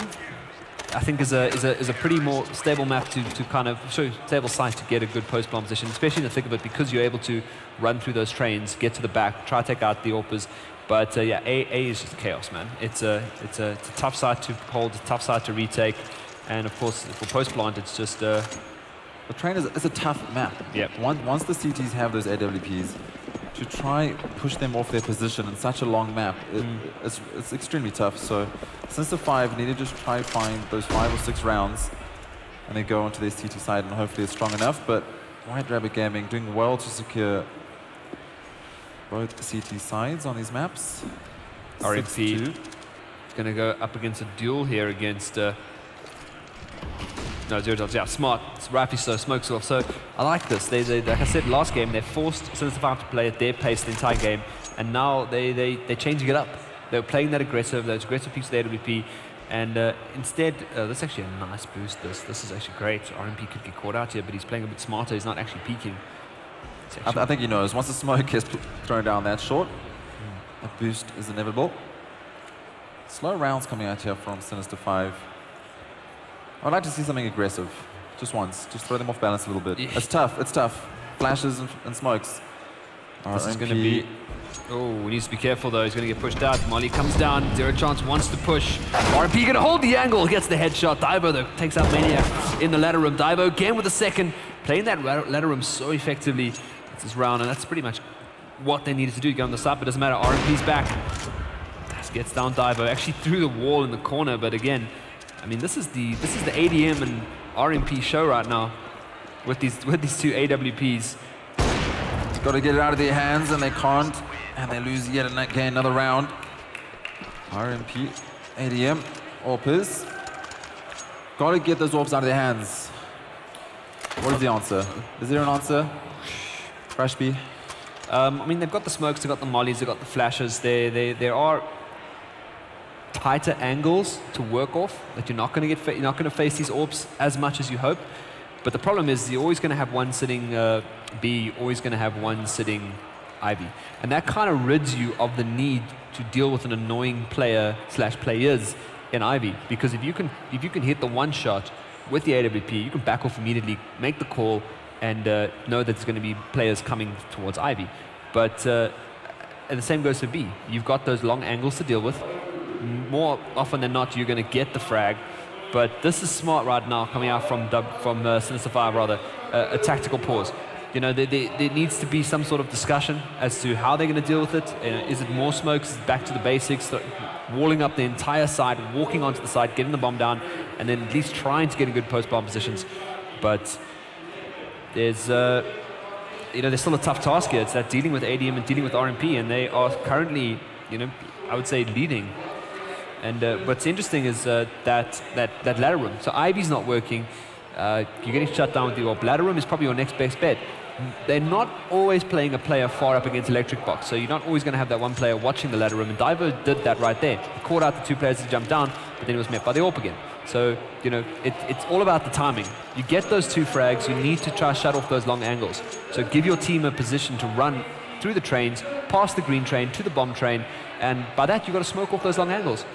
[SPEAKER 10] I think, is a pretty more stable map to kind of show stable sight to get a good post bomb position, especially in the thick of it, because you're able to run through those trains, get to the back, try to take out the AWPers. But yeah, A is just chaos, man. It's a tough site to hold, a tough site to retake, and of course for post plant, it's just. The
[SPEAKER 11] train is a tough map.
[SPEAKER 10] Yeah.
[SPEAKER 11] Once the CTs have those AWPs, to try push them off their position in such a long map, it's extremely tough. So Sinister 5 need to just try to find those 5 or 6 rounds, and they go onto their CT side, and hopefully it's strong enough. But White Rabbit Gaming doing well to secure both CT sides on these maps.
[SPEAKER 10] RMP is going to go up against a duel here against. No, 0 yeah, smart. It's rightly so, smokes off. So I like this. They like I said last game, they forced Sinister 5 to play at their pace the entire game, and now they're changing it up. They're playing that aggressive, those aggressive pieces of the AWP, and instead, this is actually a nice boost. This is actually great. RMP could get caught out here, but he's playing a bit smarter. He's not actually peeking.
[SPEAKER 11] I think he knows. Once the smoke is thrown down that short, a boost is inevitable. Slow rounds coming out here from Sinister 5. I'd like to see something aggressive, just once. Just throw them off balance a little bit. It's tough. It's tough. Flashes and smokes.
[SPEAKER 10] This is going to be. Oh, he needs to be careful though. He's going to get pushed out. Molly comes down. 0 chance wants to push. RMP going to hold the angle. Gets the headshot. Daibo though takes out Maniac in the ladder room. Daibo again with the second. Playing that ladder room so effectively. It's this round, and that's pretty much what they needed to do to get on the side. But it doesn't matter. RMP's back. This gets down Daibo. Actually through the wall in the corner, but again. I mean, this is the ADM and RMP show right now with these 2 AWPs.
[SPEAKER 11] Got to get it out of their hands, and they can't, and they lose yet again another round. RMP, ADM, AWPers. Got to get those AWPs out of their hands. What is the answer? Is there an answer? Crash B.
[SPEAKER 10] I mean, they've got the smokes, they've got the mollies, they've got the flashes. There are tighter angles to work off that you're not going to face these AWPs as much as you hope. But the problem is you're always going to have one sitting B, you're always going to have one sitting Ivy, and that kind of rids you of the need to deal with an annoying player/players in Ivy, because if you can hit the one shot with the AWP, you can back off immediately, make the call, and know that there's going to be players coming towards Ivy. But and the same goes for B. You've got those long angles to deal with. More often than not, you're going to get the frag. But this is smart right now, coming out from Sinister 5, rather, a tactical pause. You know, there needs to be some sort of discussion as to how they're going to deal with it. Is it more smokes? Is it back to the basics? Walling up the entire side, walking onto the side, getting the bomb down, and then at least trying to get in good post-bomb positions. But there's still a tough task here. It's that dealing with ADM and dealing with RMP, and they are currently, I would say, leading. And what's interesting is that ladder room. So Ivy's not working. You're getting shut down with the AWP. Ladder room is probably your next best bet. They're not always playing a player far up against electric box, so you're not always going to have that one player watching the ladder room. And Daibo did that right there. He caught out the 2 players to jump down, but then he was met by the AWP again. So it's all about the timing. You get those 2 frags. You need to try to shut off those long angles. So give your team a position to run through the trains, past the green train to the bomb train, and by that you've got to smoke off those long angles.